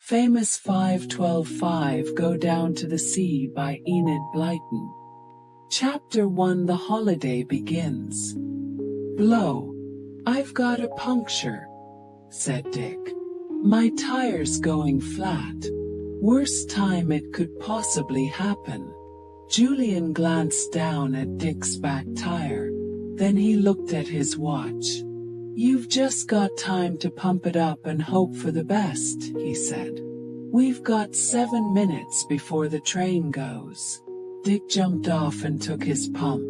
Famous 5-12-5 Go Down to the Sea by Enid Blyton. Chapter 1 The Holiday Begins. Blow. I've got a puncture, said Dick. My tire's going flat. Worst time it could possibly happen. Julian glanced down at Dick's back tire. Then he looked at his watch. You've just got time to pump it up and hope for the best, he said. We've got 7 minutes before the train goes. Dick jumped off and took his pump.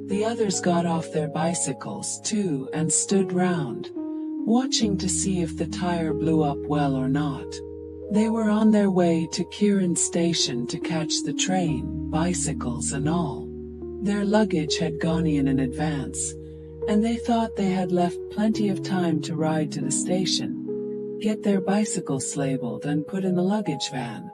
The others got off their bicycles too and stood round, watching to see if the tire blew up well or not. They were on their way to Curate station to catch the train, bicycles and all. Their luggage had gone in advance, and they thought they had left plenty of time to ride to the station, get their bicycles labeled and put in the luggage van,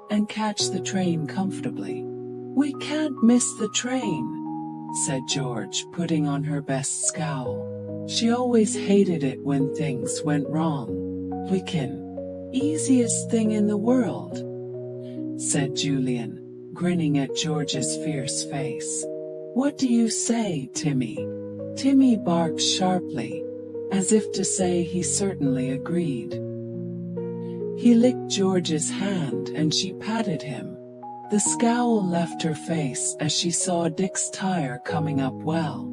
and catch the train comfortably. We can't miss the train, said George, putting on her best scowl. She always hated it when things went wrong. We can. Easiest thing in the world, said Julian, grinning at George's fierce face. What do you say, Timmy? Timmy barked sharply, as if to say he certainly agreed. He licked George's hand and she patted him. The scowl left her face as she saw Dick's tire coming up well.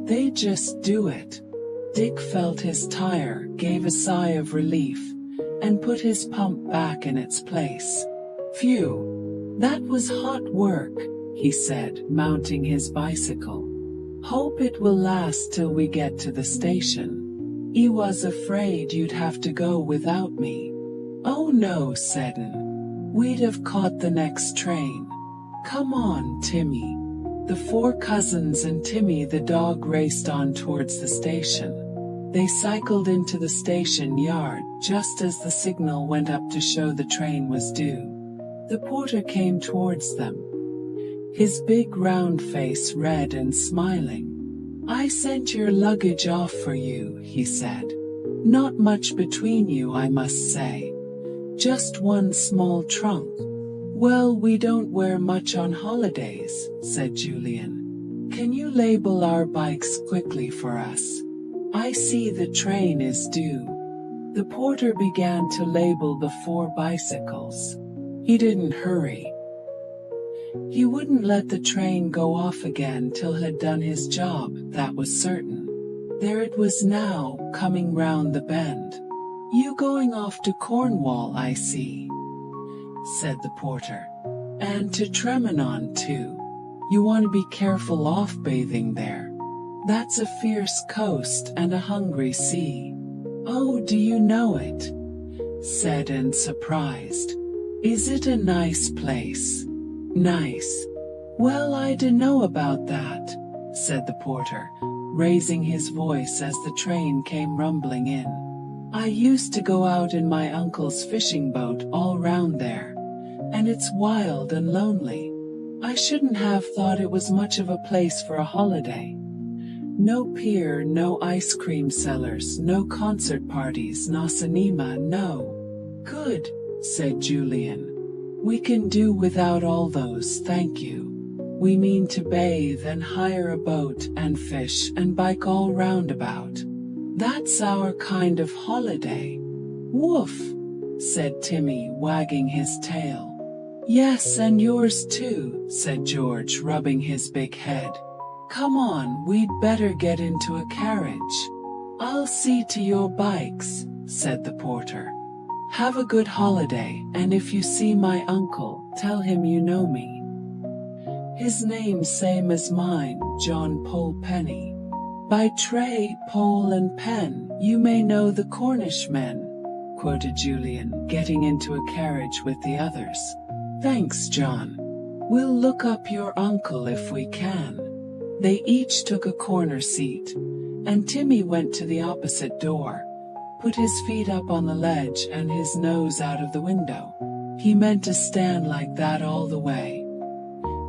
They just do it. Dick felt his tire, gave a sigh of relief, and put his pump back in its place. Phew, that was hot work, he said, mounting his bicycle. Hope it will last till we get to the station. I was afraid you'd have to go without me. Oh no, said'n. We'd have caught the next train. Come on, Timmy. The 4 cousins and Timmy the dog raced on towards the station. They cycled into the station yard just as the signal went up to show the train was due. The porter came towards them, his big round face red and smiling. I sent your luggage off for you, he said. Not much between you, I must say. Just one small trunk. Well, we don't wear much on holidays, said Julian. Can you label our bikes quickly for us? I see the train is due. The porter began to label the 4 bicycles. He didn't hurry. He wouldn't let the train go off again till he'd done his job, that was certain. There it was now, coming round the bend. You going off to Cornwall, I see, said the porter. And to Tremenon too. You want to be careful off bathing there. That's a fierce coast and a hungry sea. Oh, do you know it? Said and surprised. Is it a nice place? Nice. Well, I dunno about that, said the porter, raising his voice as the train came rumbling in. I used to go out in my uncle's fishing boat all round there, and it's wild and lonely. I shouldn't have thought it was much of a place for a holiday. No pier, no ice cream sellers, no concert parties, no cinema, no. Good, said Julian. We can do without all those, thank you. We mean to bathe and hire a boat and fish and bike all roundabout. That's our kind of holiday. Woof, said Timmy, wagging his tail. Yes, and yours too, said George, rubbing his big head. Come on, we'd better get into a carriage. I'll see to your bikes, said the porter. Have a good holiday, and if you see my uncle, tell him you know me. His name's same as mine, John Polpenny. By tray, pole and pen, you may know the Cornishmen, quoted Julian, getting into a carriage with the others. Thanks, John. We'll look up your uncle if we can. They each took a corner seat, and Timmy went to the opposite door, put his feet up on the ledge and his nose out of the window. He meant to stand like that all the way.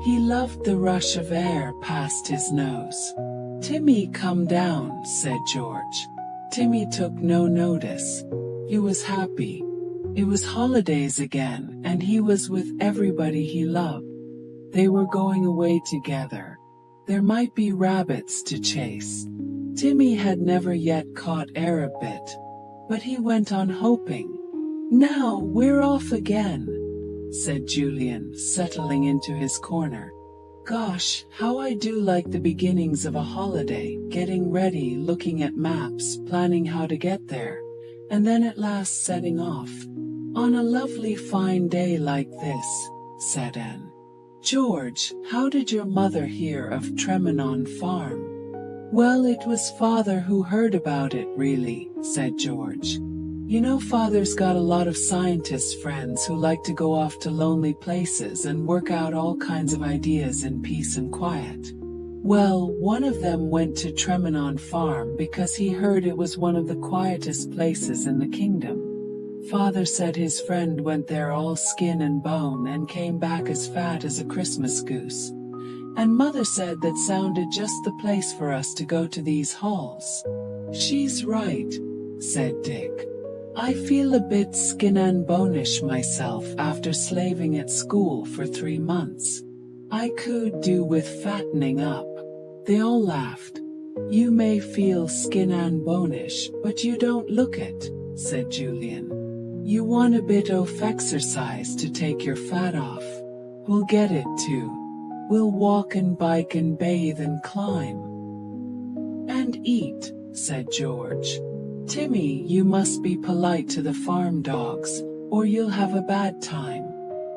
He loved the rush of air past his nose. Timmy, come down, said George. Timmy took no notice. He was happy. It was holidays again, and he was with everybody he loved. They were going away together. There might be rabbits to chase. Timmy had never yet caught a rabbit, but he went on hoping. "Now we're off again," said Julian, settling into his corner. "Gosh, how I do like the beginnings of a holiday, getting ready, looking at maps, planning how to get there, and then at last setting off. On a lovely fine day like this," said Anne. "George, how did your mother hear of Tremenon Farm?" "Well, it was Father who heard about it, really," said George. "You know, Father's got a lot of scientist friends who like to go off to lonely places and work out all kinds of ideas in peace and quiet. Well, one of them went to Tremenon Farm because he heard it was one of the quietest places in the kingdom. Father said his friend went there all skin and bone and came back as fat as a Christmas goose. And Mother said that sounded just the place for us to go to these halls." "She's right," said Dick. "I feel a bit skin and bonish myself after slaving at school for 3 months. I could do with fattening up." They all laughed. "You may feel skin and bonish, but you don't look it," said Julian. "You want a bit of exercise to take your fat off. We'll get it too. We'll walk and bike and bathe and climb." "And eat," said George. "Timmy, you must be polite to the farm dogs, or you'll have a bad time.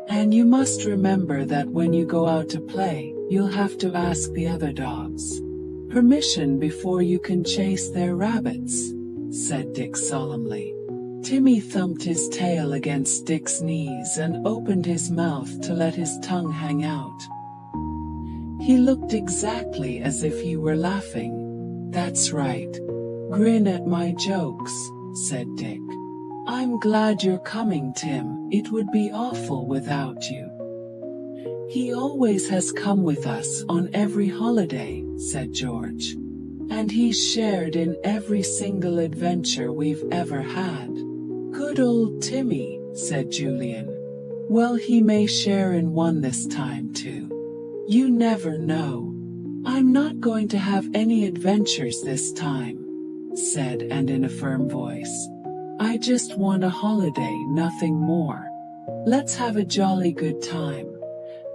And you must remember that when you go out to play, you'll have to ask the other dogs permission before you can chase their rabbits," said Dick solemnly. Timmy thumped his tail against Dick's knees and opened his mouth to let his tongue hang out. He looked exactly as if he were laughing. "That's right. Grin at my jokes," said Dick. "I'm glad you're coming, Tim. It would be awful without you." "He always has come with us on every holiday," said George. "And he's shared in every single adventure we've ever had." "Good old Timmy," said Julian. "Well, he may share in one this time too. You never know." "I'm not going to have any adventures this time," said Anne in a firm voice. "I just want a holiday, nothing more. Let's have a jolly good time,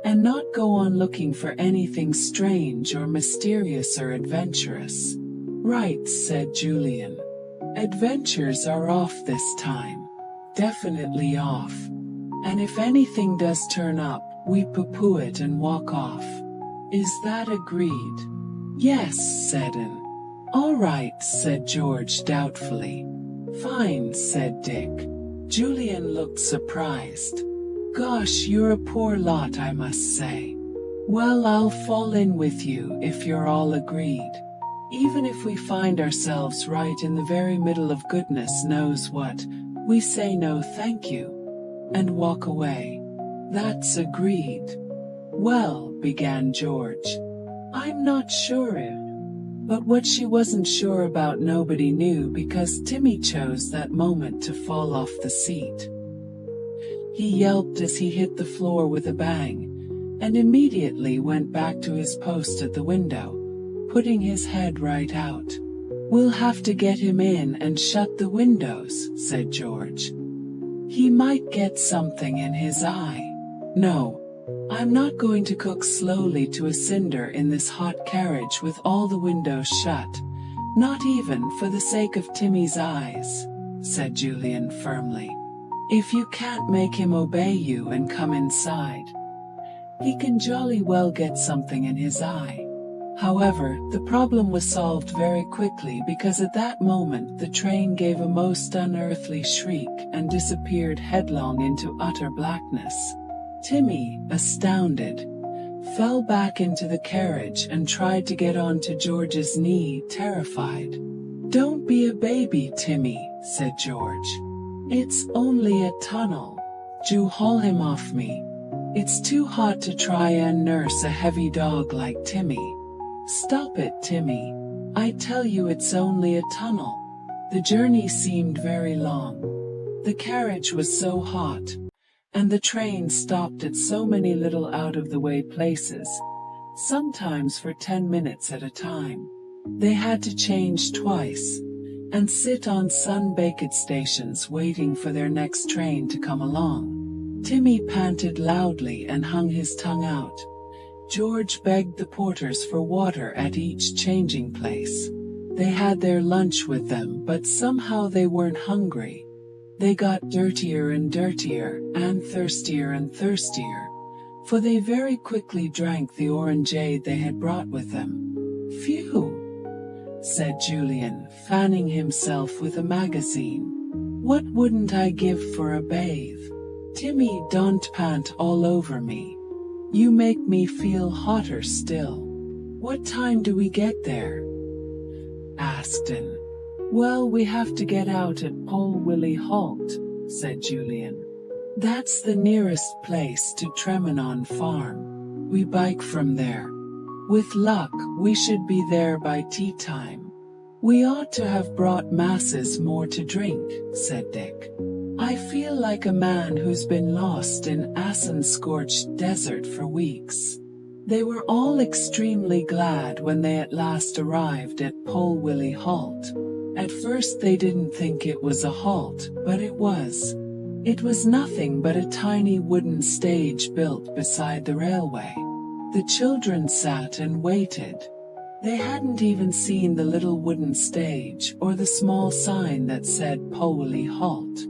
and not go on looking for anything strange or mysterious or adventurous." "Right," said Julian. "Adventures are off this time. Definitely off. And if anything does turn up, we poo-poo it and walk off. Is that agreed?" "Yes," said Anne. "All right," said George doubtfully. "Fine," said Dick. Julian looked surprised. "Gosh, you're a poor lot, I must say." "Well, I'll fall in with you if you're all agreed. Even if we find ourselves right in the very middle of goodness knows what, we say no thank you, and walk away." "That's agreed." "Well," began George, "I'm not sure if..." But what she wasn't sure about nobody knew because Timmy chose that moment to fall off the seat. He yelped as he hit the floor with a bang, and immediately went back to his post at the window, putting his head right out. "We'll have to get him in and shut the windows," said George. "He might get something in his eye." "No. I'm not going to cook slowly to a cinder in this hot carriage with all the windows shut, not even for the sake of Timmy's eyes," said Julian firmly. "If you can't make him obey you and come inside, he can jolly well get something in his eye." However, the problem was solved very quickly because at that moment the train gave a most unearthly shriek and disappeared headlong into utter blackness. Timmy, astounded, fell back into the carriage and tried to get onto George's knee, terrified. "Don't be a baby, Timmy," said George. "It's only a tunnel. Do haul him off me. It's too hot to try and nurse a heavy dog like Timmy." "Stop it, Timmy. I tell you it's only a tunnel." The journey seemed very long. The carriage was so hot, and the train stopped at so many little out-of-the-way places, sometimes for 10 minutes at a time. They had to change twice, and sit on sun-baked stations waiting for their next train to come along. Timmy panted loudly and hung his tongue out. George begged the porters for water at each changing place. They had their lunch with them, but somehow they weren't hungry. They got dirtier and dirtier, and thirstier, for they very quickly drank the orangeade they had brought with them. "Phew," said Julian, fanning himself with a magazine. "What wouldn't I give for a bathe? Timmy, don't pant all over me. You make me feel hotter still." "What time do we get there?" asked Anne. "Well, we have to get out at Pole Willie Halt," said Julian. "That's the nearest place to Tremenon Farm. We bike from there. With luck, we should be there by tea time. We ought to have brought masses more to drink," said Dick. "I feel like a man who's been lost in acid-scorched desert for weeks." They were all extremely glad when they at last arrived at Pole Willie Halt. At first they didn't think it was a halt, but it was. It was nothing but a tiny wooden stage built beside the railway. The children sat and waited. They hadn't even seen the little wooden stage or the small sign that said Pole Willie Halt.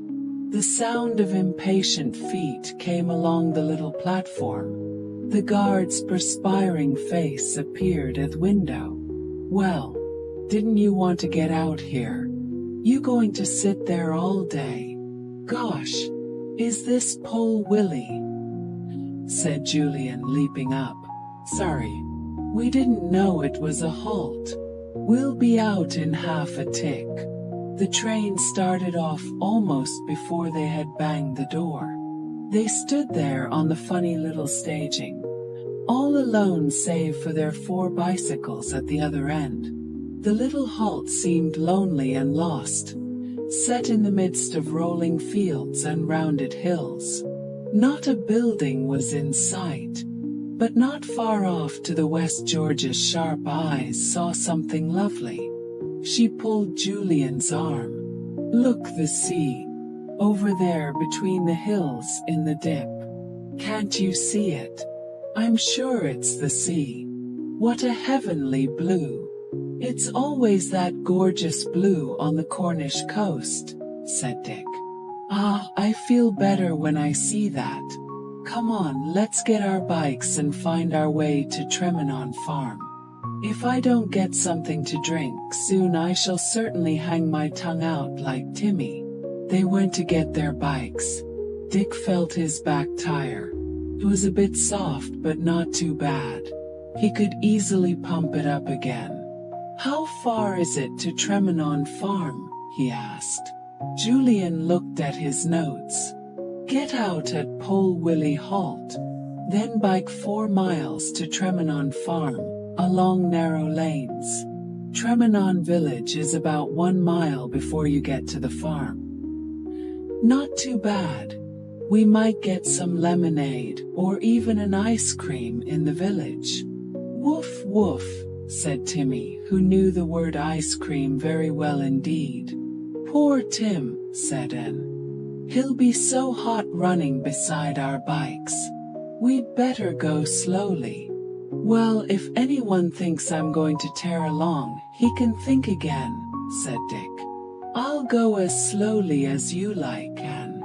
The sound of impatient feet came along the little platform. The guard's perspiring face appeared at the window. "Well, didn't you want to get out here? You going to sit there all day? Gosh, is this Pole Willie?" said Julian, leaping up. "Sorry, we didn't know it was a halt. We'll be out in half a tick." The train started off almost before they had banged the door. They stood there on the funny little staging, all alone save for their 4 bicycles at the other end. The little halt seemed lonely and lost, set in the midst of rolling fields and rounded hills. Not a building was in sight, but not far off to the west George's sharp eyes saw something lovely. She pulled Julian's arm. "Look, the sea. Over there between the hills in the dip. Can't you see it? I'm sure it's the sea. What a heavenly blue. It's always that gorgeous blue on the Cornish coast," said Dick. "Ah, I feel better when I see that. Come on, let's get our bikes and find our way to Tremenon Farm. If I don't get something to drink soon, I shall certainly hang my tongue out like Timmy." They went to get their bikes. Dick felt his back tire. It was a bit soft but not too bad. He could easily pump it up again. "How far is it to Tremenon Farm?" he asked. Julian looked at his notes. "Get out at Pole Willie Halt, then bike 4 miles to Tremenon Farm, along narrow lanes. Tremenon village is about 1 mile before you get to the farm." "Not too bad. We might get some lemonade or even an ice cream in the village." "Woof woof," said Timmy, who knew the word ice cream very well indeed. "Poor Tim," said Anne. "He'll be so hot running beside our bikes. We'd better go slowly." "Well, if anyone thinks I'm going to tear along, he can think again," said Dick. "I'll go as slowly as you like, Anne."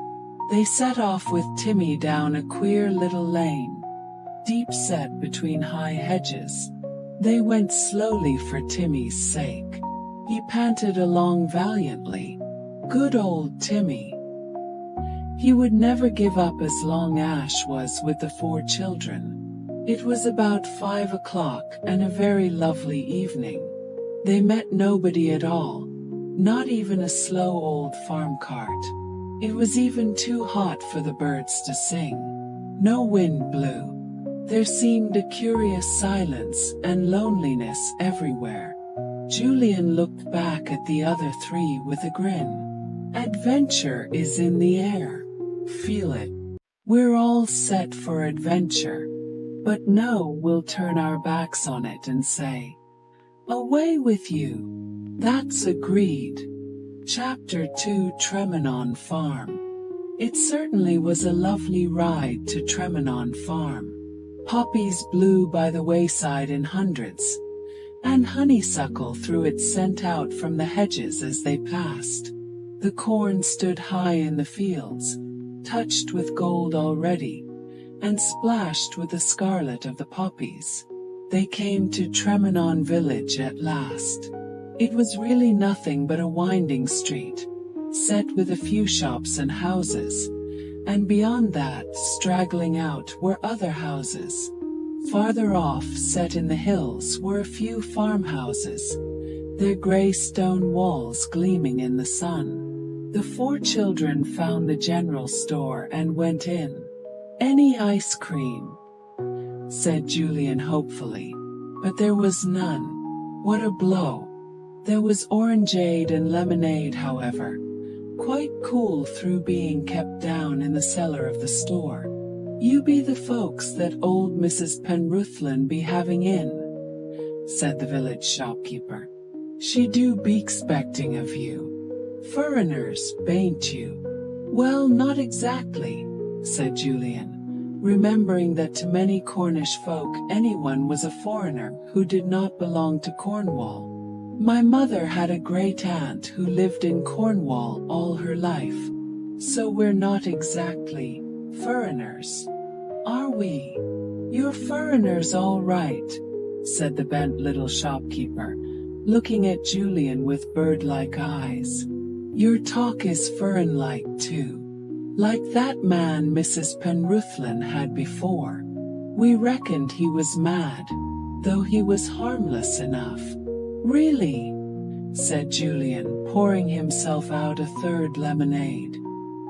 They set off with Timmy down a queer little lane, deep set between high hedges. They went slowly for Timmy's sake. He panted along valiantly. Good old Timmy. He would never give up as long Ash was with the 4 children. It was about 5 o'clock and a very lovely evening. They met nobody at all, not even a slow old farm cart. It was even too hot for the birds to sing. No wind blew. There seemed a curious silence and loneliness everywhere. Julian looked back at the other 3 with a grin. Adventure is in the air. Feel it. We're all set for adventure. But no, we'll turn our backs on it and say, away with you. That's agreed. Chapter 2, Tremenon Farm. It certainly was a lovely ride to Tremenon Farm. Poppies blew by the wayside in hundreds, and honeysuckle threw its scent out from the hedges as they passed. The corn stood high in the fields, touched with gold already, and splashed with the scarlet of the poppies. They came to Tremenon village at last. It was really nothing but a winding street, set with a few shops and houses, and beyond that, straggling out, were other houses. Farther off, set in the hills, were a few farmhouses, their grey stone walls gleaming in the sun. The 4 children found the general store and went in. "Any ice cream?" said Julian hopefully. But there was none. What a blow. There was orangeade and lemonade, however, quite cool through being kept down in the cellar of the store. "You be the folks that old Mrs. Penruthlin be having in," said the village shopkeeper. "She do be expecting of you. Furriners, bain't you?" "Well, not exactly," said Julian, remembering that to many Cornish folk anyone was a foreigner who did not belong to Cornwall. "My mother had a great-aunt who lived in Cornwall all her life, so we're not exactly furriners, are we?" "You're furriners all right," said the bent little shopkeeper, looking at Julian with bird-like eyes. "Your talk is furrin-like too. Like that man Mrs. Penruthlin had before. We reckoned he was mad, though he was harmless enough." "Really?" said Julian, pouring himself out a third lemonade.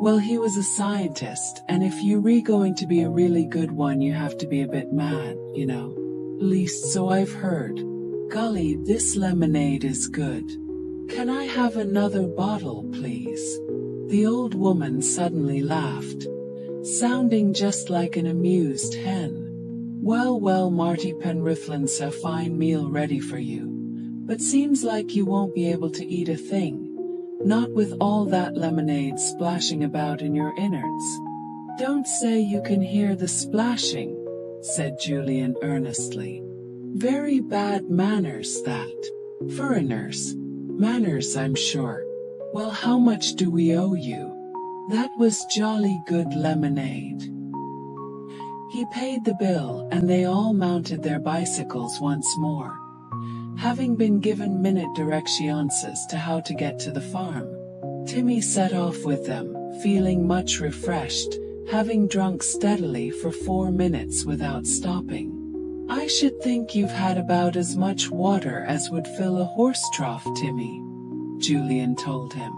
"Well, he was a scientist, and if you're going to be a really good one you have to be a bit mad, you know. Least so I've heard. Golly, this lemonade is good. Can I have another bottle, please?" The old woman suddenly laughed, sounding just like an amused hen. Well, Marty Penrithlin's a fine meal ready for you. But seems like you won't be able to eat a thing, not with all that lemonade splashing about in your innards." "Don't say you can hear the splashing," said Julian earnestly. "Very bad manners that. Furriners. Manners, I'm sure. Well, how much do we owe you? That was jolly good lemonade." He paid the bill and they all mounted their bicycles once more. Having been given minute directions to how to get to the farm, Timmy set off with them, feeling much refreshed, having drunk steadily for 4 minutes without stopping. "I should think you've had about as much water as would fill a horse trough, Timmy," Julian told him.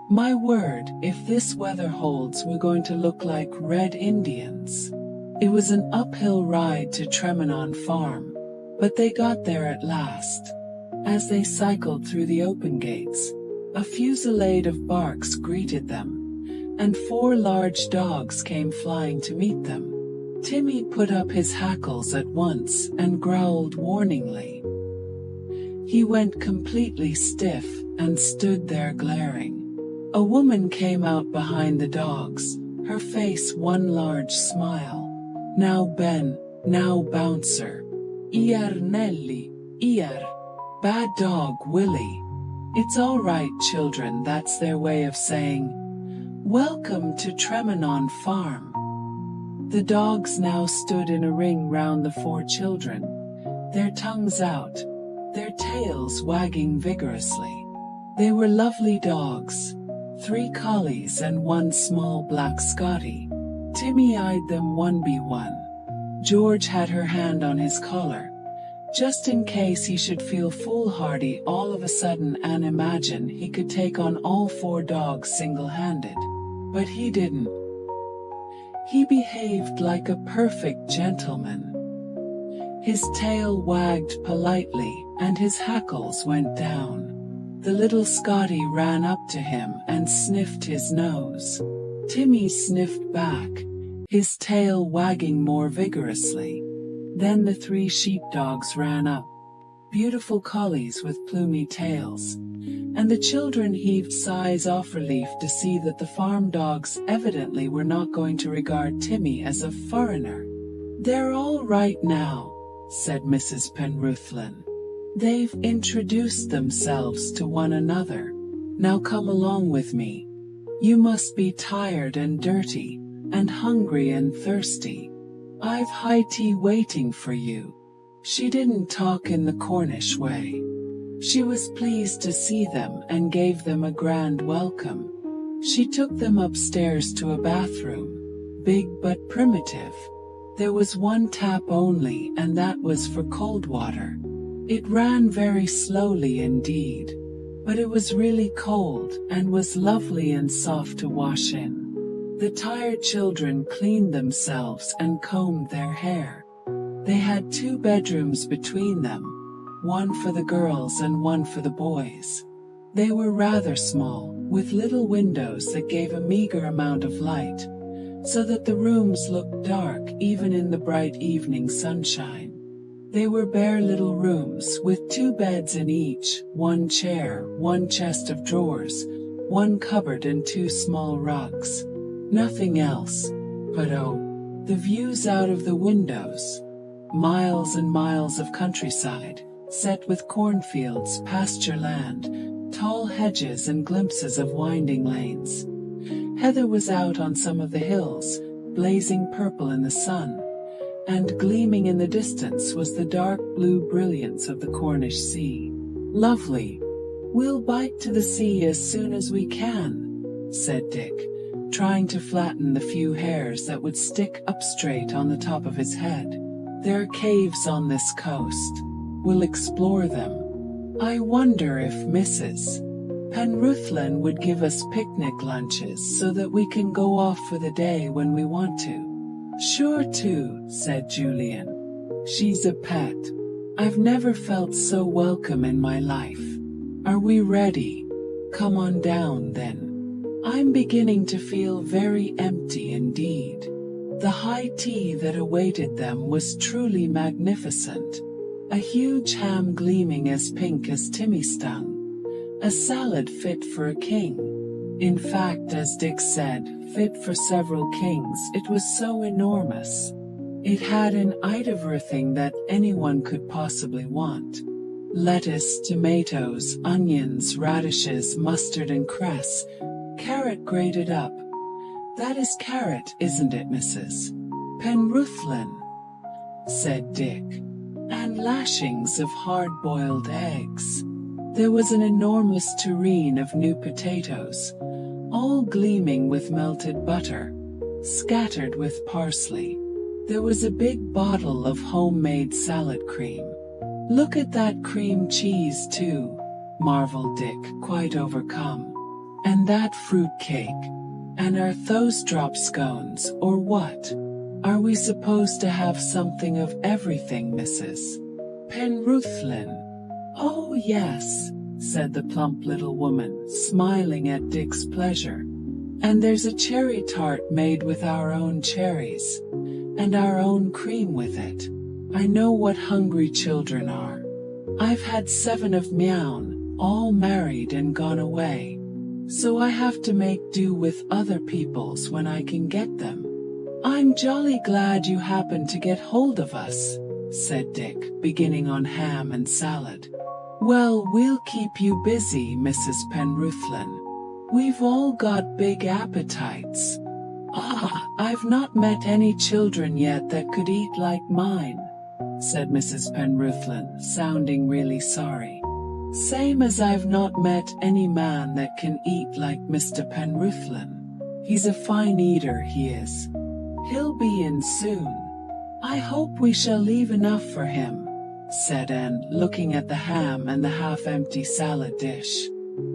"My word, if this weather holds we're going to look like Red Indians." It was an uphill ride to Tremenon Farm, but they got there at last. As they cycled through the open gates, a fusillade of barks greeted them, and 4 large dogs came flying to meet them. Timmy put up his hackles at once and growled warningly. He went completely stiff and stood there glaring. A woman came out behind the dogs, her face one large smile. "Now Ben, now Bouncer. Ear Nelly, ear. Bad dog Willie." It's all right, children, that's their way of saying, "Welcome to Tremenon Farm." The dogs now stood in a ring round the 4 children, their tongues out, their tails wagging vigorously. They were lovely dogs, 3 collies and 1 small black Scottie. Timmy eyed them one by one. George had her hand on his collar, just in case he should feel foolhardy all of a sudden and imagine he could take on all 4 dogs single-handed. But he didn't. He behaved like a perfect gentleman. His tail wagged politely, and his hackles went down. The little Scotty ran up to him and sniffed his nose. Timmy sniffed back, his tail wagging more vigorously. Then the 3 sheepdogs ran up, beautiful collies with plumy tails, and the children heaved sighs of relief to see that the farm dogs evidently were not going to regard Timmy as a foreigner. "They're all right now," said Mrs. Penruthlin. "They've introduced themselves to one another. Now come along with me. You must be tired and dirty, and hungry and thirsty. I've high tea waiting for you." She didn't talk in the Cornish way. She was pleased to see them and gave them a grand welcome. She took them upstairs to a bathroom, big but primitive. There was one tap only, and that was for cold water. It ran very slowly indeed, but it was really cold and was lovely and soft to wash in. The tired children cleaned themselves and combed their hair. They had 2 bedrooms between them, one for the girls and one for the boys. They were rather small, with little windows that gave a meager amount of light, so that the rooms looked dark even in the bright evening sunshine. They were bare little rooms with 2 beds in each, 1 chair, 1 chest of drawers, 1 cupboard and 2 small rugs. Nothing else. But oh, the views out of the windows. Miles and miles of countryside, set with cornfields, pasture land, tall hedges and glimpses of winding lanes. Heather was out on some of the hills, blazing purple in the sun, and gleaming in the distance was the dark blue brilliance of the Cornish sea. "Lovely. We'll bike to the sea as soon as we can," said Dick, trying to flatten the few hairs that would stick up straight on the top of his head. "There are caves on this coast. We'll explore them. I wonder if Mrs. Penruthlin would give us picnic lunches so that we can go off for the day when we want to." "Sure to," said Julian. "She's a pet. I've never felt so welcome in my life. Are we ready? Come on down then. I'm beginning to feel very empty indeed." The high tea that awaited them was truly magnificent. A huge ham gleaming as pink as Timmy stung. A salad fit for a king. In fact, as Dick said, fit for several kings. It was so enormous. It had an everything that anyone could possibly want. Lettuce, tomatoes, onions, radishes, mustard and cress. Carrot grated up. "That is carrot, isn't it, Mrs. Penruthlin?" said Dick. "And lashings of hard-boiled eggs." There was an enormous tureen of new potatoes, all gleaming with melted butter, scattered with parsley. There was a big bottle of homemade salad cream. "Look at that cream cheese too," marveled Dick, quite overcome. "And that fruit cake. And are those drop scones, or what? Are we supposed to have something of everything, Mrs. Penruthlin?" "Oh yes," said the plump little woman, smiling at Dick's pleasure. "And there's a cherry tart made with our own cherries, and our own cream with it. I know what hungry children are. I've had 7 of meown, all married and gone away. So I have to make do with other people's when I can get them." "I'm jolly glad you happened to get hold of us," said Dick, beginning on ham and salad. "Well, we'll keep you busy, Mrs. Penruthlin. We've all got big appetites." "I've not met any children yet that could eat like mine," said Mrs. Penruthlin, sounding really sorry. "Same as I've not met any man that can eat like Mr. Penruthlin. He's a fine eater, he is. He'll be in soon. I hope we shall leave enough for him," said Anne, looking at the ham and the half-empty salad dish.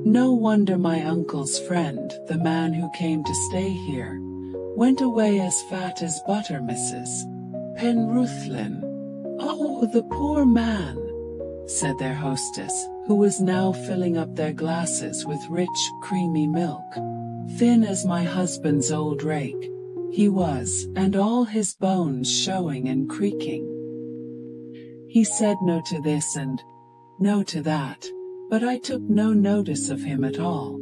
"No wonder my uncle's friend, the man who came to stay here, went away as fat as butter, Mrs. Penruthlin." "Oh, the poor man," said their hostess, who was now filling up their glasses with rich, creamy milk. Thin as my husband's old rake, he was, and all his bones showing and creaking. He said no to this and no to that, but I took no notice of him at all.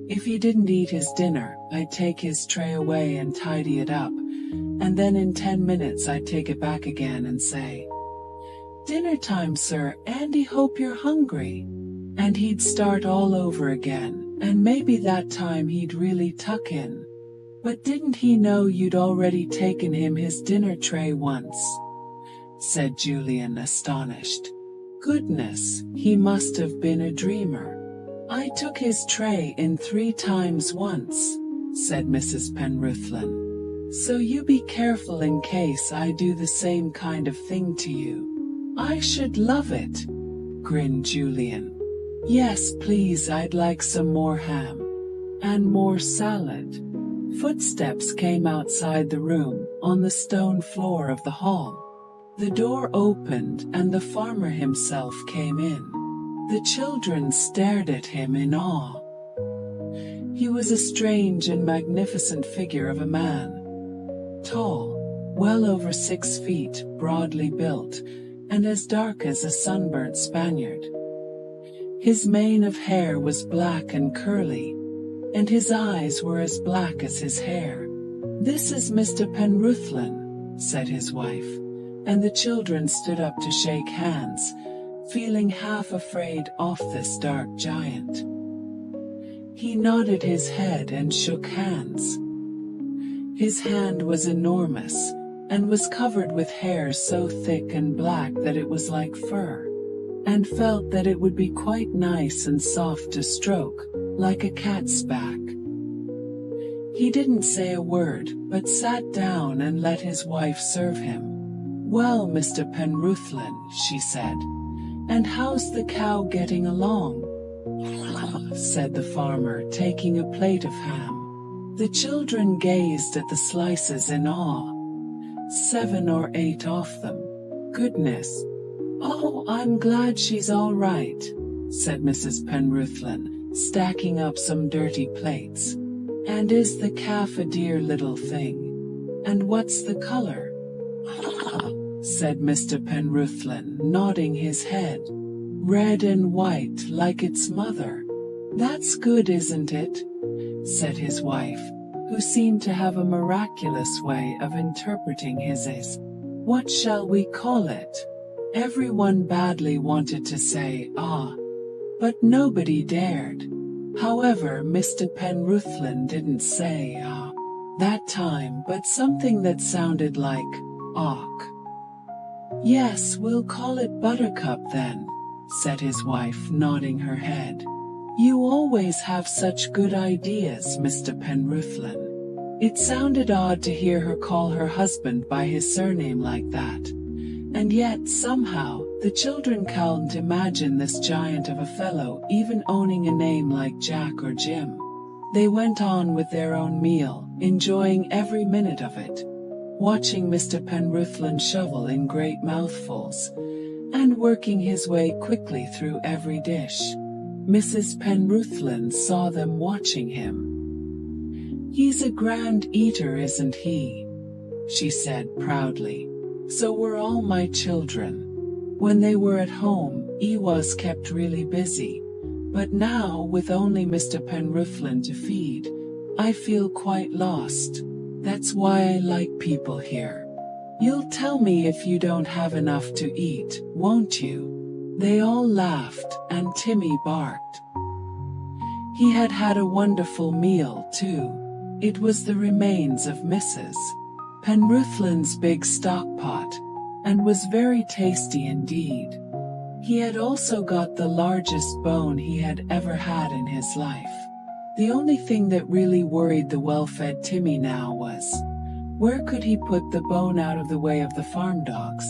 If he didn't eat his dinner, I'd take his tray away and tidy it up, and then in 10 minutes I'd take it back again and say, "Dinner time, sir, Andy, hope you're hungry." And he'd start all over again, and maybe that time he'd really tuck in. "But didn't he know you'd already taken him his dinner tray once?" said Julian, astonished. "Goodness, he must have been a dreamer. I took his tray in 3 times once," said Mrs. Penruthlin. "So you be careful in case I do the same kind of thing to you." "I should love it," grinned Julian. "Yes, please, I'd like some more ham. And more salad." Footsteps came outside the room, on the stone floor of the hall. The door opened and the farmer himself came in. The children stared at him in awe. He was a strange and magnificent figure of a man. Tall, well over 6 feet, broadly built, and as dark as a sunburnt Spaniard. His mane of hair was black and curly, and his eyes were as black as his hair. "This is Mr. Penruthlin," said his wife, and the children stood up to shake hands, feeling half afraid of this dark giant. He nodded his head and shook hands. His hand was enormous, and was covered with hair so thick and black that it was like fur, and felt that it would be quite nice and soft to stroke, like a cat's back. He didn't say a word, but sat down and let his wife serve him. "Well, Mr. Penruthlin," she said, "and how's the cow getting along?" said the farmer, taking a plate of ham. The children gazed at the slices in awe. 7 or 8 of them. "Goodness. Oh, I'm glad she's all right," said Mrs. Penruthlin, stacking up some dirty plates. "And is the calf a dear little thing? And what's the color?" said Mr. Penruthlin, nodding his head. "Red and white like its mother." "That's good, isn't it?" said his wife, who seemed to have a miraculous way of interpreting his eyes. "What shall we call it?" Everyone badly wanted to say, "Ah," but nobody dared. However, Mr. Penruthlin didn't say "ah" that time, but something that sounded like "awk." "Yes, we'll call it Buttercup then," said his wife, nodding her head. "You always have such good ideas, Mr. Penruthlin." It sounded odd to hear her call her husband by his surname like that. And yet, somehow, the children can't imagine this giant of a fellow even owning a name like Jack or Jim. They went on with their own meal, enjoying every minute of it, watching Mr. Penruthlin shovel in great mouthfuls, and working his way quickly through every dish. Mrs. Penruthlin saw them watching him. "He's a grand eater, isn't he?" she said proudly. "So were all my children. When they were at home, he was kept really busy. But now, with only Mr. Penruthlin to feed, I feel quite lost. That's why I like people here. You'll tell me if you don't have enough to eat, won't you?" They all laughed, and Timmy barked. He had had a wonderful meal, too. It was the remains of Mrs. Penruthlin's big stock pot, and was very tasty indeed. He had also got the largest bone he had ever had in his life. The only thing that really worried the well-fed Timmy now was, where could he put the bone out of the way of the farm dogs?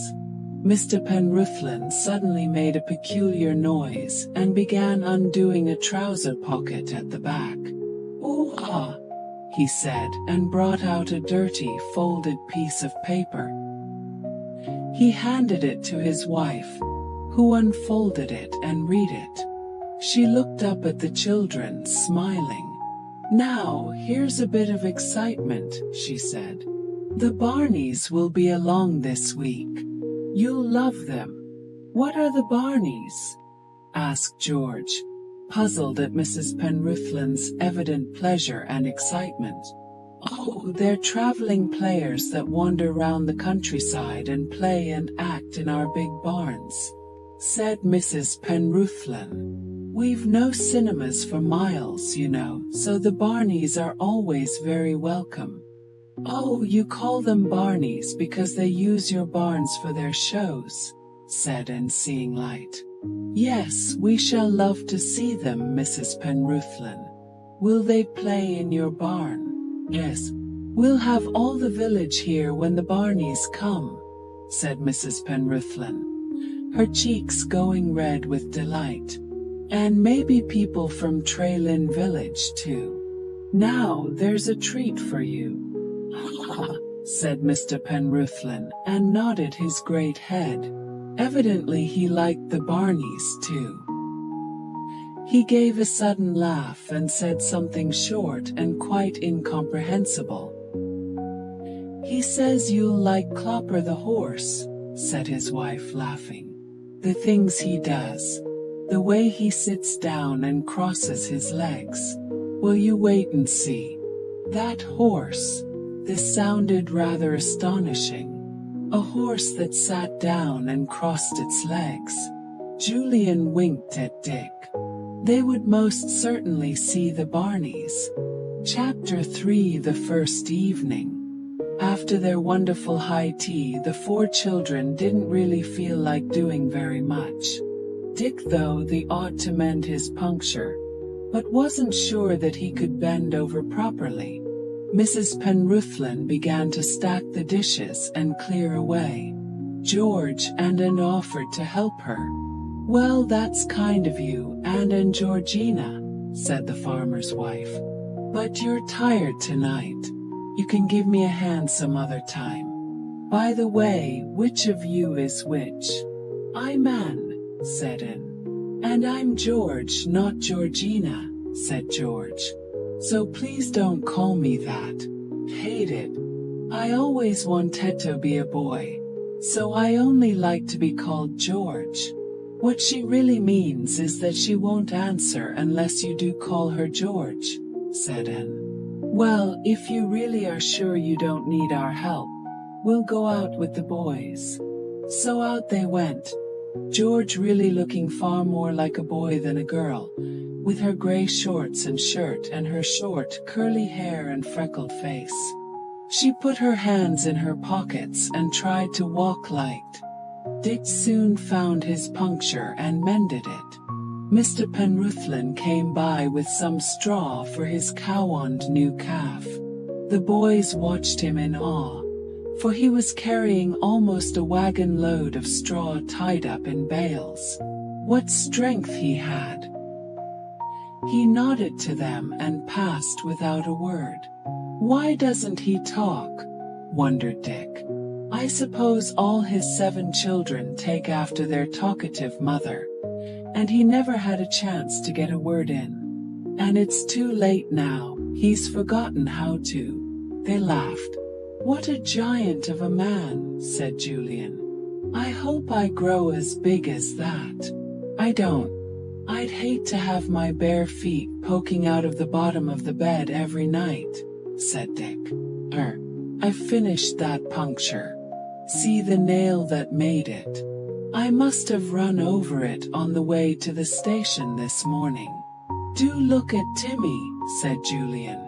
Mr. Penruthlin suddenly made a peculiar noise and began undoing a trouser pocket at the back. "Ooh ah," he said, and brought out a dirty, folded piece of paper. He handed it to his wife, who unfolded it and read it. She looked up at the children, smiling. "Now, here's a bit of excitement," she said. "The Barneys will be along this week. You'll love them." "What are the Barneys?" asked George, puzzled at Mrs. Penruthlyn's evident pleasure and excitement. "Oh, they're traveling players that wander round the countryside and play and act in our big barns," said Mrs. Penruthlyn. "We've no cinemas for miles, you know, so the Barneys are always very welcome." "Oh, you call them Barneys because they use your barns for their shows," said Anne, seeing light. "Yes, we shall love to see them, Mrs. Penruthlyn. Will they play in your barn?" "Yes, we'll have all the village here when the Barneys come," said Mrs. Penruthlyn, her cheeks going red with delight. "And maybe people from Traylin village too. Now there's a treat for you." "Ha," said Mr. Penruthlyn, and nodded his great head. Evidently he liked the Barneys too. He gave a sudden laugh and said something short and quite incomprehensible. "He says you'll like Clopper the horse," said his wife, laughing. "The things he does. The way he sits down and crosses his legs. Will you wait and see? That horse." This sounded rather astonishing. A horse that sat down and crossed its legs. Julian winked at Dick. They would most certainly see the Barneys. Chapter 3. The first evening. After their wonderful high tea, the four children didn't really feel like doing very much. Dick, though, they ought to mend his puncture, but wasn't sure that he could bend over properly. Mrs. Penruthlyn began to stack the dishes and clear away. George and Anne offered to help her. "Well, that's kind of you, Anne and Georgina," said the farmer's wife. "But you're tired tonight. You can give me a hand some other time. By the way, which of you is which?" "I'm Anne," said Anne. "And I'm George, not Georgina," said George. "So please don't call me that. Hate it. I always wanted to be a boy, so I only like to be called George." "What she really means is that she won't answer unless you do call her George," said Anne. "Well, if you really are sure you don't need our help, we'll go out with the boys." So out they went, George really looking far more like a boy than a girl, with her gray shorts and shirt and her short, curly hair and freckled face. She put her hands in her pockets and tried to walk light. Dick soon found his puncture and mended it. Mr. Penruthlyn came by with some straw for his cowoned new calf. The boys watched him in awe, for he was carrying almost a wagon load of straw tied up in bales. What strength he had! He nodded to them and passed without a word. "Why doesn't he talk?" wondered Dick. "I suppose all his 7 children take after their talkative mother, and he never had a chance to get a word in. And it's too late now, he's forgotten how to." They laughed. "What a giant of a man," said Julian. "I hope I grow as big as that." "I don't. I'd hate to have my bare feet poking out of the bottom of the bed every night," said Dick. I've finished that puncture. See the nail that made it? I must have run over it on the way to the station this morning." "Do look at Timmy," said Julian.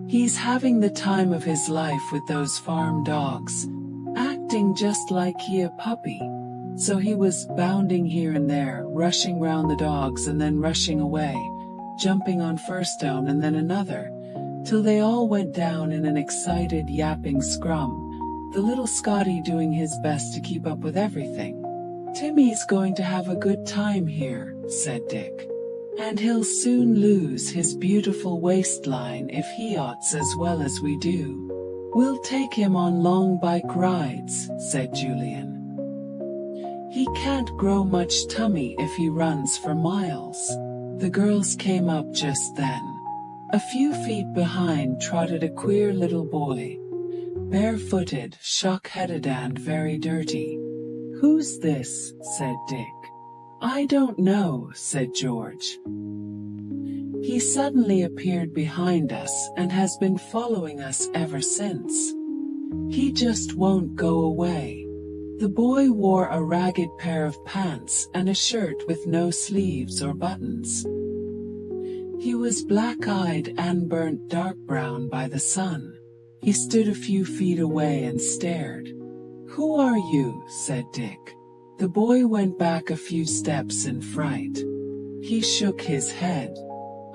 "He's having the time of his life with those farm dogs, acting just like he a puppy." So he was bounding here and there, rushing round the dogs and then rushing away, jumping on first stone and then another, till they all went down in an excited yapping scrum, the little Scotty doing his best to keep up with everything. "Timmy's going to have a good time here," said Dick. "And he'll soon lose his beautiful waistline if he yachts as well as we do." "We'll take him on long bike rides," said Julian. He can't grow much tummy if he runs for miles. The girls came up just then. A few feet behind trotted a queer little boy, barefooted, shock-headed and very dirty. "Who's this?" said Dick. "I don't know," said George. "He suddenly appeared behind us and has been following us ever since. He just won't go away." The boy wore a ragged pair of pants and a shirt with no sleeves or buttons. He was black-eyed and burnt dark brown by the sun. He stood a few feet away and stared. "Who are you?" said Dick. The boy went back a few steps in fright. He shook his head.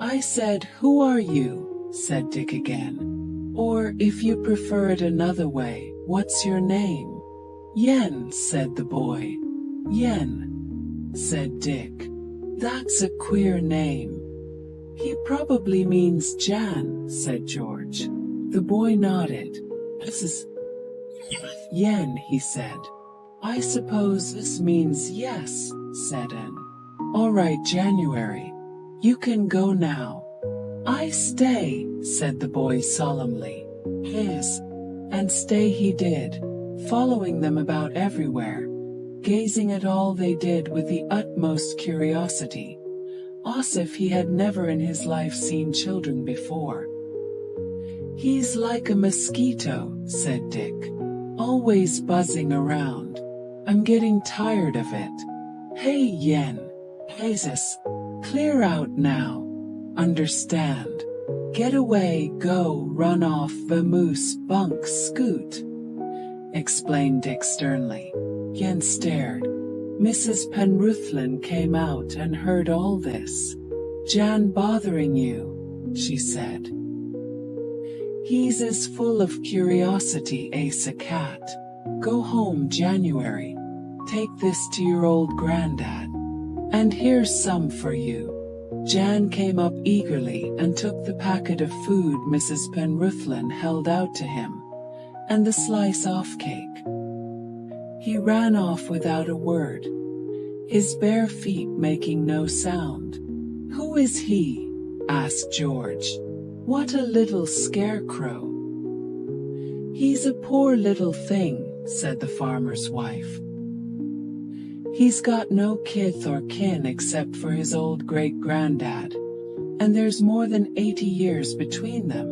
"I said, 'Who are you?'" said Dick again. "Or, if you prefer it another way, what's your name?" "Yen," said the boy. "Yen," said Dick. "That's a queer name." "He probably means Jan," said George. The boy nodded. "This is Yen," he said. "I suppose this means yes," said Anne. "All right, January. You can go now." "I stay," said the boy solemnly. "Yes." And stay he did, following them about everywhere, gazing at all they did with the utmost curiosity, as if he had never in his life seen children before. "He's like a mosquito," said Dick, "always buzzing around. I'm getting tired of it. Hey Yen, Jesus, clear out now. Understand? Get away, go, run off, vamoose, bunk, scoot," explained Dick sternly. Yen stared. Mrs. Penruthlin came out and heard all this. "Jan bothering you?" she said. "He's as full of curiosity as a cat. Go home, January. Take this to your old granddad. And here's some for you." Jan came up eagerly and took the packet of food Mrs. Penruthlin held out to him, and the slice-off cake. He ran off without a word, his bare feet making no sound. "Who is he?" asked George. "What a little scarecrow." "He's a poor little thing," said the farmer's wife. "He's got no kith or kin except for his old great-granddad, and there's more than 80 years between them.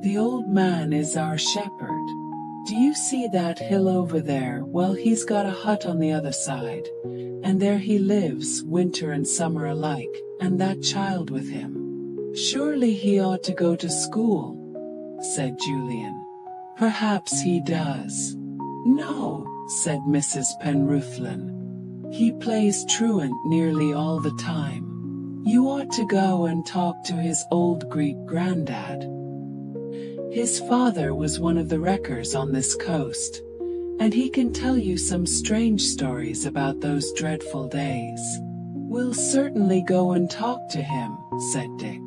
The old man is our shepherd. Do you see that hill over there? Well, he's got a hut on the other side, and there he lives, winter and summer alike, and that child with him. Surely he ought to go to school," said Julian. "Perhaps he does." "No," said Mrs. Penruthlin. "He plays truant nearly all the time. You ought to go and talk to his old great-granddad. His father was one of the wreckers on this coast, and he can tell you some strange stories about those dreadful days." "We'll certainly go and talk to him," said Dick.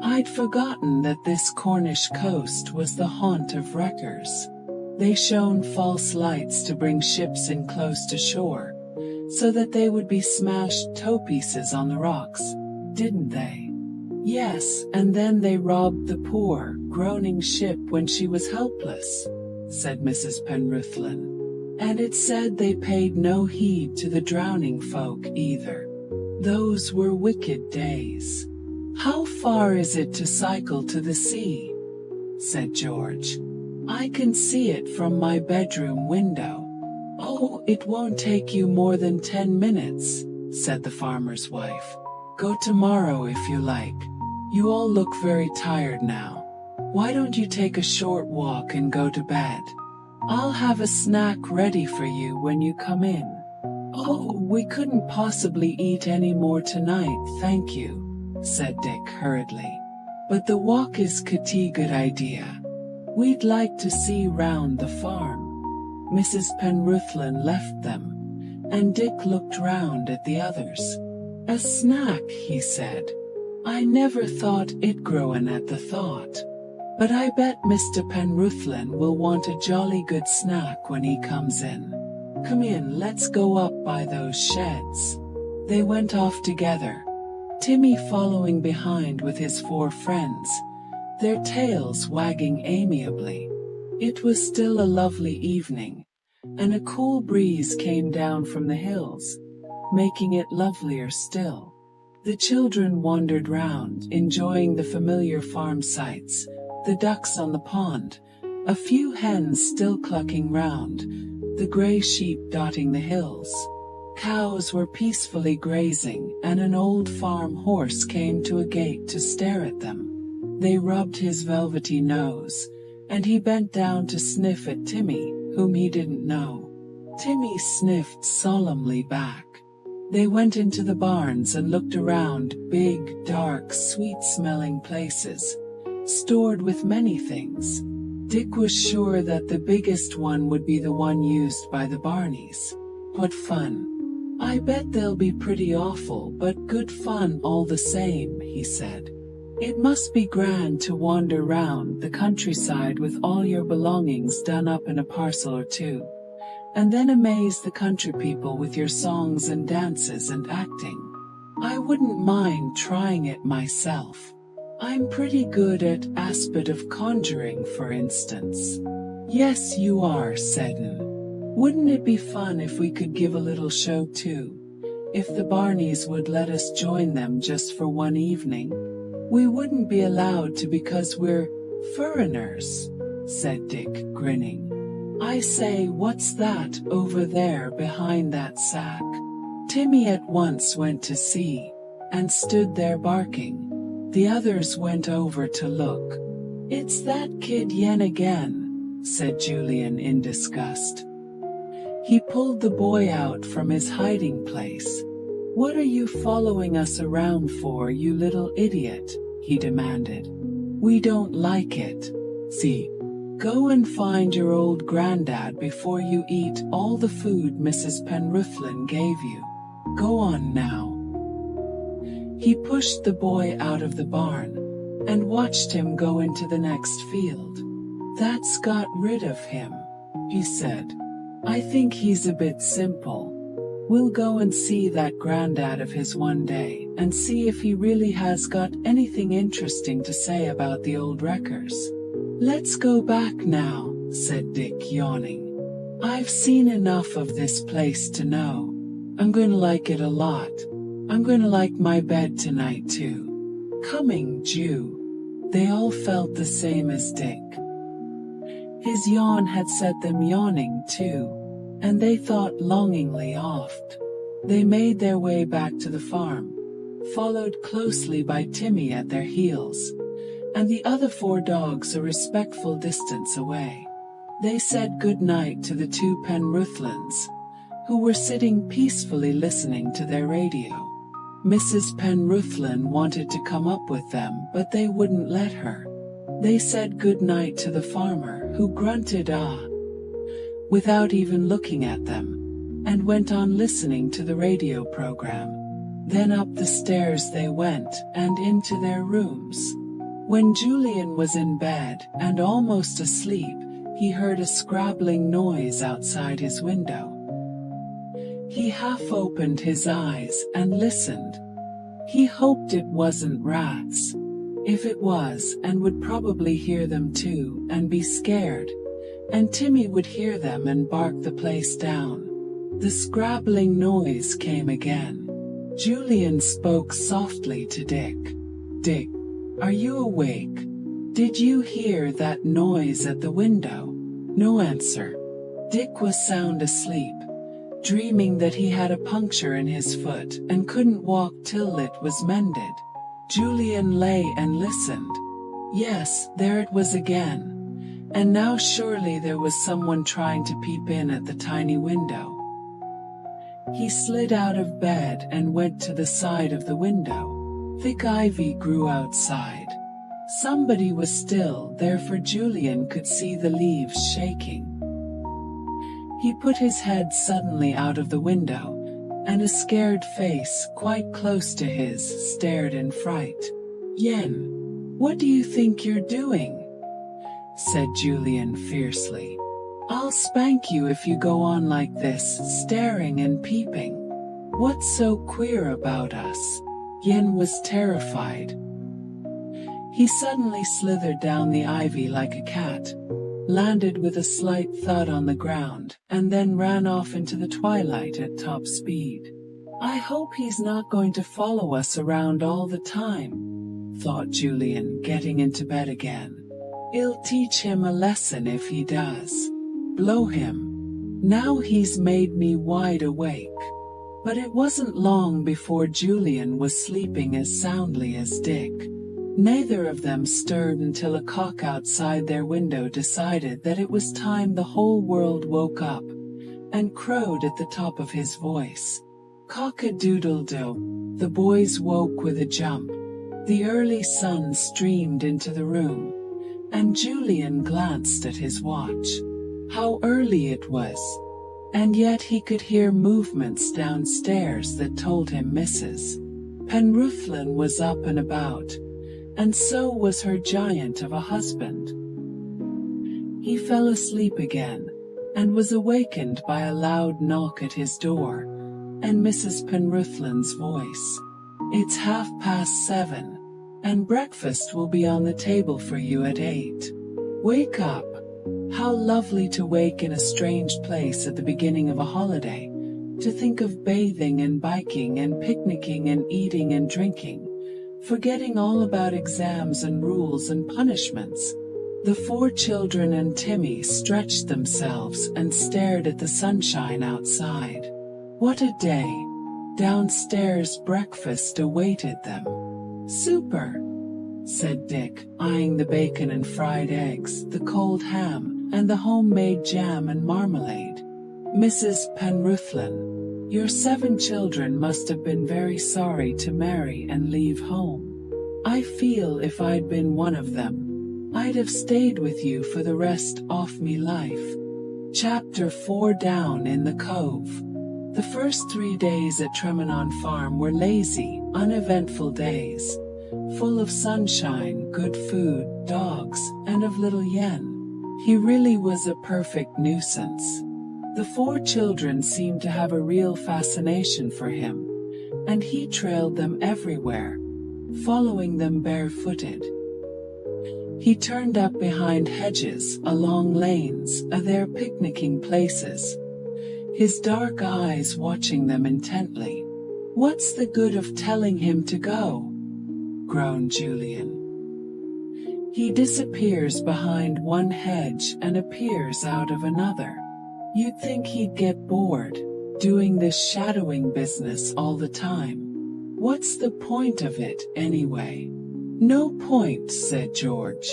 "I'd forgotten that this Cornish coast was the haunt of wreckers. They shone false lights to bring ships in close to shore, so that they would be smashed to pieces on the rocks, didn't they?" "Yes, and then they robbed the poor, groaning ship when she was helpless," said Mrs. Penruthlin. "And it said they paid no heed to the drowning folk either. Those were wicked days." "How far is it to cycle to the sea?" said George. "I can see it from my bedroom window." "Oh, it won't take you more than 10 minutes, said the farmer's wife. "Go tomorrow if you like. You all look very tired now. Why don't you take a short walk and go to bed? I'll have a snack ready for you when you come in." "Oh, we couldn't possibly eat any more tonight, thank you," said Dick hurriedly. "But the walk is a good idea. We'd like to see round the farm." Mrs. Penruthlin left them, and Dick looked round at the others. "A snack," he said. "I never thought it growin' at the thought. But I bet Mr. Penruthlin will want a jolly good snack when he comes in." Come in, let's go up by those sheds. They went off together, Timmy following behind with his 4 friends, their tails wagging amiably. It was still a lovely evening, and a cool breeze came down from the hills, making it lovelier still. The children wandered round, enjoying the familiar farm sights, the ducks on the pond, a few hens still clucking round, the grey sheep dotting the hills. Cows were peacefully grazing, and an old farm horse came to a gate to stare at them. They rubbed his velvety nose, and he bent down to sniff at Timmy, whom he didn't know. Timmy sniffed solemnly back. They went into the barns and looked around, big, dark, sweet-smelling places, stored with many things. Dick was sure that the biggest one would be the one used by the Barneys. What fun! I bet they'll be pretty awful, but good fun all the same, he said. It must be grand to wander round the countryside with all your belongings done up in a parcel or two, and then amaze the country people with your songs and dances and acting. I wouldn't mind trying it myself. I'm pretty good at aspect of conjuring, for instance. Yes, you are, said N. Wouldn't it be fun if we could give a little show too? If the Barneys would let us join them just for one evening? We wouldn't be allowed to because we're foreigners, said Dick, grinning. I say, what's that over there behind that sack? Timmy at once went to see, and stood there barking. The others went over to look. It's that kid Yen again, said Julian in disgust. He pulled the boy out from his hiding place. What are you following us around for, you little idiot? He demanded. We don't like it. See, go and find your old granddad before you eat all the food Mrs. Penruthlin gave you. Go on now. He pushed the boy out of the barn, and watched him go into the next field. That's got rid of him, he said. I think he's a bit simple. We'll go and see that granddad of his one day, and see if he really has got anything interesting to say about the old wreckers. Let's go back now, said Dick, yawning. I've seen enough of this place to know. I'm going to like it a lot. I'm going to like my bed tonight too. Coming, Jew. They all felt the same as Dick. His yawn had set them yawning too, and they thought longingly oft. They made their way back to the farm, followed closely by Timmy at their heels, and the other 4 dogs a respectful distance away. They said good night to the 2 Penruthlins, who were sitting peacefully listening to their radio. Mrs. Penruthlin wanted to come up with them, but they wouldn't let her. They said good night to the farmer, who grunted without even looking at them, and went on listening to the radio program. Then up the stairs they went, and into their rooms. When Julian was in bed, and almost asleep, he heard a scrabbling noise outside his window. He half opened his eyes, and listened. He hoped it wasn't rats. If it was, and would probably hear them too, and be scared, and Timmy would hear them and bark the place down. The scrabbling noise came again. Julian spoke softly to Dick. Dick, are you awake? Did you hear that noise at the window? No answer. Dick was sound asleep, dreaming that he had a puncture in his foot and couldn't walk till it was mended. Julian lay and listened. Yes, there it was again. And now surely there was someone trying to peep in at the tiny window. He slid out of bed and went to the side of the window. Thick ivy grew outside. Somebody was still there, for Julian could see the leaves shaking. He put his head suddenly out of the window, and a scared face quite close to his stared in fright. Yen, what do you think you're doing? Said Julian fiercely. I'll spank you if you go on like this, staring and peeping. What's so queer about us? Yen was terrified. He suddenly slithered down the ivy like a cat, landed with a slight thud on the ground, and then ran off into the twilight at top speed. I hope he's not going to follow us around all the time, thought Julian, getting into bed again. I'll teach him a lesson if he does. Blow him. Now he's made me wide awake. But it wasn't long before Julian was sleeping as soundly as Dick. Neither of them stirred until a cock outside their window decided that it was time the whole world woke up, and crowed at the top of his voice. Cock-a-doodle-doo. The boys woke with a jump. The early sun streamed into the room, and Julian glanced at his watch. How early it was! And yet he could hear movements downstairs that told him Mrs. Penruthlin was up and about, and so was her giant of a husband. He fell asleep again, and was awakened by a loud knock at his door, and Mrs. Penruthlin's voice. It's 7:30, and breakfast will be on the table for you at 8. Wake up. How lovely to wake in a strange place at the beginning of a holiday, to think of bathing and biking and picnicking and eating and drinking, forgetting all about exams and rules and punishments. The 4 children and Timmy stretched themselves and stared at the sunshine outside. What a day! Downstairs breakfast awaited them. Super, said Dick, eyeing the bacon and fried eggs, the cold ham, and the homemade jam and marmalade. Mrs. Penruthlin, your 7 children must have been very sorry to marry and leave home. I feel if I'd been one of them, I'd have stayed with you for the rest of me life. Chapter 4. Down in the Cove. The first 3 days at Tremenon Farm were lazy, uneventful days, full of sunshine, good food, dogs, and of little Yen. He really was a perfect nuisance. The 4 children seemed to have a real fascination for him, and he trailed them everywhere, following them barefooted. He turned up behind hedges, along lanes, their picnicking places, his dark eyes watching them intently. What's the good of telling him to go? Groaned Julian. He disappears behind one hedge and appears out of another. You'd think he'd get bored, doing this shadowing business all the time. What's the point of it, anyway? No point, said George.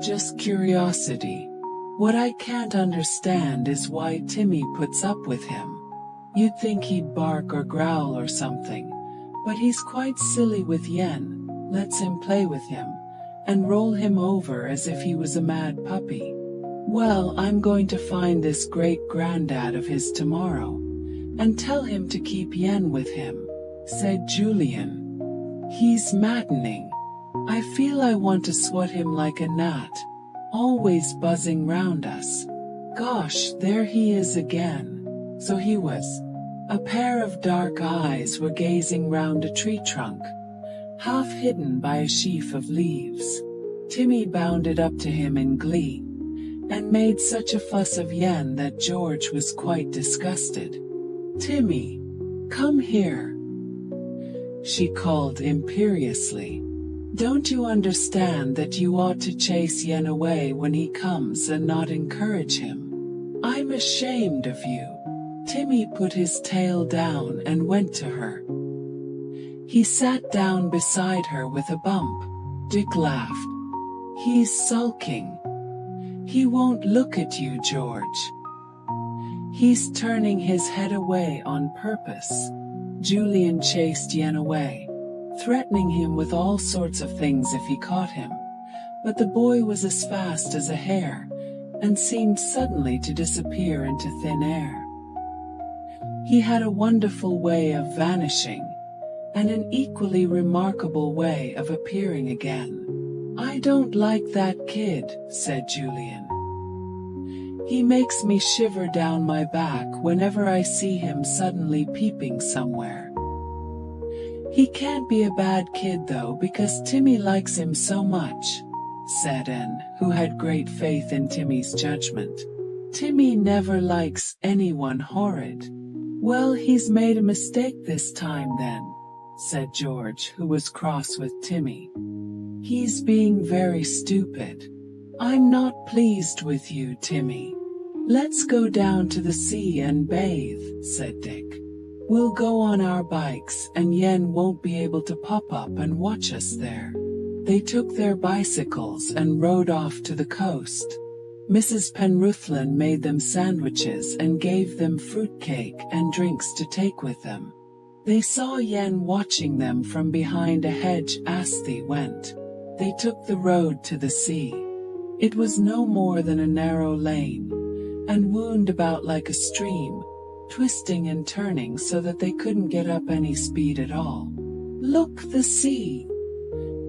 Just curiosity. What I can't understand is why Timmy puts up with him. You'd think he'd bark or growl or something, but he's quite silly with Yen, lets him play with him, and roll him over as if he was a mad puppy. Well, I'm going to find this great-granddad of his tomorrow, and tell him to keep Yen with him, said Julian. He's maddening. I feel I want to swat him like a gnat, always buzzing round us. Gosh, there he is again. So he was. A pair of dark eyes were gazing round a tree trunk, half hidden by a sheaf of leaves. Timmy bounded up to him in glee, and made such a fuss of Yen that George was quite disgusted. Timmy, come here, she called imperiously. Don't you understand that you ought to chase Yen away when he comes and not encourage him? I'm ashamed of you. Timmy put his tail down and went to her. He sat down beside her with a bump. Dick laughed. He's sulking. He won't look at you, George. He's turning his head away on purpose. Julian chased Yen away, threatening him with all sorts of things if he caught him. But the boy was as fast as a hare, and seemed suddenly to disappear into thin air. He had a wonderful way of vanishing, and an equally remarkable way of appearing again. I don't like that kid, said Julian. He makes me shiver down my back whenever I see him suddenly peeping somewhere. He can't be a bad kid though, because Timmy likes him so much, said Anne, who had great faith in Timmy's judgment. Timmy never likes anyone horrid. Well, he's made a mistake this time then, said George, who was cross with Timmy. He's being very stupid. I'm not pleased with you, Timmy. Let's go down to the sea and bathe, said Dick. We'll go on our bikes and Yen won't be able to pop up and watch us there. They took their bicycles and rode off to the coast. Mrs. Penruthlin made them sandwiches and gave them fruitcake and drinks to take with them. They saw Yen watching them from behind a hedge as they went. They took the road to the sea. It was no more than a narrow lane, and wound about like a stream, twisting and turning so that they couldn't get up any speed at all. Look, the sea!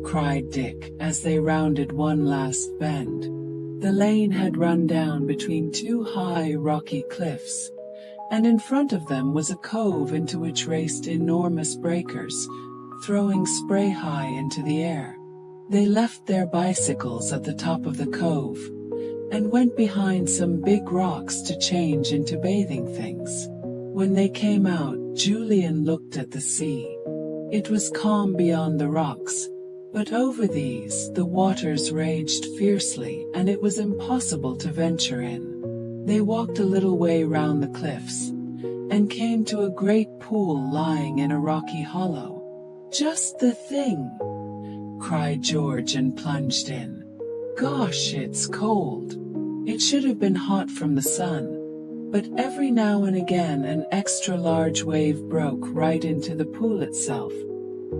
Cried Dick as they rounded one last bend. The lane had run down between two high rocky cliffs, and in front of them was a cove into which raced enormous breakers, throwing spray high into the air. They left their bicycles at the top of the cove, and went behind some big rocks to change into bathing things. When they came out, Julian looked at the sea. It was calm beyond the rocks, but over these the waters raged fiercely and it was impossible to venture in. They walked a little way round the cliffs, and came to a great pool lying in a rocky hollow. Just the thing! Cried George and plunged in. Gosh, it's cold. It should have been hot from the sun, but every now and again an extra large wave broke right into the pool itself,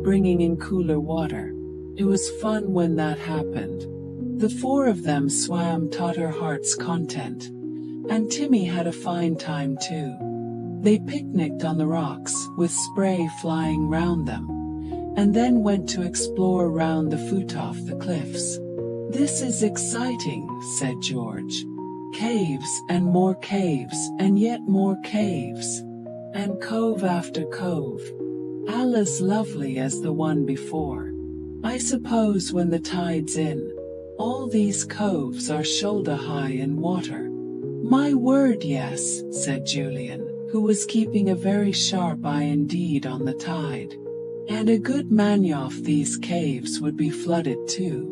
bringing in cooler water. It was fun when that happened. The four of them swam to their heart's content, and Timmy had a fine time too. They picnicked on the rocks, with spray flying round them, and then went to explore round the foot off the cliffs. This is exciting, said George. Caves and yet more caves, and cove after cove, all as lovely as the one before. I suppose when the tide's in, all these coves are shoulder high in water. My word, yes, said Julian, who was keeping a very sharp eye indeed on the tide. And a good many of these caves would be flooded too.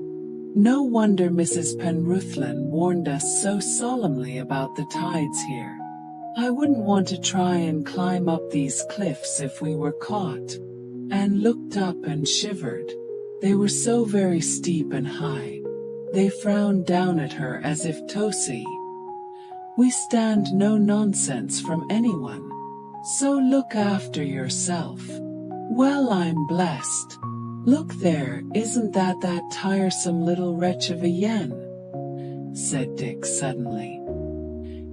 No wonder Mrs. Penruthlin warned us so solemnly about the tides here. I wouldn't want to try and climb up these cliffs if we were caught. Anne looked up and shivered. They were so very steep and high. They frowned down at her as if to say, "We stand no nonsense from anyone, so look after yourself." Well, I'm blessed. Look there, isn't that tiresome little wretch of a Yen? Said Dick suddenly.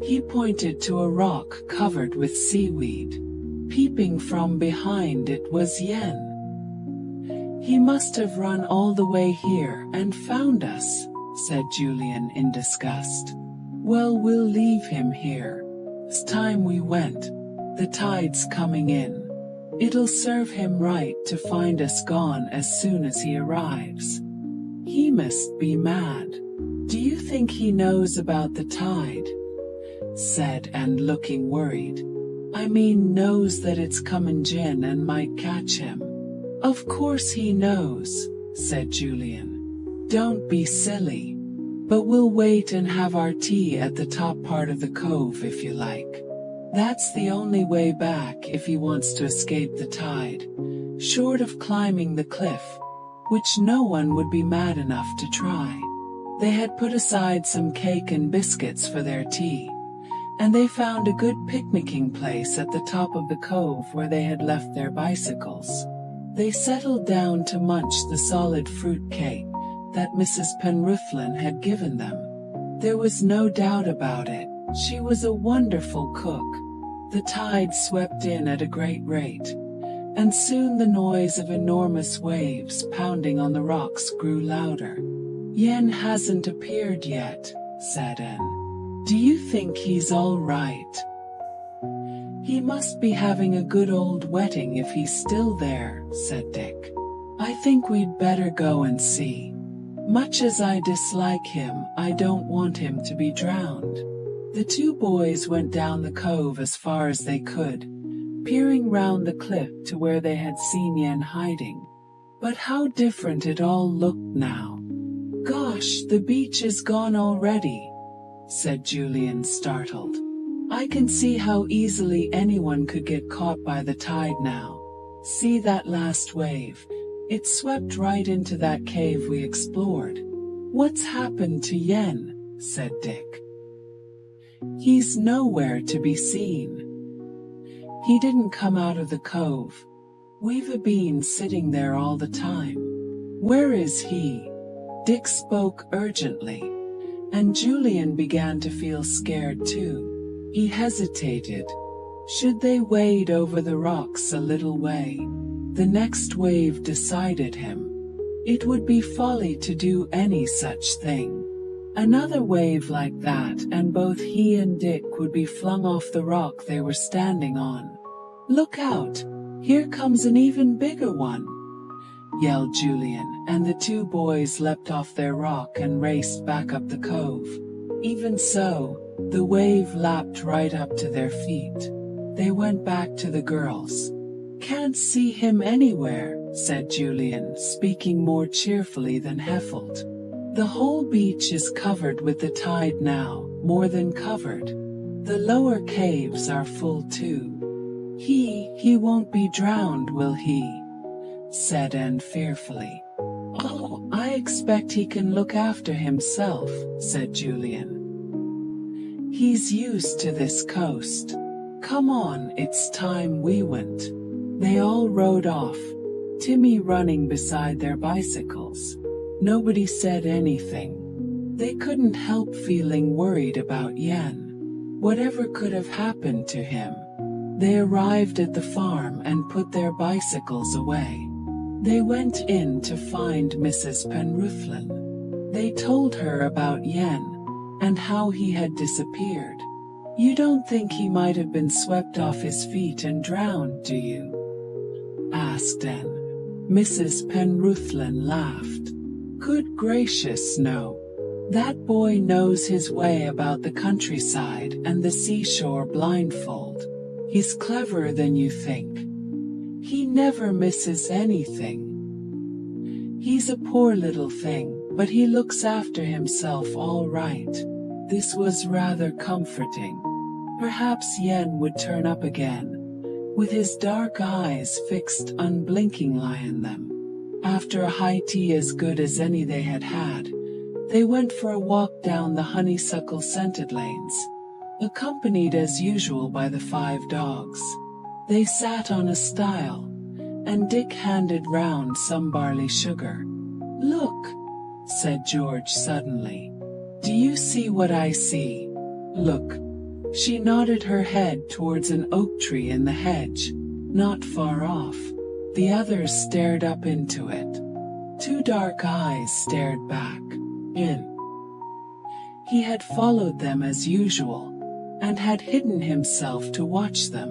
He pointed to a rock covered with seaweed. Peeping from behind it was Yen. He must have run all the way here and found us, said Julian in disgust. Well, we'll leave him here. It's time we went. The tide's coming in. It'll serve him right to find us gone as soon as he arrives. He must be mad. Do you think he knows about the tide? Said Anne, looking worried. I mean, knows that it's coming in and might catch him. Of course he knows, said Julian. Don't be silly. But we'll wait and have our tea at the top part of the cove if you like. That's the only way back if he wants to escape the tide, short of climbing the cliff, which no one would be mad enough to try. They had put aside some cake and biscuits for their tea, and they found a good picnicking place at the top of the cove where they had left their bicycles. They settled down to munch the solid fruit cake that Mrs. Penruthlin had given them. There was no doubt about it. She was a wonderful cook. The tide swept in at a great rate, and soon the noise of enormous waves pounding on the rocks grew louder. Yen hasn't appeared yet, said Anne. Do you think he's all right? He must be having a good old wetting if he's still there, said Dick. I think we'd better go and see. Much as I dislike him, I don't want him to be drowned. The two boys went down the cove as far as they could, peering round the cliff to where they had seen Yen hiding. But how different it all looked now. Gosh, the beach is gone already, said Julian, startled. I can see how easily anyone could get caught by the tide now. See that last wave? It swept right into that cave we explored. What's happened to Yen? Said Dick. He's nowhere to be seen. He didn't come out of the cove. We've been sitting there all the time. Where is he? Dick spoke urgently, and Julian began to feel scared too. He hesitated. Should they wade over the rocks a little way? The next wave decided him. It would be folly to do any such thing. Another wave like that and both he and Dick would be flung off the rock they were standing on. Look out! Here comes an even bigger one! Yelled Julian, and the two boys leapt off their rock and raced back up the cove. Even so, the wave lapped right up to their feet. They went back to the girls. Can't see him anywhere, said Julian, speaking more cheerfully than Hefeld. The whole beach is covered with the tide now, more than covered. The lower caves are full too. He won't be drowned, will he? Said Anne fearfully. Oh, I expect he can look after himself, said Julian. He's used to this coast. Come on, it's time we went. They all rode off, Timmy running beside their bicycles. Nobody said anything. They couldn't help feeling worried about Yen. Whatever could have happened to him? They arrived at the farm and put their bicycles away. They went in to find Mrs. Penruthlin. They told her about Yen and how he had disappeared. You don't think he might have been swept off his feet and drowned, do you? Asked Anne. Mrs. Penruthlin laughed. Good gracious, no. That boy knows his way about the countryside and the seashore blindfold. He's cleverer than you think. He never misses anything. He's a poor little thing, but he looks after himself all right. This was rather comforting. Perhaps Yen would turn up again, with his dark eyes fixed unblinkingly on them. After a high tea as good as any they had had, they went for a walk down the honeysuckle-scented lanes, accompanied as usual by the 5 dogs. They sat on a stile, and Dick handed round some barley sugar. Look, said George suddenly. Do you see what I see? Look. She nodded her head towards an oak tree in the hedge, not far off. The others stared up into it. 2 dark eyes stared back. He had followed them as usual, and had hidden himself to watch them,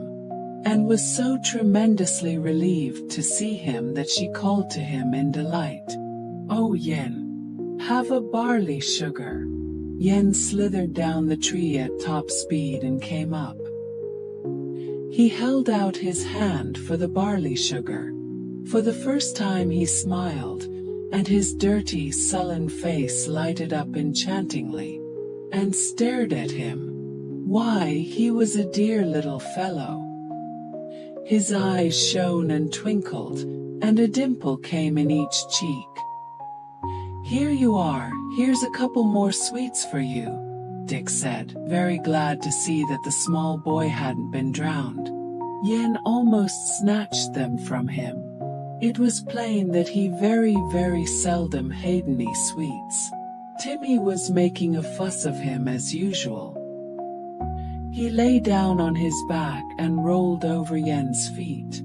and was so tremendously relieved to see him that she called to him in delight. Oh, Yen, have a barley sugar. Yen slithered down the tree at top speed and came up. He held out his hand for the barley sugar. For the first time he smiled, and his dirty, sullen face lighted up enchantingly, and stared at him. Why, he was a dear little fellow. His eyes shone and twinkled, and a dimple came in each cheek. Here you are, here's a couple more sweets for you, Dick said, very glad to see that the small boy hadn't been drowned. Yen almost snatched them from him. It was plain that he very seldom had any sweets. Timmy was making a fuss of him as usual. He lay down on his back and rolled over Yen's feet.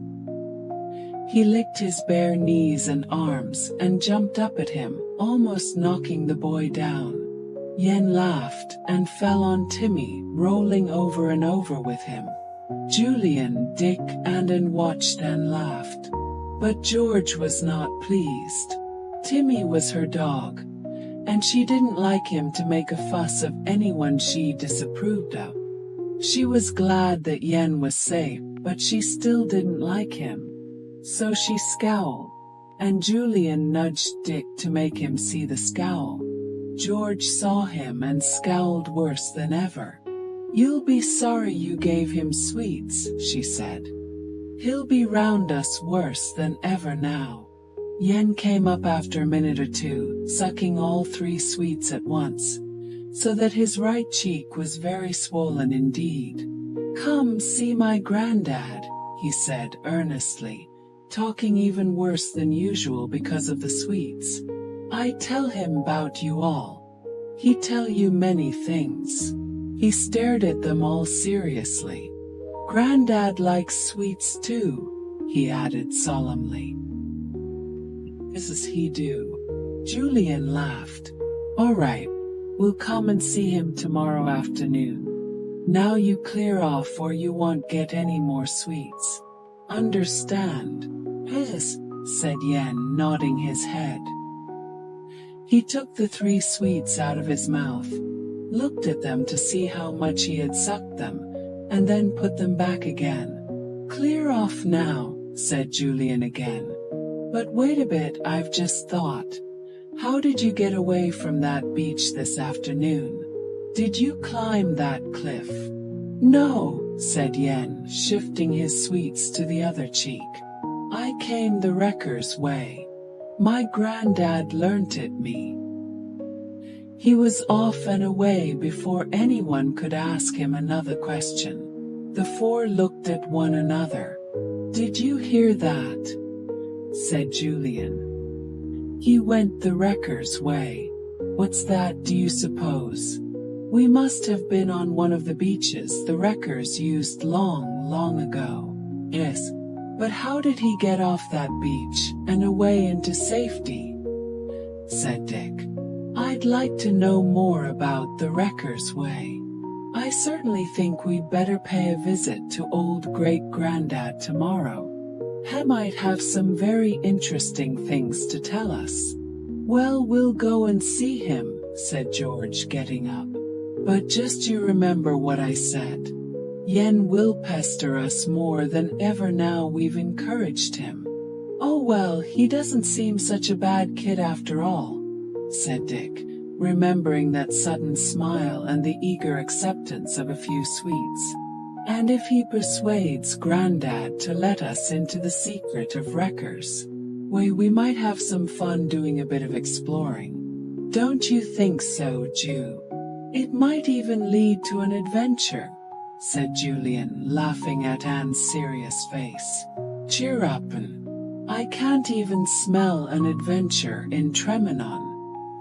He licked his bare knees and arms and jumped up at him, almost knocking the boy down. Yen laughed and fell on Timmy, rolling over and over with him. Julian, Dick, and Anne watched and laughed. But George was not pleased. Timmy was her dog, and she didn't like him to make a fuss of anyone she disapproved of. She was glad that Yen was safe, but she still didn't like him. So she scowled, and Julian nudged Dick to make him see the scowl. George saw him and scowled worse than ever. "You'll be sorry you gave him sweets," she said. "He'll be round us worse than ever now." Yen came up after a minute or two, sucking all 3 sweets at once, so that his right cheek was very swollen indeed. "Come see my granddad," he said earnestly, talking even worse than usual because of the sweets. "I tell him about you all. He tell you many things." He stared at them all seriously. "Granddad likes sweets too," he added solemnly. "As he do." Julian laughed. "All right, we'll come and see him tomorrow afternoon. Now you clear off or you won't get any more sweets. Understand?" "Yes," said Yen, nodding his head. He took the 3 sweets out of his mouth, looked at them to see how much he had sucked them, and then put them back again. "Clear off now," said Julian again. "But wait a bit, I've just thought. How did you get away from that beach this afternoon? Did you climb that cliff?" "No," said Yen, shifting his sweets to the other cheek. "I came the wrecker's way. My granddad learnt it me." He was off and away before anyone could ask him another question. The 4 looked at one another. "Did you hear that?" said Julian. "He went the wrecker's way. What's that, do you suppose? We must have been on one of the beaches the wreckers used long, long ago." "Yes, but how did he get off that beach and away into safety?" said Dick. "I'd like to know more about the wrecker's way. I certainly think we'd better pay a visit to old great-granddad tomorrow. He might have some very interesting things to tell us." "Well, we'll go and see him," said George, getting up. "But just you remember what I said. Yen will pester us more than ever now we've encouraged him." "Oh well, he doesn't seem such a bad kid after all," said Dick, remembering that sudden smile and the eager acceptance of a few sweets. "And if he persuades Granddad to let us into the secret of wreckers, we might have some fun doing a bit of exploring. Don't you think so, Ju? It might even lead to an adventure," said Julian, laughing at Anne's serious face. "Cheer up, Anne. I can't even smell an adventure in Tremenon.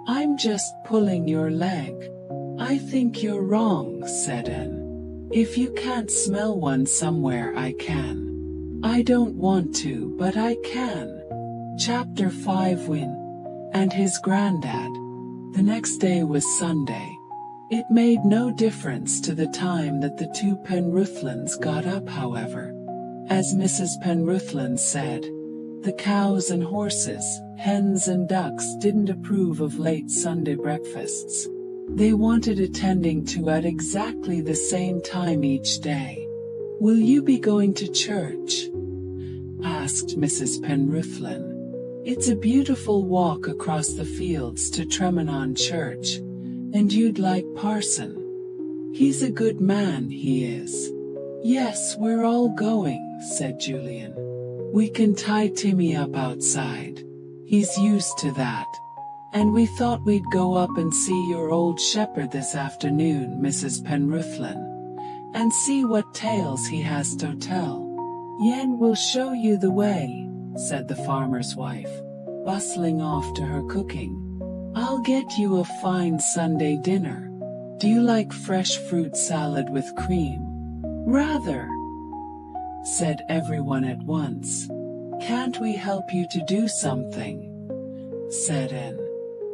I'm just pulling your leg." "I think you're wrong," said Anne. "If you can't smell one somewhere, I can. I don't want to, but I can." Chapter 5 Win and his granddad. The next day was Sunday. It made no difference to the time that the 2 Penruthlans got up, however. As Mrs. Penruthlin said, the cows and horses, hens and ducks didn't approve of late Sunday breakfasts. They wanted attending to at exactly the same time each day. "Will you be going to church?" asked Mrs. Penruthlin. "It's a beautiful walk across the fields to Tremenon Church, and you'd like Parson. He's a good man, he is." "Yes, we're all going," said Julian. "We can tie Timmy up outside. He's used to that. And we thought we'd go up and see your old shepherd this afternoon, Mrs. Penruthlin, and see what tales he has to tell." "Yen will show you the way," said the farmer's wife, bustling off to her cooking. "I'll get you a fine Sunday dinner. Do you like fresh fruit salad with cream?" "Rather," said everyone at once. "Can't we help you to do something?" said Anne.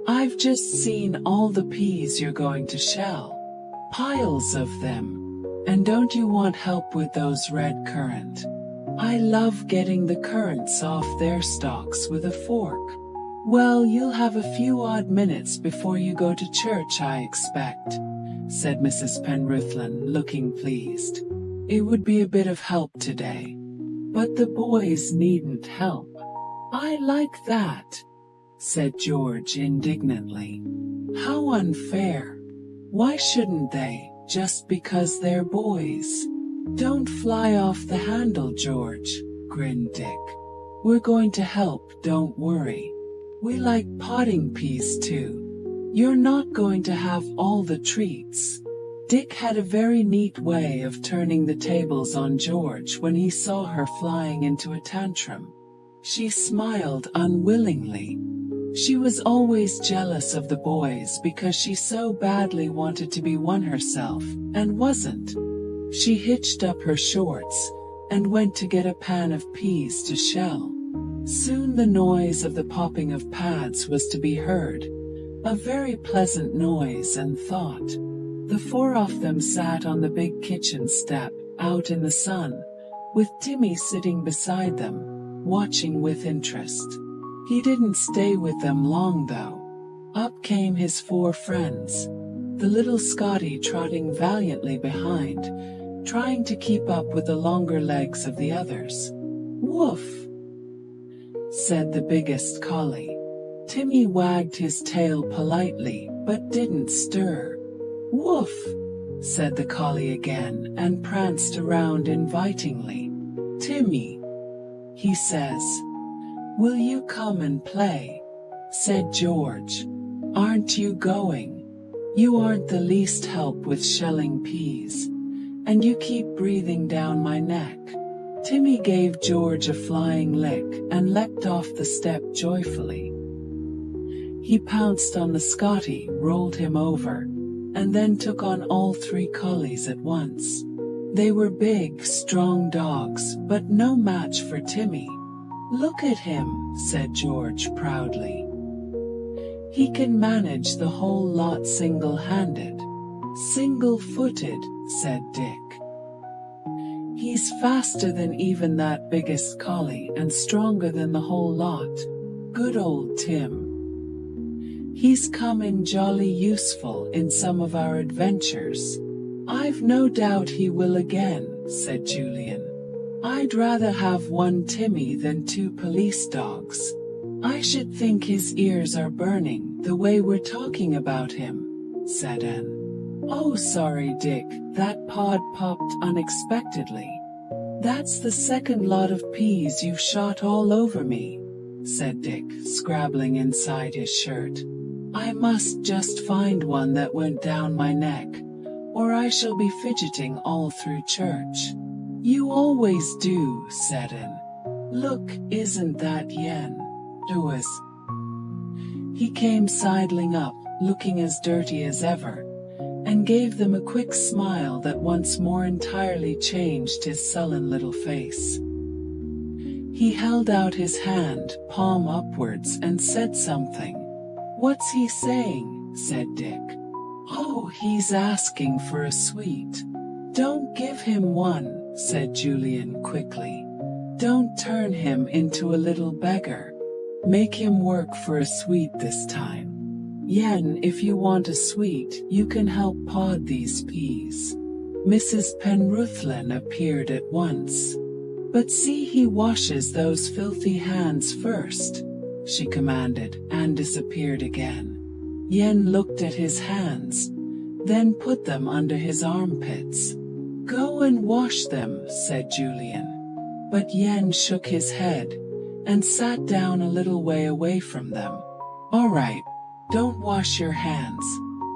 I've just seen all the peas you're going to shell. Piles of them. And don't you want help with those red currant? I love getting the currants off their stalks with a fork. Well, you'll have a few odd minutes before you go to church, I expect, said Mrs. Penruthlin, looking pleased. It would be a bit of help today. But the boys needn't help. I like that, said George indignantly. How unfair. Why shouldn't they, just because they're boys? Don't fly off the handle, George, grinned Dick. We're going to help, don't worry. We like potting peas too. You're not going to have all the treats. Dick had a very neat way of turning the tables on George when he saw her flying into a tantrum. She smiled unwillingly. She was always jealous of the boys because she so badly wanted to be one herself, and wasn't. She hitched up her shorts and went to get a pan of peas to shell. Soon the noise of the popping of pads was to be heard, a very pleasant noise and thought. The four of them sat on the big kitchen step, out in the sun, with Timmy sitting beside them, watching with interest. He didn't stay with them long though. Up came his four friends, the little Scotty trotting valiantly behind, trying to keep up with the longer legs of the others. Woof, said the biggest collie. Timmy wagged his tail politely, but didn't stir. Woof, said the collie again, and pranced around invitingly. Timmy, he says. Will you come and play? Said George. Aren't you going? You aren't the least help with shelling peas, and you keep breathing down my neck. Timmy gave George a flying lick and leapt off the step joyfully. He pounced on the Scotty, rolled him over, and then took on all three collies at once. They were big, strong dogs, but no match for Timmy. Look at him, said George proudly. He can manage the whole lot single-handed. Single-footed, said Dick. He's faster than even that biggest collie and stronger than the whole lot. Good old Tim. He's come in jolly useful in some of our adventures. I've no doubt he will again, said Julian. I'd rather have one Timmy than two police dogs. I should think his ears are burning the way we're talking about him, said Anne. Oh, sorry, Dick, that pod popped unexpectedly. That's the second lot of peas you've shot all over me, said Dick, scrabbling inside his shirt. I must just find one that went down my neck, or I shall be fidgeting all through church. You always do, said Anne. Look, isn't that Yen? Doers. He came sidling up, looking as dirty as ever, and gave them a quick smile that once more entirely changed his sullen little face. He held out his hand, palm upwards, and said something. What's he saying? Said Dick. Oh, he's asking for a sweet. Don't give him one, said Julian quickly. Don't turn him into a little beggar. Make him work for a sweet this time. Yen, if you want a sweet, you can help pod these peas. Mrs. Penruthlin appeared at once. But see he washes those filthy hands first, she commanded, and disappeared again. Yen looked at his hands, then put them under his armpits. Go and wash them, said Julian. But Yen shook his head, and sat down a little way away from them. All right, don't wash your hands.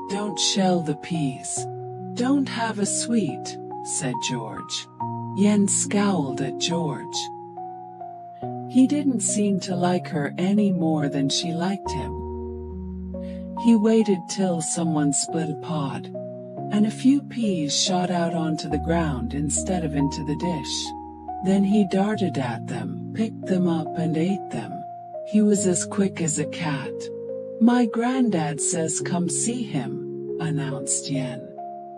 Don't shell the peas. Don't have a sweet, said George. Yen scowled at George. He didn't seem to like her any more than she liked him. He waited till someone split a pod, and a few peas shot out onto the ground instead of into the dish. Then he darted at them, picked them up and ate them. He was as quick as a cat. My granddad says come see him, announced Yen.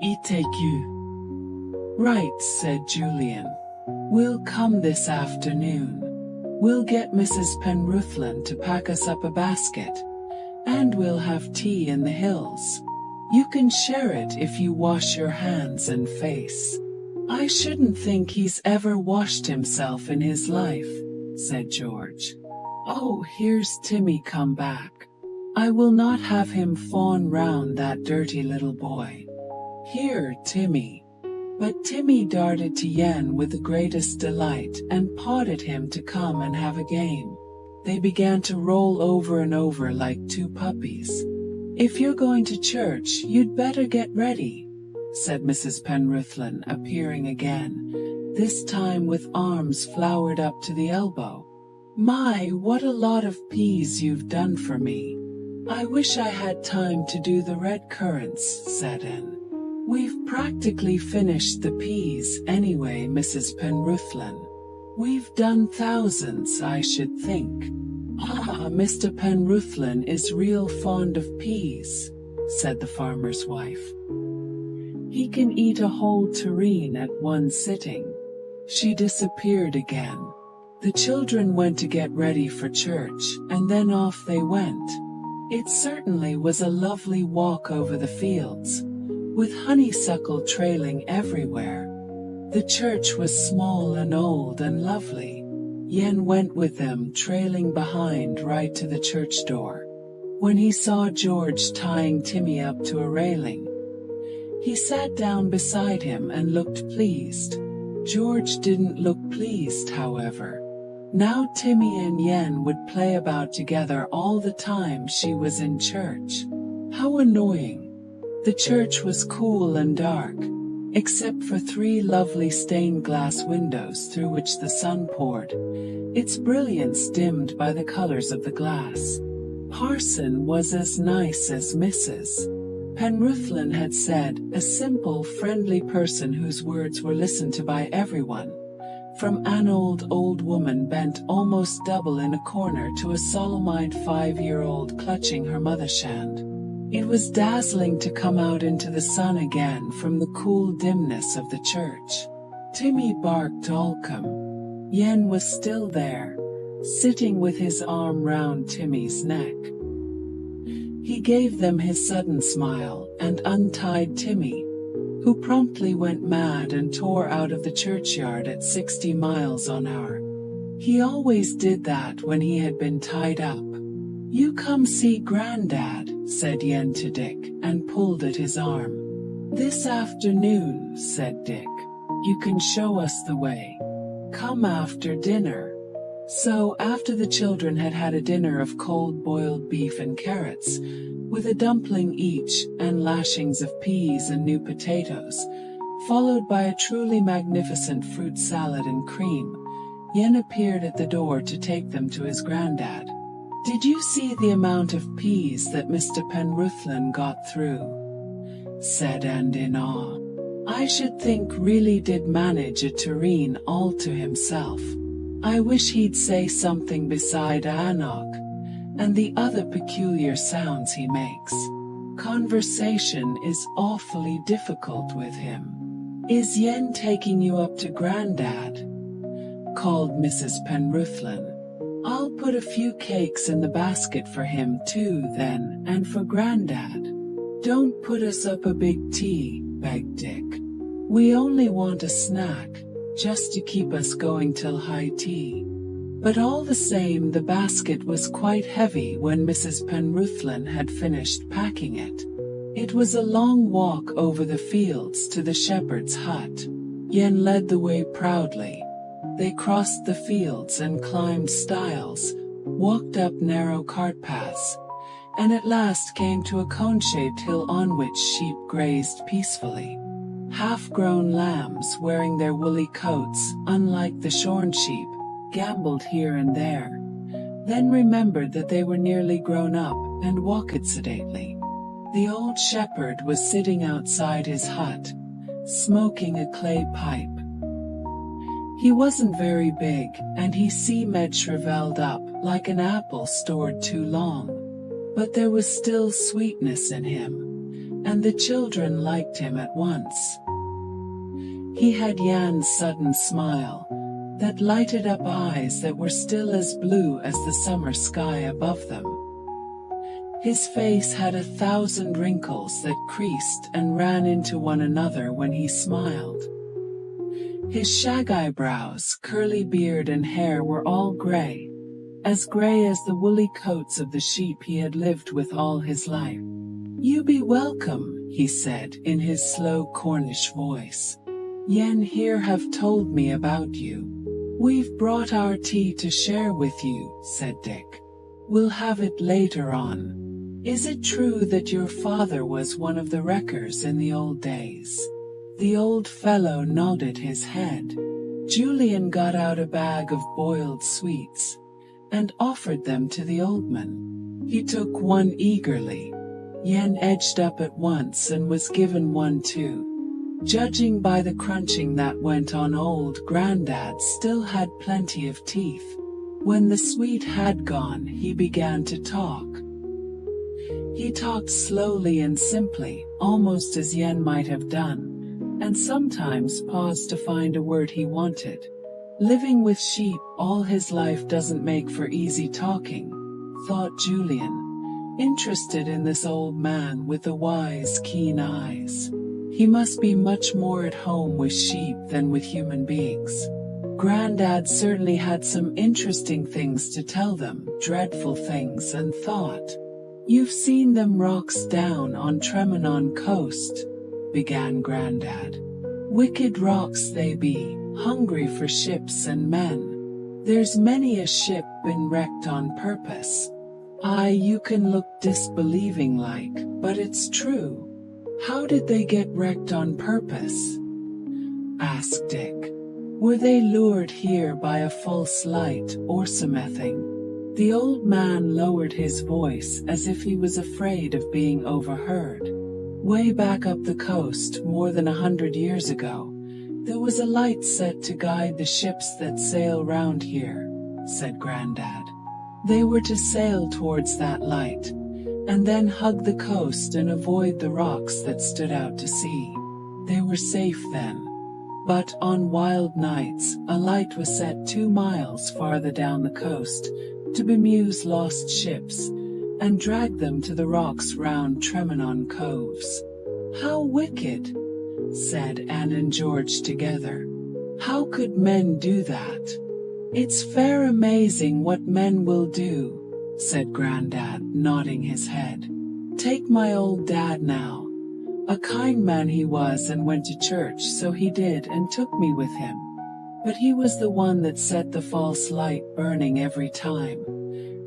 I take you. Right, said Julian. We'll come this afternoon. We'll get Mrs. Penruthlin to pack us up a basket. And we'll have tea in the hills. You can share it if you wash your hands and face. I shouldn't think he's ever washed himself in his life, said George. Oh, here's Timmy come back. I will not have him fawn round that dirty little boy. Here, Timmy. But Timmy darted to Yen with the greatest delight and pawed him to come and have a game. They began to roll over and over like two puppies. If you're going to church, you'd better get ready, said Mrs. Penruthlin, appearing again, this time with arms floured up to the elbow. My, what a lot of peas you've done for me. I wish I had time to do the red currants, said Anne. We've practically finished the peas anyway, Mrs. Penruthlin. We've done thousands, I should think. Ah, Mr. Penruthlin is real fond of peas, said the farmer's wife. He can eat a whole tureen at one sitting. She disappeared again. The children went to get ready for church, and then off they went. It certainly was a lovely walk over the fields, with honeysuckle trailing everywhere. The church was small and old and lovely. Yen went with them, trailing behind right to the church door. When he saw George tying Timmy up to a railing, he sat down beside him and looked pleased. George didn't look pleased, however. Now Timmy and Yen would play about together all the time she was in church. How annoying. The church was cool and dark, except for 3 lovely stained glass windows through which the sun poured, its brilliance dimmed by the colors of the glass. Parson was as nice as Mrs. Penruthlin had said, a simple, friendly person whose words were listened to by everyone, from an old woman bent almost double in a corner to a solemn-eyed 5-year-old clutching her mother's hand. It was dazzling to come out into the sun again from the cool dimness of the church. Timmy barked welcome. Yen was still there, sitting with his arm round Timmy's neck. He gave them his sudden smile and untied Timmy, who promptly went mad and tore out of the churchyard at 60 miles an hour. He always did that when he had been tied up. You come see Granddad, said Yen to Dick, and pulled at his arm. This afternoon, said Dick. You can show us the way. Come after dinner. So, after the children had had a dinner of cold boiled beef and carrots, with a dumpling each, and lashings of peas and new potatoes, followed by a truly magnificent fruit salad and cream, Yen appeared at the door to take them to his granddad. Did you see the amount of peas that Mr. Penruthlin got through? Said Anne in awe. I should think really did manage a tureen all to himself. I wish he'd say something beside Anog, and the other peculiar sounds he makes. Conversation is awfully difficult with him. Is Yen taking you up to Granddad? Called Mrs. Penruthlin. I'll put a few cakes in the basket for him too then, and for Granddad. Don't put us up a big tea, begged Dick. We only want a snack, just to keep us going till high tea. But all the same the basket was quite heavy when Mrs. Penruthlin had finished packing it. It was a long walk over the fields to the shepherd's hut. Yen led the way proudly. They crossed the fields and climbed stiles, walked up narrow cart paths, and at last came to a cone-shaped hill on which sheep grazed peacefully. Half-grown lambs wearing their woolly coats, unlike the shorn sheep, gamboled here and there, then remembered that they were nearly grown up, and walked sedately. The old shepherd was sitting outside his hut, smoking a clay pipe. He wasn't very big, and he seemed shriveled up, like an apple stored too long. but there was still sweetness in him, and the children liked him at once. He had Jan's sudden smile, that lighted up eyes that were still as blue as the summer sky above them. His face had 1,000 wrinkles that creased and ran into one another when he smiled. His shag eyebrows, curly beard and hair were all gray as the woolly coats of the sheep he had lived with all his life. "You be welcome," he said in his slow Cornish voice. "Yen here have told me about you. We've brought our tea to share with you," said Dick. "We'll have it later on. Is it true that your father was one of the wreckers in the old days?" The old fellow nodded his head. Julian got out a bag of boiled sweets and offered them to the old man. He took one eagerly. Yen edged up at once and was given one too. Judging by the crunching that went on, old Grandad still had plenty of teeth. When the sweet had gone, he began to talk. He talked slowly and simply, almost as Yen might have done, and sometimes paused to find a word he wanted. Living with sheep all his life doesn't make for easy talking, thought Julian, interested in this old man with the wise, keen eyes. He must be much more at home with sheep than with human beings. Grandad certainly had some interesting things to tell them, dreadful things, and thought. "You've seen them rocks down on Tremenon coast," began Grandad. "Wicked rocks they be, hungry for ships and men. There's many a ship been wrecked on purpose. Aye, you can look disbelieving like, but it's true." "How did they get wrecked on purpose?" asked Dick. "Were they lured here by a false light or something?" The old man lowered his voice as if he was afraid of being overheard. "Way back up the coast, more than 100 years ago, there was a light set to guide the ships that sail round here," said Grandad. "They were to sail towards that light, and then hug the coast and avoid the rocks that stood out to sea. They were safe then. But on wild nights, a light was set 2 miles farther down the coast to bemuse lost ships and drag them to the rocks round Tremenon coves." "How wicked," said Anne and George together. "How could men do that?" "It's fair amazing what men will do," said Grandad, nodding his head. "Take my old dad now. A kind man he was and went to church, so he did, and took me with him. But he was the one that set the false light burning every time,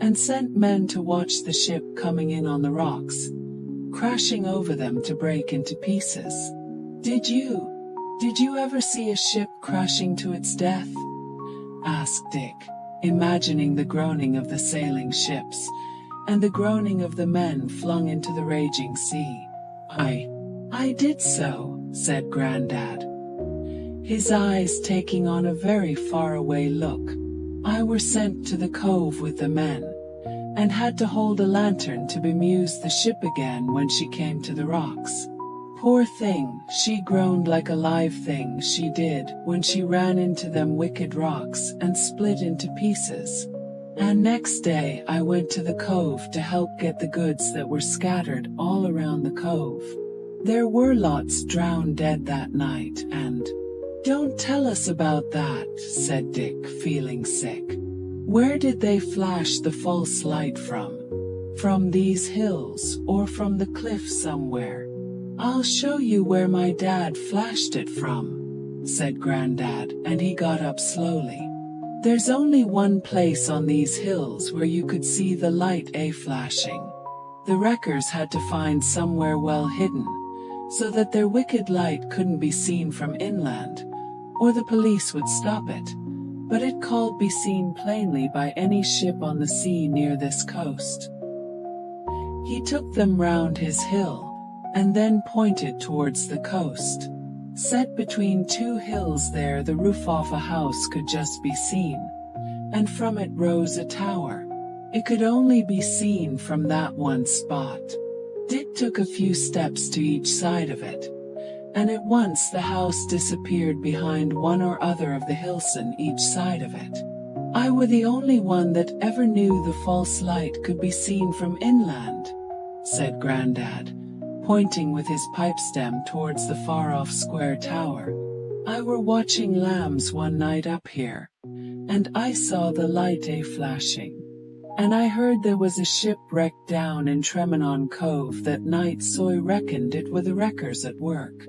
and sent men to watch the ship coming in on the rocks, crashing over them to break into pieces. Did you ever see a ship crashing to its death?" asked Dick, imagining the groaning of the sailing ships, and the groaning of the men flung into the raging sea. I did so," said Grandad, his eyes taking on a very far-away look. "I were sent to the cove with the men, and had to hold a lantern to bemuse the ship again when she came to the rocks. Poor thing, she groaned like a live thing, she did, when she ran into them wicked rocks and split into pieces. And next day I went to the cove to help get the goods that were scattered all around the cove. There were lots drowned dead that night, and—" "Don't tell us about that," said Dick, feeling sick. "Where did they flash the false light from? From these hills, or from the cliff somewhere?" "I'll show you where my dad flashed it from," said Grandad, and he got up slowly. "There's only one place on these hills where you could see the light flashing. The wreckers had to find somewhere well hidden, so that their wicked light couldn't be seen from inland, or the police would stop it, but it could be seen plainly by any ship on the sea near this coast. He took them round his hill, and then pointed towards the coast. Set between 2 hills there, the roof off a house could just be seen, and from it rose a tower. It could only be seen from that one spot. Dick took a few steps to each side of it, and at once the house disappeared behind one or other of the hills on each side of it. I were the only one that ever knew the false light could be seen from inland, said Grandad, pointing with his pipe stem towards the far-off square tower. I were watching lambs one night up here, and I saw the light flashing. And I heard there was a ship wrecked down in Tremenon Cove that night, so I reckoned it were the wreckers at work.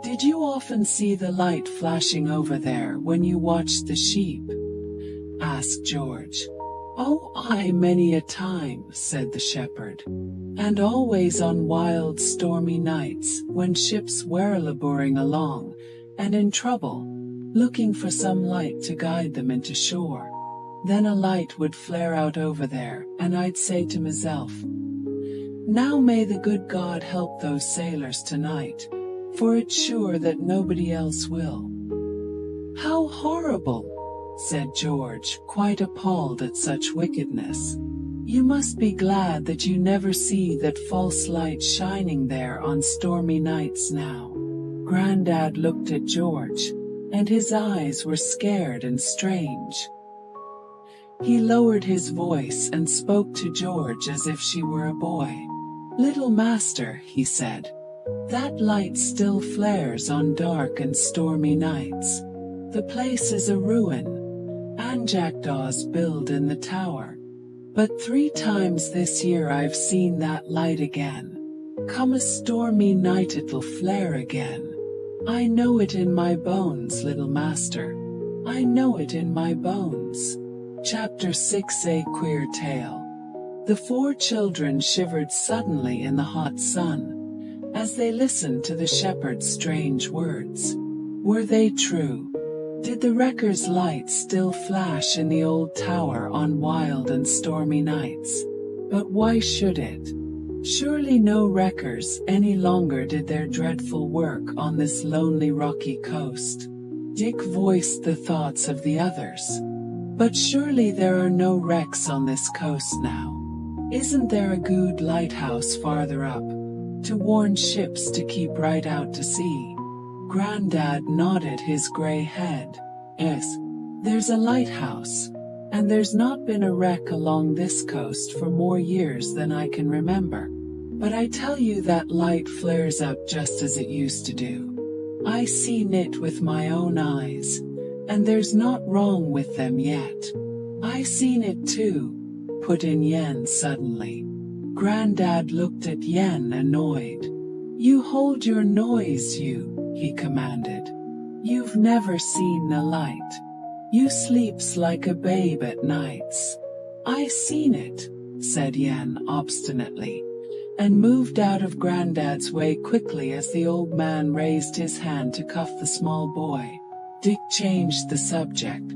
Did you often see the light flashing over there when you watched the sheep? Asked George. Oh, aye, many a time, said the shepherd. And always on wild stormy nights, when ships were labouring along, and in trouble, looking for some light to guide them into shore. Then a light would flare out over there, and I'd say to myself, now may the good God help those sailors tonight, for it's sure that nobody else will. How horrible, said George, quite appalled at such wickedness. You must be glad that you never see that false light shining there on stormy nights now. Grandad looked at George, and his eyes were scared and strange. He lowered his voice and spoke to George as if she were a boy. Little master, he said, that light still flares on dark and stormy nights. The place is a ruin, and jackdaws build in the tower. But 3 times this year I've seen that light again. Come a stormy night it'll flare again. I know it in my bones, little master. I know it in my bones. Chapter 6, A Queer Tale. The 4 children shivered suddenly in the hot sun, as they listened to the shepherd's strange words. Were they true? Did the wrecker's light still flash in the old tower on wild and stormy nights? But why should it? Surely no wreckers any longer did their dreadful work on this lonely rocky coast. Dick voiced the thoughts of the others. But surely there are no wrecks on this coast now. Isn't there a good lighthouse farther up, to warn ships to keep right out to sea? Grandad nodded his gray head. Yes, there's a lighthouse, and there's not been a wreck along this coast for more years than I can remember. But I tell you that light flares up just as it used to do. I seen it with my own eyes, and there's not wrong with them yet. I seen it too, put in Yen suddenly. Grandad looked at Yen annoyed. You hold your noise, you, he commanded. You've never seen the light. You sleeps like a babe at nights. I seen it, said Yen obstinately, and moved out of Grandad's way quickly as the old man raised his hand to cuff the small boy. Dick changed the subject.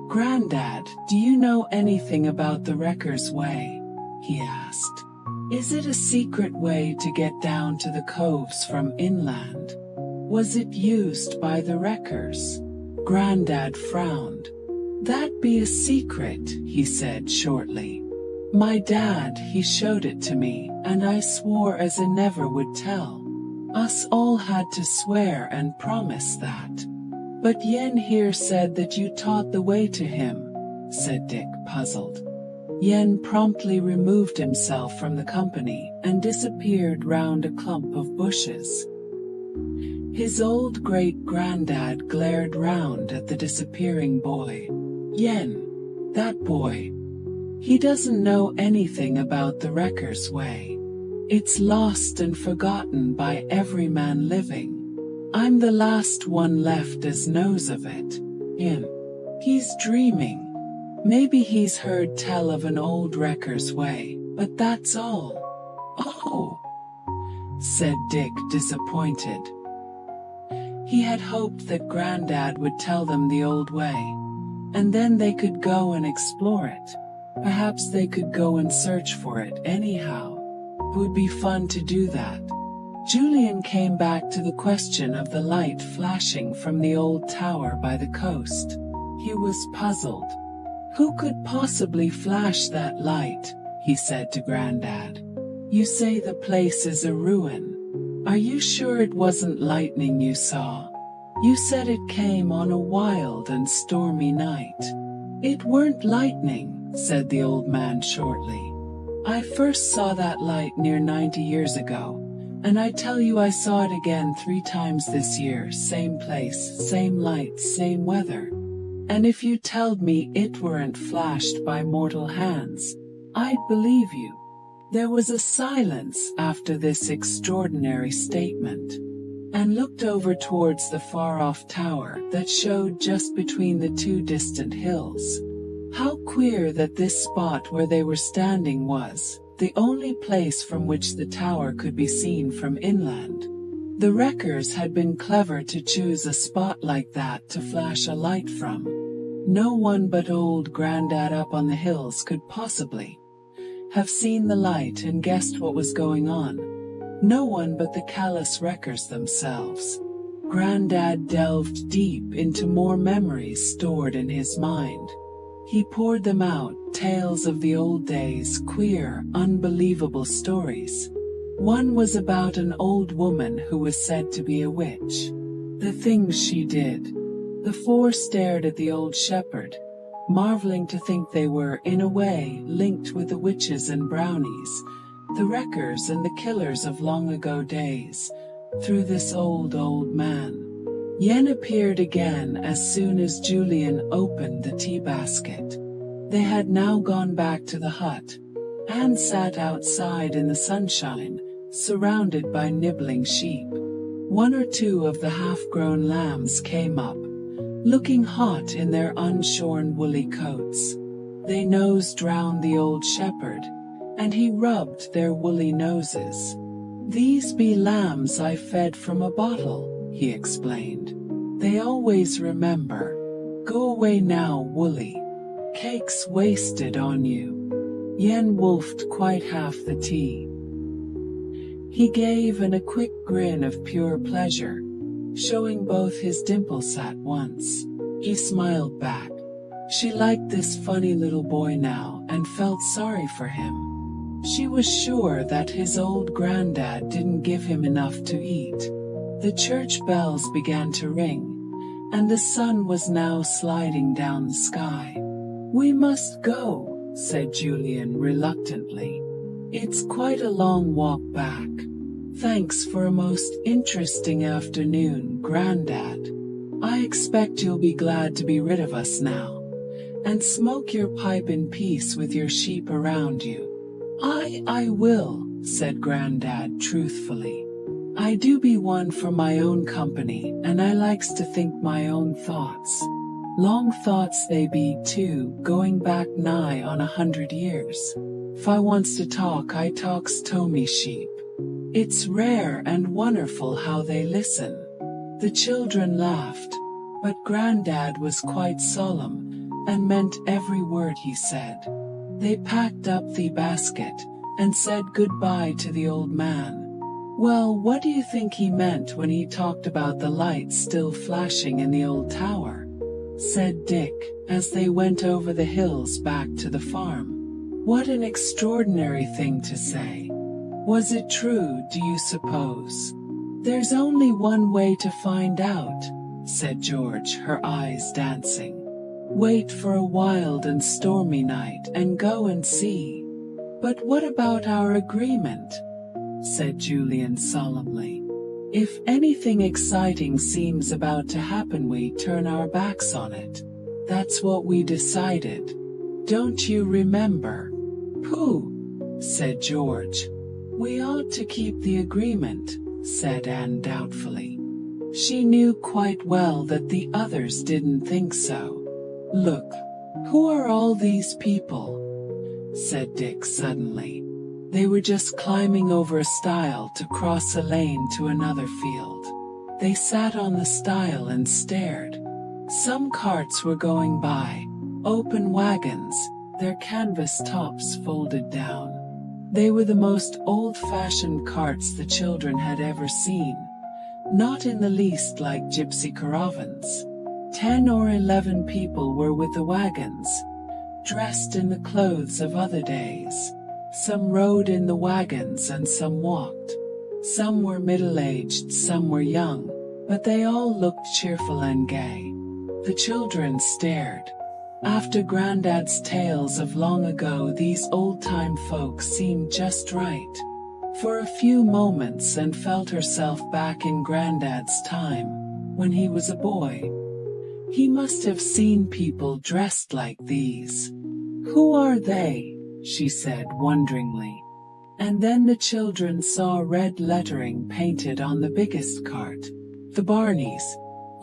Grandad, do you know anything about the Wrecker's Way? He asked. Is it a secret way to get down to the coves from inland? Was it used by the wreckers? Grandad frowned. That be a secret, he said shortly. My dad, he showed it to me, and I swore as I never would tell. Us all had to swear and promise that. But Yen here said that you taught the way to him, said Dick, puzzled. Yen promptly removed himself from the company and disappeared round a clump of bushes. His old great-granddad glared round at the disappearing boy. Yen, that boy. He doesn't know anything about the Wrecker's Way. It's lost and forgotten by every man living. I'm the last one left as knows of it. He's dreaming. Maybe he's heard tell of an old Wrecker's Way, but that's all. Oh, said Dick, disappointed. He had hoped that Grandad would tell them the old way, and then they could go and explore it. Perhaps they could go and search for it anyhow. It would be fun to do that. Julian came back to the question of the light flashing from the old tower by the coast. He was puzzled. "Who could possibly flash that light?" he said to Grandad. "You say the place is a ruin. Are you sure it wasn't lightning you saw? You said it came on a wild and stormy night." "It weren't lightning," said the old man shortly. "I first saw that light near 90 years ago, and I tell you I saw it again 3 times this year, same place, same light, same weather. And if you telled me it weren't flashed by mortal hands, I'd believe you." There was a silence after this extraordinary statement, and looked over towards the far-off tower that showed just between the 2 distant hills. How queer that this spot where they were standing was the only place from which the tower could be seen from inland. The wreckers had been clever to choose a spot like that to flash a light from. No one but old Grandad up on the hills could possibly have seen the light and guessed what was going on. No one but the callous wreckers themselves. Grandad delved deep into more memories stored in his mind. He poured them out, tales of the old days, queer, unbelievable stories. One was about an old woman who was said to be a witch. The things she did. The 4 stared at the old shepherd, marveling to think they were, in a way, linked with the witches and brownies, the wreckers and the killers of long-ago days, through this old man. Yen appeared again as soon as Julian opened the tea basket. They had now gone back to the hut. Anne sat outside in the sunshine, surrounded by nibbling sheep. 1 or 2 of the half-grown lambs came up, looking hot in their unshorn woolly coats. They nosed round the old shepherd, and he rubbed their woolly noses. "These be lambs I fed from a bottle," he explained. "They always remember. Go away now, Woolly. Cake's wasted on you." Yen wolfed quite half the tea. He gave a quick grin of pure pleasure, showing both his dimples at once. He smiled back. She liked this funny little boy now and felt sorry for him. She was sure that his old Grandad didn't give him enough to eat. The church bells began to ring, and the sun was now sliding down the sky. "We must go," said Julian reluctantly. "It's quite a long walk back." "Thanks for a most interesting afternoon, Grandad. I expect you'll be glad to be rid of us now, and smoke your pipe in peace with your sheep around you." I will," said Grandad truthfully. "I do be one for my own company, and I likes to think my own thoughts. Long thoughts they be too, going back nigh on 100 years. If I wants to talk, I talks to me sheep. It's rare and wonderful how they listen." The children laughed, but Grandad was quite solemn, and meant every word he said. They packed up the basket, and said goodbye to the old man. "Well, what do you think he meant when he talked about the lights still flashing in the old tower?" said Dick, as they went over the hills back to the farm. "What an extraordinary thing to say. Was it true, do you suppose?" "There's only one way to find out," said George, her eyes dancing. "Wait for a wild and stormy night and go and see." "But what about our agreement?" said Julian solemnly. "If anything exciting seems about to happen, we turn our backs on it. That's what we decided. Don't you remember?" "Pooh," said George. "We ought to keep the agreement," said Anne doubtfully. She knew quite well that the others didn't think so. "Look, who are all these people?" said Dick suddenly. They were just climbing over a stile to cross a lane to another field. They sat on the stile and stared. Some carts were going by, open wagons, their canvas tops folded down. They were the most old-fashioned carts the children had ever seen, not in the least like gypsy caravans. 10 or 11 people were with the wagons, dressed in the clothes of other days. Some rode in the wagons and some walked. Some were middle-aged, some were young, but they all looked cheerful and gay. The children stared. After Grandad's tales of long ago, these old-time folks seemed just right. For a few moments Anne felt herself back in Grandad's time, when he was a boy. He must have seen people dressed like these. "Who are they?" she said wonderingly. And then the children saw red lettering painted on the biggest cart. "The Barneys."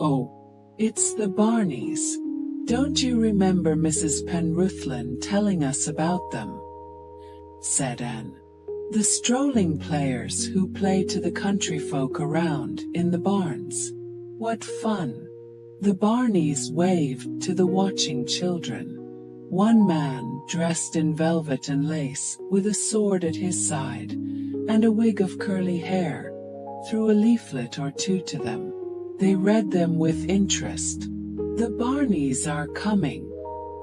"Oh, it's the Barneys. Don't you remember Mrs. Penruthlin telling us about them?" said Anne. "The strolling players who play to the country folk around in the barns. What fun!" The Barneys waved to the watching children. One man, dressed in velvet and lace, with a sword at his side, and a wig of curly hair, threw a leaflet or two to them. They read them with interest. "The Barneys are coming.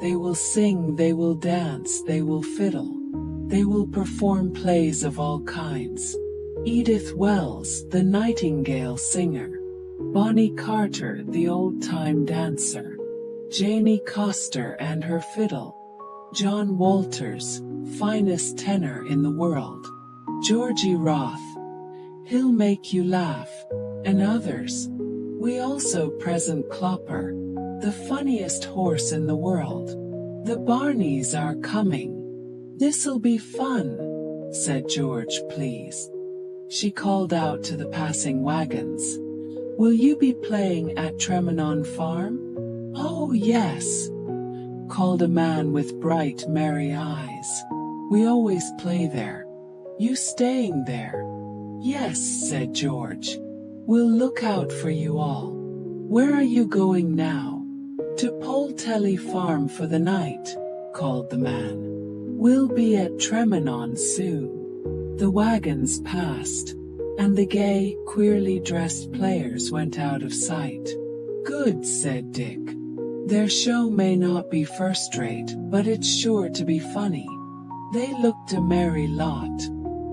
They will sing, they will dance, they will fiddle. They will perform plays of all kinds. Edith Wells, the nightingale singer. Bonnie Carter, the old-time dancer. Janie Coster and her fiddle. John Walters, finest tenor in the world. Georgie Roth, he'll make you laugh, and others. We also present Clopper, the funniest horse in the world. The Barneys are coming. This'll be fun," said George, pleased. She called out to the passing wagons. "Will you be playing at Tremenon Farm?" "Oh, yes," called a man with bright, merry eyes. "We always play there. You staying there?" "Yes," said George. "We'll look out for you all." "Where are you going now?" "To Poltelly Farm for the night," called the man. "We'll be at Tremenon soon." The wagons passed, and the gay, queerly dressed players went out of sight. "Good," said Dick. "Their show may not be first-rate, but it's sure to be funny." They looked a merry lot,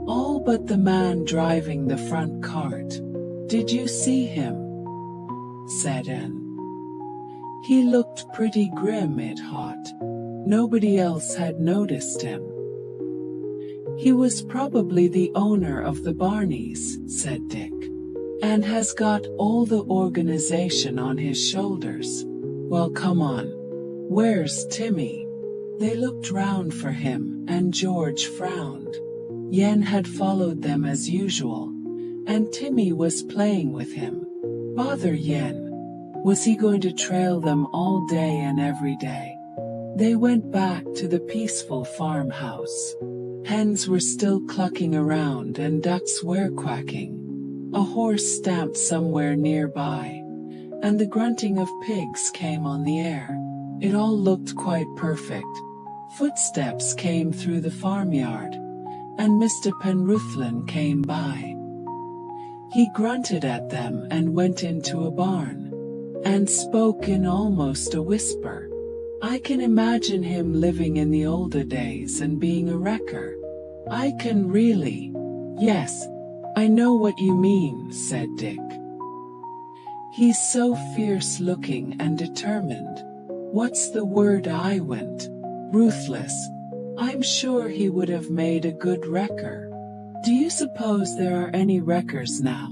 all but the man driving the front cart. "Did you see him?" said Anne. "He looked pretty grim, it hot. Nobody else had noticed him." "He was probably the owner of the Barneys," said Dick, "and has got all the organization on his shoulders. Well, come on. Where's Timmy?" They looked round for him, and George frowned. Yen had followed them as usual, and Timmy was playing with him. Bother Yen. Was he going to trail them all day and every day? They went back to the peaceful farmhouse. Hens were still clucking around and ducks were quacking. A horse stamped somewhere nearby, and the grunting of pigs came on the air. It all looked quite perfect. Footsteps came through the farmyard, and Mr. Penruthlin came by. He grunted at them and went into a barn, and spoke in almost a whisper. I can imagine him living in the older days and being a wrecker. I can really. Yes, I know what you mean, said Dick. He's so fierce looking and determined. What's the word I went? Ruthless. I'm sure he would have made a good wrecker. Do you suppose there are any wreckers now,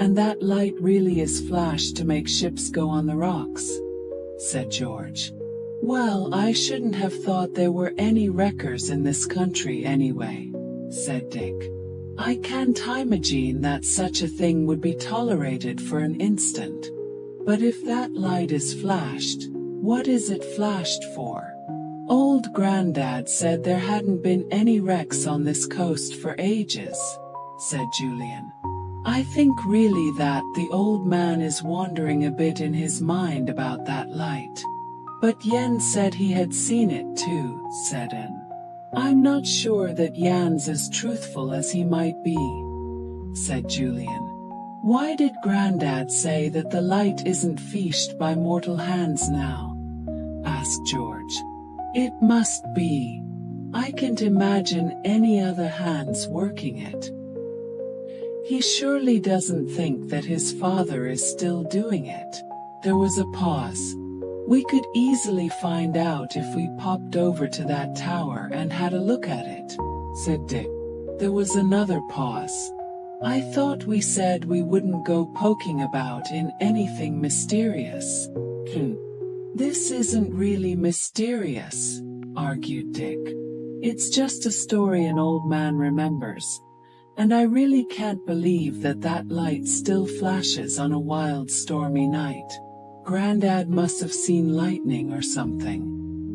and that light really is flashed to make ships go on the rocks? Said George. Well, I shouldn't have thought there were any wreckers in this country anyway, said Dick. I can't imagine that such a thing would be tolerated for an instant. But if that light is flashed, what is it flashed for? Old Grandad said there hadn't been any wrecks on this coast for ages, said Julian. I think really that the old man is wandering a bit in his mind about that light. But Yen said he had seen it too, said Anne. I'm not sure that Jan's as truthful as he might be, said Julian. Why did Grandad say that the light isn't fished by mortal hands now? Asked George. It must be. I can't imagine any other hands working it. He surely doesn't think that his father is still doing it. There was a pause. We could easily find out if we popped over to that tower and had a look at it, said Dick. There was another pause. I thought we said we wouldn't go poking about in anything mysterious. This isn't really mysterious, argued Dick. It's just a story an old man remembers. And I really can't believe that that light still flashes on a wild stormy night. Grandad must have seen lightning or something.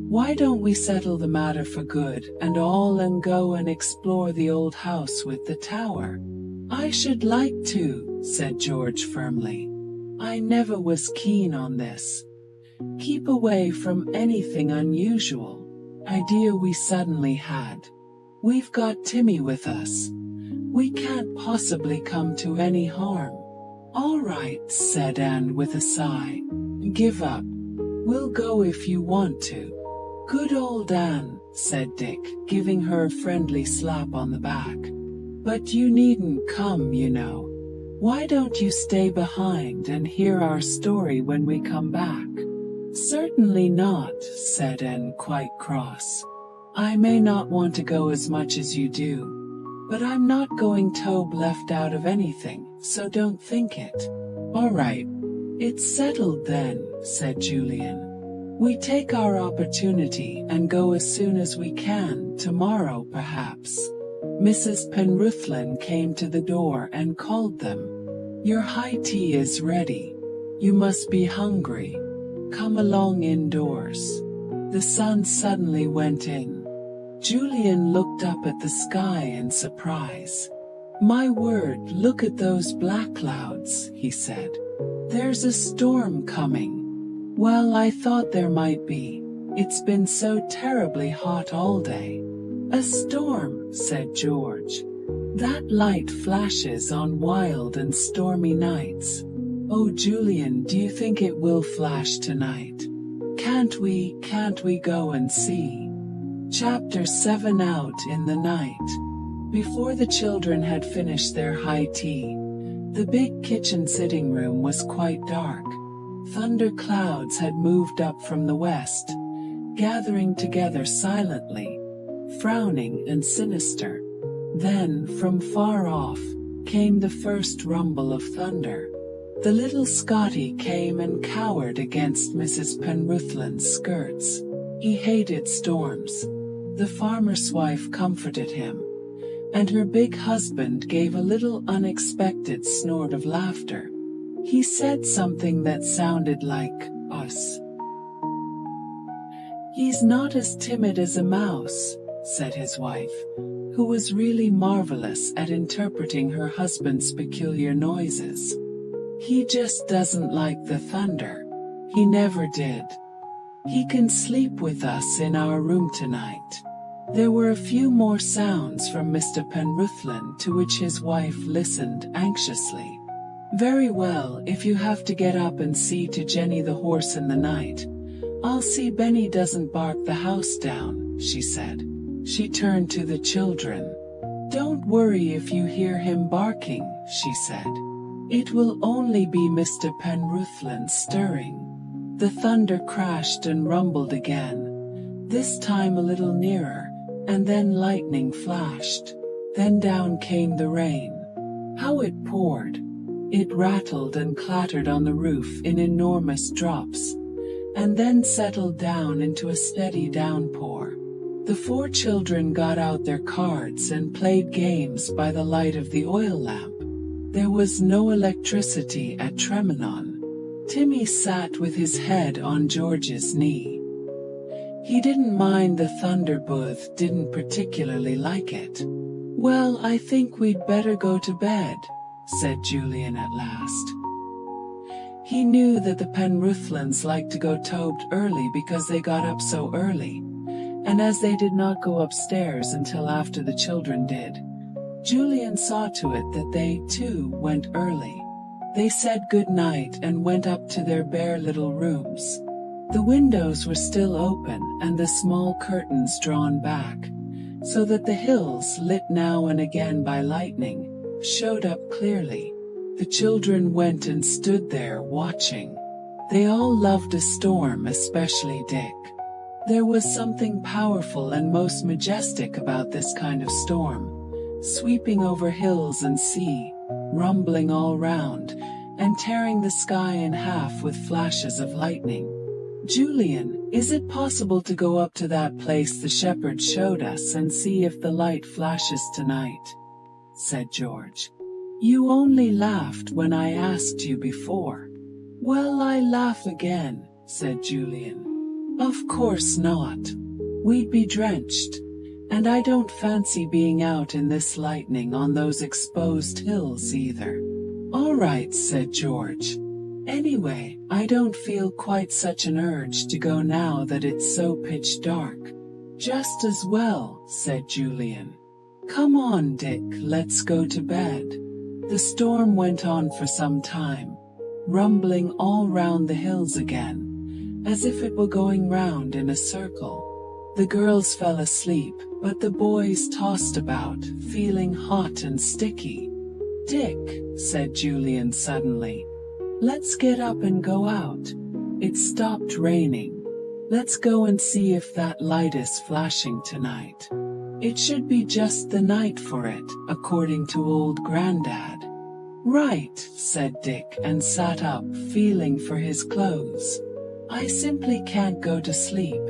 Why don't we settle the matter for good and all and go and explore the old house with the tower? I should like to, said George firmly. I never was keen on this. Keep away from anything unusual. Idea we suddenly had. We've got Timmy with us. We can't possibly come to any harm. All right, said Anne with a sigh. Give up. We'll go if you want to. Good old Anne, said Dick, giving her a friendly slap on the back. But you needn't come, you know. Why don't you stay behind and hear our story when we come back? Certainly not, said Anne quite cross. I may not want to go as much as you do, but I'm not going Tobe left out of anything, so don't think it. All right. It's settled then, said Julian. We take our opportunity and go as soon as we can, tomorrow perhaps. Mrs. Penruthlin came to the door and called them. Your high tea is ready. You must be hungry. Come along indoors. The sun suddenly went in. Julian looked up at the sky in surprise. My word, look at those black clouds, he said. There's a storm coming. Well, I thought there might be. It's been so terribly hot all day. A storm, said George. That light flashes on wild and stormy nights. Oh, Julian, do you think it will flash tonight? Can't we go and see? Chapter 7. Out in the night. Before the children had finished their high tea, the big kitchen sitting room was quite dark. Thunder clouds had moved up from the west, gathering together silently, frowning and sinister. Then, from far off, came the first rumble of thunder. The little Scotty came and cowered against Mrs. Penruthlin's skirts. He hated storms. The farmer's wife comforted him, and her big husband gave a little unexpected snort of laughter. He said something that sounded like, us. He's not as timid as a mouse, said his wife, who was really marvelous at interpreting her husband's peculiar noises. He just doesn't like the thunder. He never did. He can sleep with us in our room tonight. There were a few more sounds from Mr. Penruthlin, to which his wife listened anxiously. Very well, if you have to get up and see to Jenny the horse in the night, I'll see Benny doesn't bark the house down, she said. She turned to the children. Don't worry if you hear him barking, she said. It will only be Mr. Penruthlin stirring. The thunder crashed and rumbled again, this time a little nearer, and then lightning flashed. Then down came the rain. How it poured! It rattled and clattered on the roof in enormous drops, and then settled down into a steady downpour. The 4 children got out their cards and played games by the light of the oil lamp. There was no electricity at Tremenon. Timmy sat with his head on George's knee. He didn't mind the thunder, but didn't particularly like it. Well, I think we'd better go to bed, said Julian at last. He knew that the Penruthlins liked to go Tobed early because they got up so early, and as they did not go upstairs until after the children did, Julian saw to it that they, too, went early. They said good night and went up to their bare little rooms. The windows were still open and the small curtains drawn back, so that the hills, lit now and again by lightning, showed up clearly. The children went and stood there watching. They all loved a storm, especially Dick. There was something powerful and most majestic about this kind of storm, sweeping over hills and sea, rumbling all round, and tearing the sky in half with flashes of lightning. "Julian, is it possible to go up to that place the shepherd showed us and see if the light flashes tonight?" said George. "You only laughed when I asked you before." "Well, I laugh again," said Julian. "Of course not. We'd be drenched, and I don't fancy being out in this lightning on those exposed hills either." "All right," said George. "Anyway, I don't feel quite such an urge to go now that it's so pitch dark." "Just as well," said Julian. "Come on, Dick, let's go to bed." The storm went on for some time, rumbling all round the hills again, as if it were going round in a circle. The girls fell asleep, but the boys tossed about, feeling hot and sticky. "Dick," said Julian suddenly, "let's get up and go out. It's stopped raining. Let's go and see if that light is flashing tonight. It should be just the night for it, according to old Grandad." "Right," said Dick and sat up, feeling for his clothes. "I simply can't go to sleep,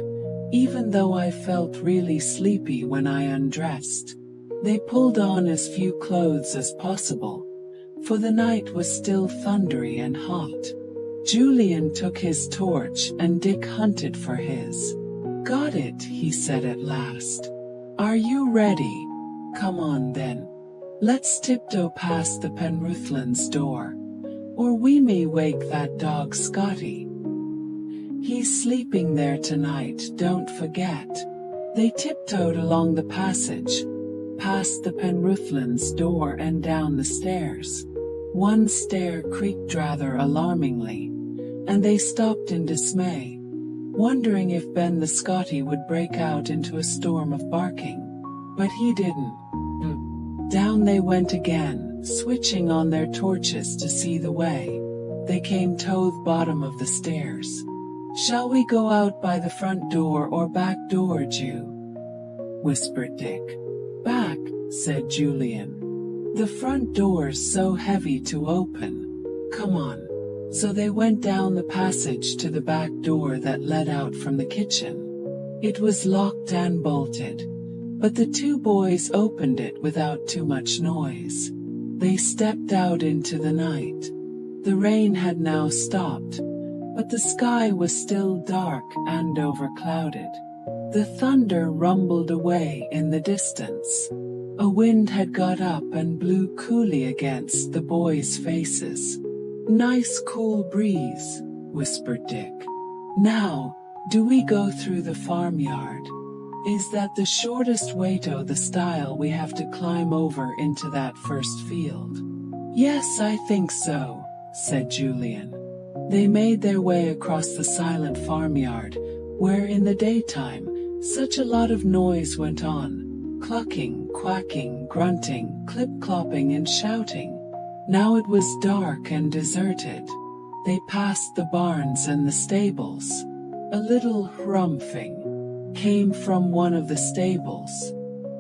even though I felt really sleepy when I undressed." They pulled on as few clothes as possible, for the night was still thundery and hot. Julian took his torch and Dick hunted for his. "Got it," he said at last. "Are you ready? Come on then. Let's tiptoe past the Penruthlans' door, or we may wake that dog Scotty. He's sleeping there tonight, don't forget." They tiptoed along the passage, past the Penruthlans' door and down the stairs. One stair creaked rather alarmingly, and they stopped in dismay, wondering if Ben the Scotty would break out into a storm of barking. But he didn't. Down they went again, switching on their torches to see the way. They came to the bottom of the stairs. "Shall we go out by the front door or back door, Ju?" whispered Dick. "Back," said Julian. "The front door's so heavy to open. Come on." So they went down the passage to the back door that led out from the kitchen. It was locked and bolted, but the two boys opened it without too much noise. They stepped out into the night. The rain had now stopped, but the sky was still dark and overclouded. The thunder rumbled away in the distance. A wind had got up and blew coolly against the boys' faces. "Nice cool breeze," whispered Dick. "Now, do we go through the farmyard? Is that the shortest way to the stile we have to climb over into that first field?" "Yes, I think so," said Julian. They made their way across the silent farmyard, where in the daytime, such a lot of noise went on. Clucking, quacking, grunting, clip-clopping and shouting. Now it was dark and deserted. They passed the barns and the stables. A little rumphing came from one of the stables.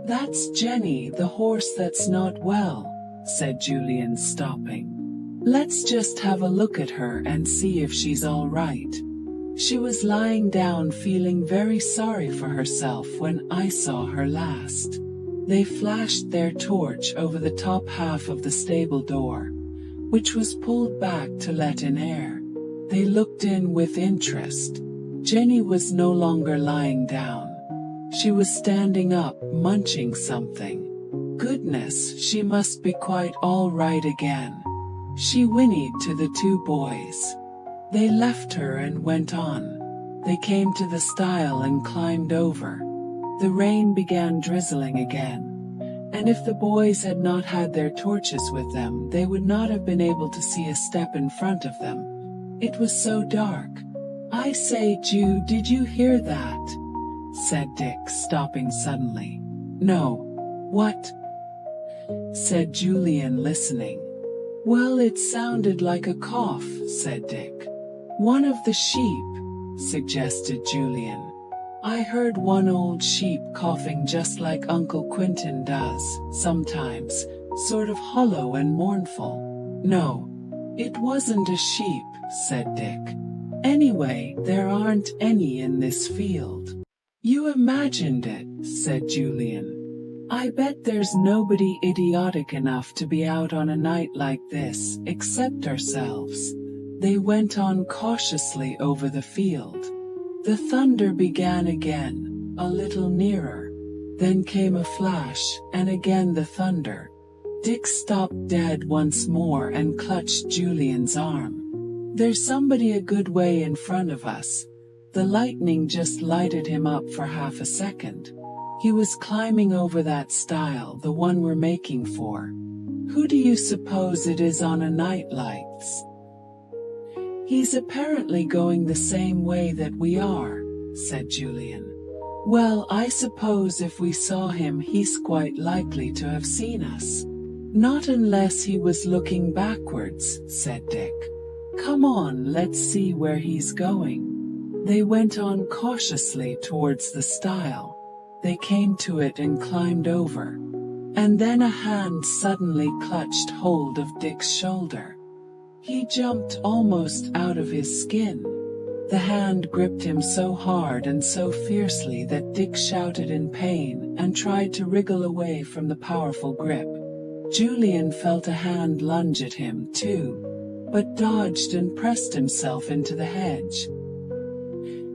"That's Jenny, the horse that's not well," said Julian, stopping. "Let's just have a look at her and see if she's all right." She was lying down feeling very sorry for herself when I saw her last. They flashed their torch over the top half of the stable door, which was pulled back to let in air. They looked in with interest. Jenny was no longer lying down. She was standing up, munching something. Goodness, she must be quite all right again, she whinnied to the two boys. They left her and went on. They came to the stile and climbed over. The rain began drizzling again, and if the boys had not had their torches with them, they would not have been able to see a step in front of them. It was so dark. I say, Ju, did you hear that? Said Dick, stopping suddenly. No. What? Said Julian, listening. Well, it sounded like a cough, said Dick. One of the sheep, suggested Julian. I heard one old sheep coughing just like Uncle Quentin does, sometimes, sort of hollow and mournful. No, it wasn't a sheep, said Dick. Anyway, there aren't any in this field. You imagined it, said Julian. I bet there's nobody idiotic enough to be out on a night like this, except ourselves. They went on cautiously over the field. The thunder began again, a little nearer. Then came a flash, and again the thunder. Dick stopped dead once more and clutched Julian's arm. There's somebody a good way in front of us. The lightning just lighted him up for half a second. He was climbing over that stile, the one we're making for. Who do you suppose it is on a night lights? He's apparently going the same way that we are, said Julian. Well, I suppose if we saw him he's quite likely to have seen us. Not unless he was looking backwards, said Dick. Come on, let's see where he's going. They went on cautiously towards the stile. They came to it and climbed over. And then a hand suddenly clutched hold of Dick's shoulder. He jumped almost out of his skin. The hand gripped him so hard and so fiercely that Dick shouted in pain and tried to wriggle away from the powerful grip. Julian felt a hand lunge at him too, but dodged and pressed himself into the hedge.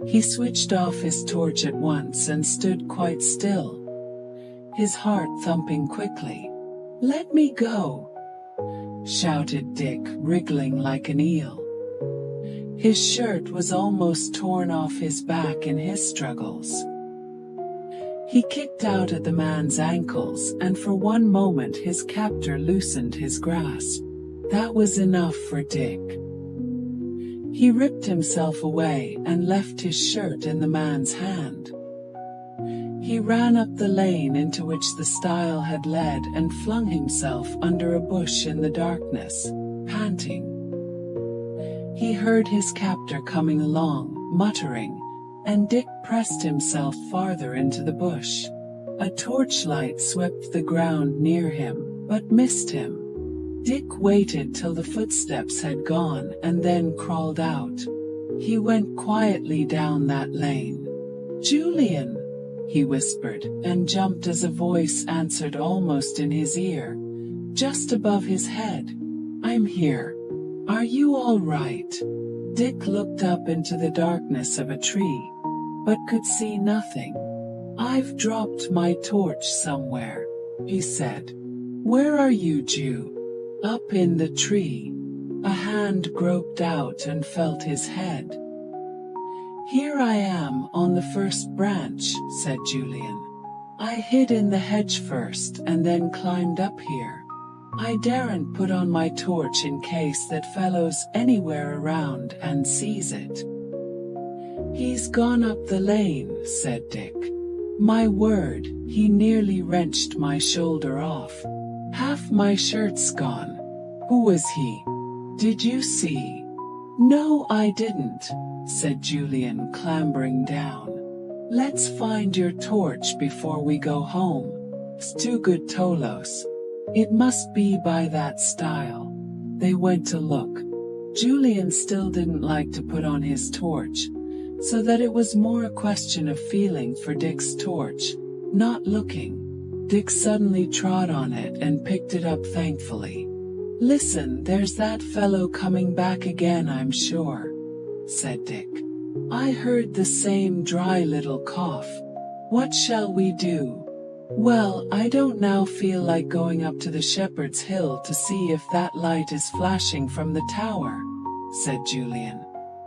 He switched off his torch at once and stood quite still, his heart thumping quickly. Let me go, shouted Dick, wriggling like an eel. His shirt was almost torn off his back in his struggles. He kicked out at the man's ankles, and for one moment his captor loosened his grasp. That was enough for Dick. He ripped himself away and left his shirt in the man's hand. He ran up the lane into which the stile had led and flung himself under a bush in the darkness, panting. He heard his captor coming along, muttering, and Dick pressed himself farther into the bush. A torchlight swept the ground near him, but missed him. Dick waited till the footsteps had gone and then crawled out. He went quietly down that lane. Julian, he whispered, and jumped as a voice answered almost in his ear, just above his head. I'm here. Are you all right? Dick looked up into the darkness of a tree, but could see nothing. I've dropped my torch somewhere, he said. Where are you, Jew? Up in the tree. A hand groped out and felt his head. Here I am on the first branch, said Julian. I hid in the hedge first and then climbed up here. I daren't put on my torch in case that fellow's anywhere around and sees it. He's gone up the lane, said Dick. My word, he nearly wrenched my shoulder off. Half my shirt's gone. Who was he? Did you see? No, I didn't, said Julian, clambering down. Let's find your torch before we go home. Stu good Tolos. It must be by that stile. They went to look. Julian still didn't like to put on his torch, so that it was more a question of feeling for Dick's torch, not looking. Dick suddenly trod on it and picked it up thankfully. Listen, there's that fellow coming back again, I'm sure, said Dick. I heard the same dry little cough. What shall we do? Well, I don't now feel like going up to the Shepherd's Hill to see if that light is flashing from the tower, said Julian.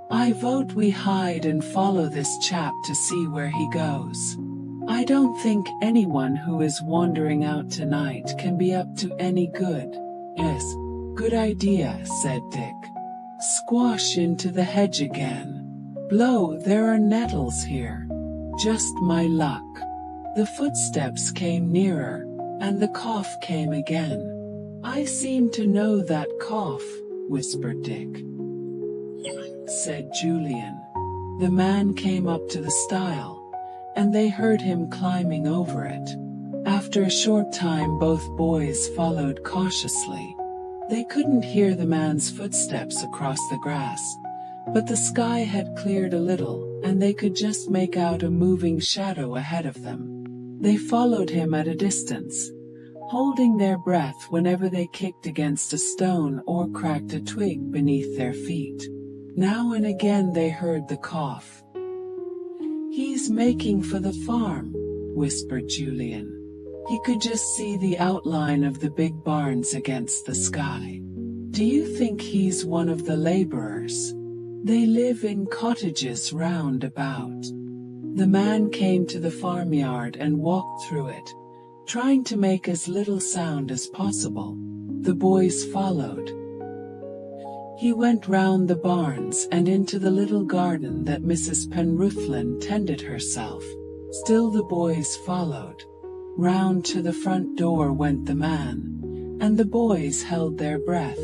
I vote we hide and follow this chap to see where he goes. I don't think anyone who is wandering out tonight can be up to any good. Yes, good idea, said Dick. Squash into the hedge again. Blow, there are nettles here. Just my luck. The footsteps came nearer, and the cough came again. I seem to know that cough, whispered Dick. Said Julian. The man came up to the stile, and they heard him climbing over it. After a short time both boys followed cautiously. They couldn't hear the man's footsteps across the grass, but the sky had cleared a little, and they could just make out a moving shadow ahead of them. They followed him at a distance, holding their breath whenever they kicked against a stone or cracked a twig beneath their feet. Now and again they heard the cough. He's making for the farm, whispered Julian. He could just see the outline of the big barns against the sky. Do you think he's one of the laborers? They live in cottages round about. The man came to the farmyard and walked through it, trying to make as little sound as possible. The boys followed. He went round the barns and into the little garden that Mrs. Penruthlin tended herself. Still the boys followed. Round to the front door went the man, and the boys held their breath.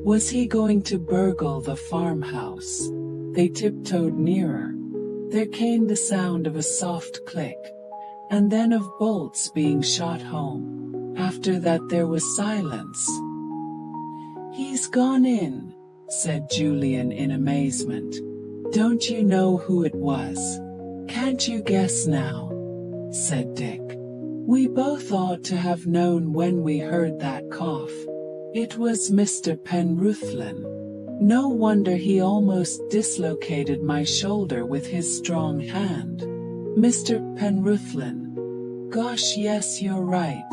Was he going to burgle the farmhouse? They tiptoed nearer. There came the sound of a soft click, and then of bolts being shot home. After that there was silence. He's gone in, said Julian in amazement. Don't you know who it was? Can't you guess now? Said Dick. We both ought to have known when we heard that cough. It was Mr. Penruthlin. No wonder he almost dislocated my shoulder with his strong hand. Mr. Penruthlin. Gosh, yes, you're right,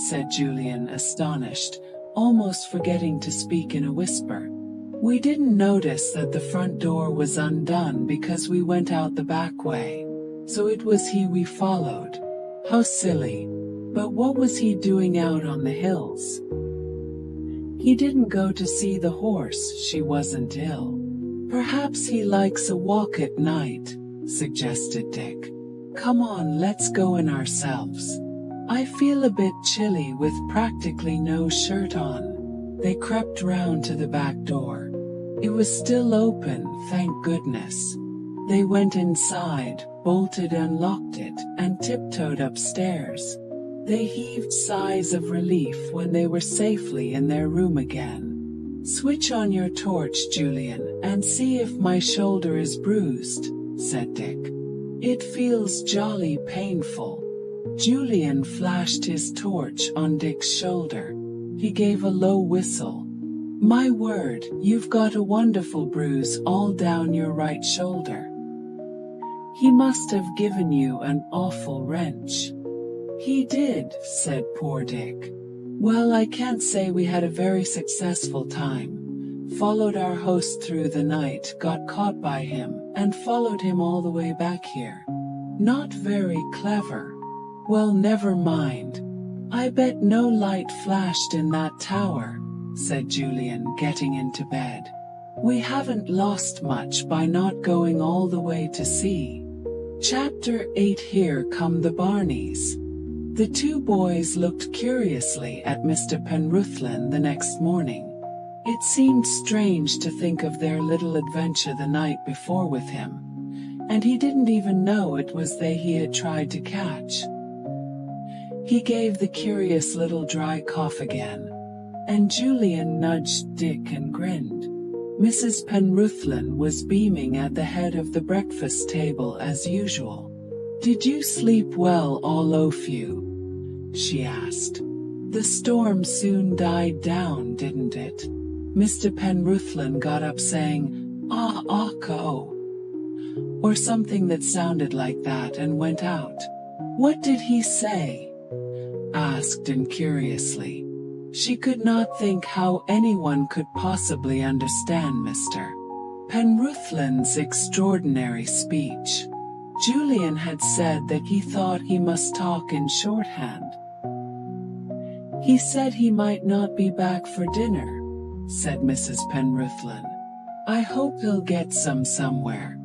said Julian, astonished, almost forgetting to speak in a whisper. We didn't notice that the front door was undone because we went out the back way. So it was he we followed. How silly. But what was he doing out on the hills? He didn't go to see the horse, she wasn't ill. Perhaps he likes a walk at night, suggested Dick. Come on, let's go in ourselves. I feel a bit chilly with practically no shirt on. They crept round to the back door. It was still open, thank goodness. They went inside, bolted and locked it, and tiptoed upstairs. They heaved sighs of relief when they were safely in their room again. Switch on your torch, Julian, and see if my shoulder is bruised, said Dick. It feels jolly painful. Julian flashed his torch on Dick's shoulder. He gave a low whistle. My word, you've got a wonderful bruise all down your right shoulder. He must have given you an awful wrench. He did, said poor Dick. Well, I can't say we had a very successful time. Followed our host through the night, got caught by him, and followed him all the way back here. Not very clever. Well, never mind. I bet no light flashed in that tower, said Julian, getting into bed. We haven't lost much by not going all the way to see. Chapter 8. Here come the Barneys. The two boys looked curiously at Mr. Penruthlin the next morning. It seemed strange to think of their little adventure the night before with him, and he didn't even know it was they he had tried to catch. He gave the curious little dry cough again, and Julian nudged Dick and grinned. Mrs. Penruthlin was beaming at the head of the breakfast table as usual. Did you sleep well, all of you? She asked. The storm soon died down, didn't it? Mr. Penruthlin got up saying, "Ah-ah-co," or something that sounded like that, and went out. What did he say? Asked Anne curiously. She could not think how anyone could possibly understand Mr. Penruthlin's extraordinary speech. Julian had said that he thought he must talk in shorthand. He said he might not be back for dinner, said Mrs. Penruthlin. I hope he'll get some somewhere.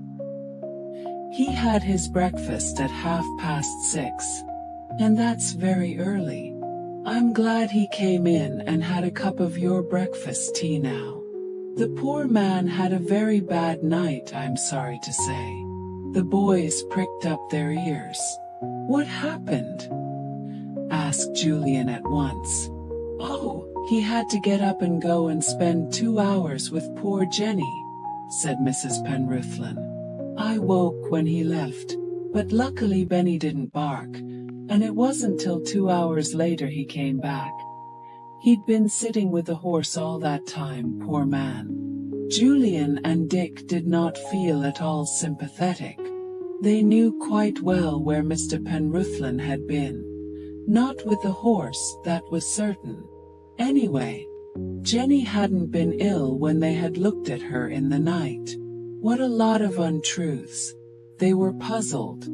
He had his breakfast at 6:30, and that's very early. I'm glad he came in and had a cup of your breakfast tea now. The poor man had a very bad night, I'm sorry to say. The boys pricked up their ears. What happened? Asked Julian at once. Oh, he had to get up and go and spend 2 hours with poor Jenny, said Mrs. Penruthlin. I woke when he left, but luckily Benny didn't bark, and it wasn't till 2 hours later he came back. He'd been sitting with the horse all that time, poor man. Julian and Dick did not feel at all sympathetic. They knew quite well where Mr. Penruthlin had been. Not with the horse, that was certain. Anyway, Jenny hadn't been ill when they had looked at her in the night. What a lot of untruths. They were puzzled.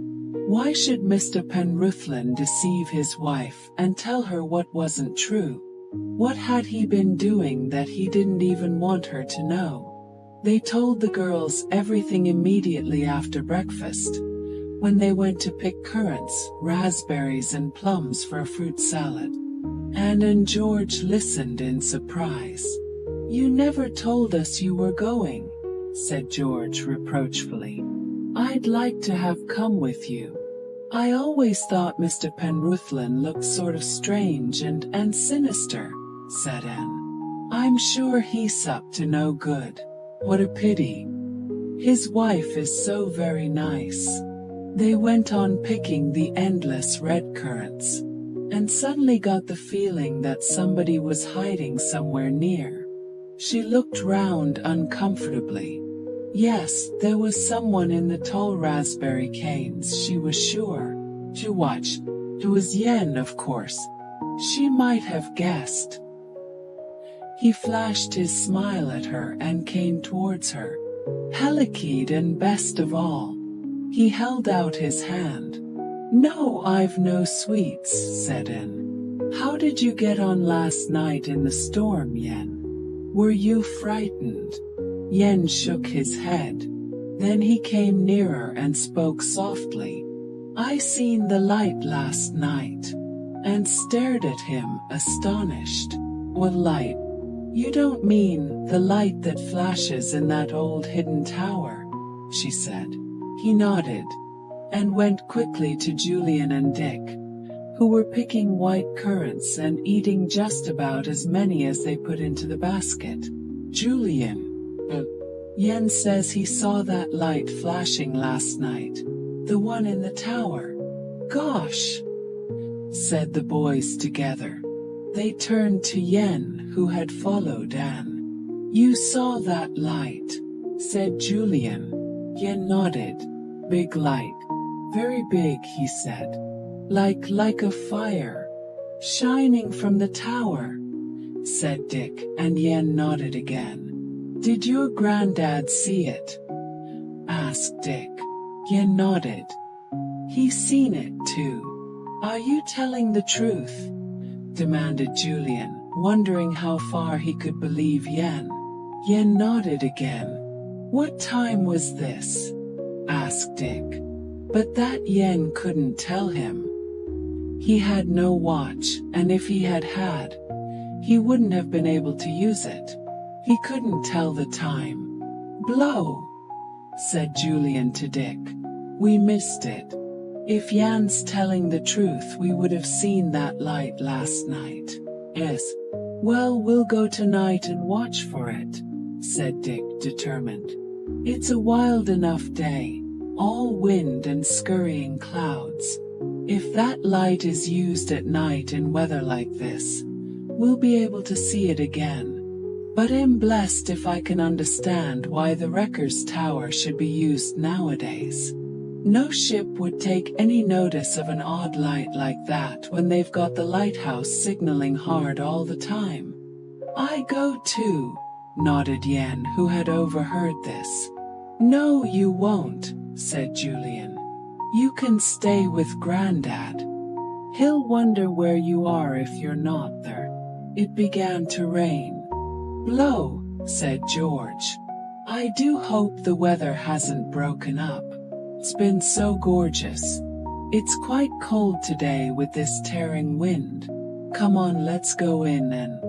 Why should Mr. Penruthlin deceive his wife and tell her what wasn't true? What had he been doing that he didn't even want her to know? They told the girls everything immediately after breakfast, when they went to pick currants, raspberries and plums for a fruit salad. Anne and George listened in surprise. You never told us you were going, said George reproachfully. I'd like to have come with you. I always thought Mr. Penruthlin looked sort of strange and sinister, said Anne. I'm sure he's up to no good. What a pity. His wife is so very nice. They went on picking the endless red currants, and suddenly got the feeling that somebody was hiding somewhere near. She looked round uncomfortably. Yes, there was someone in the tall raspberry canes, she was sure. To watch. It was Yen, of course. She might have guessed. He flashed his smile at her and came towards her. Hellickeyed, and best of all, he held out his hand. No, I've no sweets, said Anne. How did you get on last night in the storm, Yen? Were you frightened? Yen shook his head. Then he came nearer and spoke softly. I seen the light last night, and stared at him, astonished. What light? You don't mean the light that flashes in that old hidden tower, she said. He nodded, and went quickly to Julian and Dick, who were picking white currants and eating just about as many as they put into the basket. Julian, Yen says he saw that light flashing last night, the one in the tower. Gosh, said the boys together. They turned to Yen, who had followed Anne. You saw that light, said Julian. Yen nodded. Big light. Very big, he said. Like a fire. Shining from the tower, said Dick, and Yen nodded again. Did your granddad see it? Asked Dick. Yen nodded. He's seen it too. Are you telling the truth? Demanded Julian, wondering how far he could believe Yen. Yen nodded again. What time was this? Asked Dick. But that Yen couldn't tell him. He had no watch, and if he had, he wouldn't have been able to use it. He couldn't tell the time. Blow, said Julian to Dick. We missed it. If Yan's telling the truth, we would have seen that light last night. Yes. Well, we'll go tonight and watch for it, said Dick, determined. It's a wild enough day, all wind and scurrying clouds. If that light is used at night in weather like this, we'll be able to see it again. But I'm blessed if I can understand why the Wrecker's Tower should be used nowadays. No ship would take any notice of an odd light like that when they've got the lighthouse signaling hard all the time. I go too, nodded Yen, who had overheard this. No, you won't, said Julian. You can stay with Grandad. He'll wonder where you are if you're not there. It began to rain. Blow, said George. I do hope the weather hasn't broken up. It's been so gorgeous. It's quite cold today with this tearing wind. Come on, let's go in and...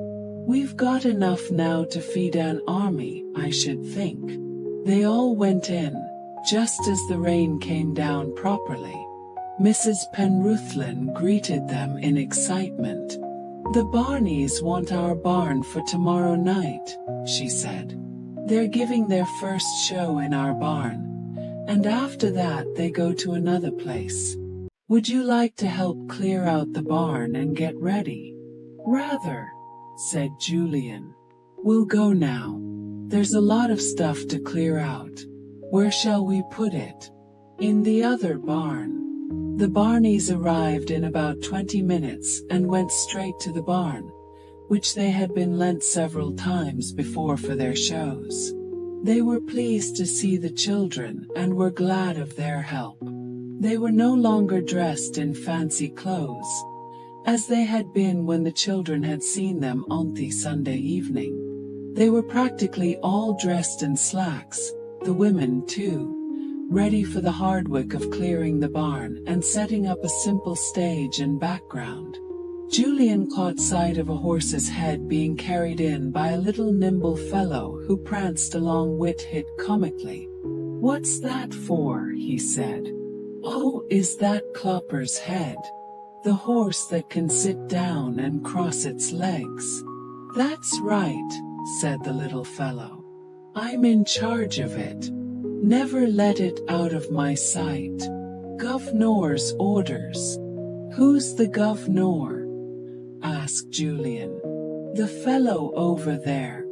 We've got enough now to feed an army, I should think. They all went in, just as the rain came down properly. Mrs. Penruthlin greeted them in excitement. The Barneys want our barn for tomorrow night, she said. They're giving their first show in our barn, and after that they go to another place. Would you like to help clear out the barn and get ready? Rather, said Julian. We'll go now. There's a lot of stuff to clear out. Where shall we put it? In the other barn. The Barneys arrived in about 20 minutes and went straight to the barn, which they had been lent several times before for their shows. They were pleased to see the children and were glad of their help. They were no longer dressed in fancy clothes, as they had been when the children had seen them on the Sunday evening. They were practically all dressed in slacks, the women too, ready for the hard work of clearing the barn and setting up a simple stage and background. Julian caught sight of a horse's head being carried in by a little nimble fellow who pranced along with it comically. What's that for? He said. Oh, is that Clopper's head? The horse that can sit down and cross its legs. That's right, said the little fellow. I'm in charge of it. Never let it out of my sight. Governor's orders. Who's the governor? Asked Julian. The fellow over there.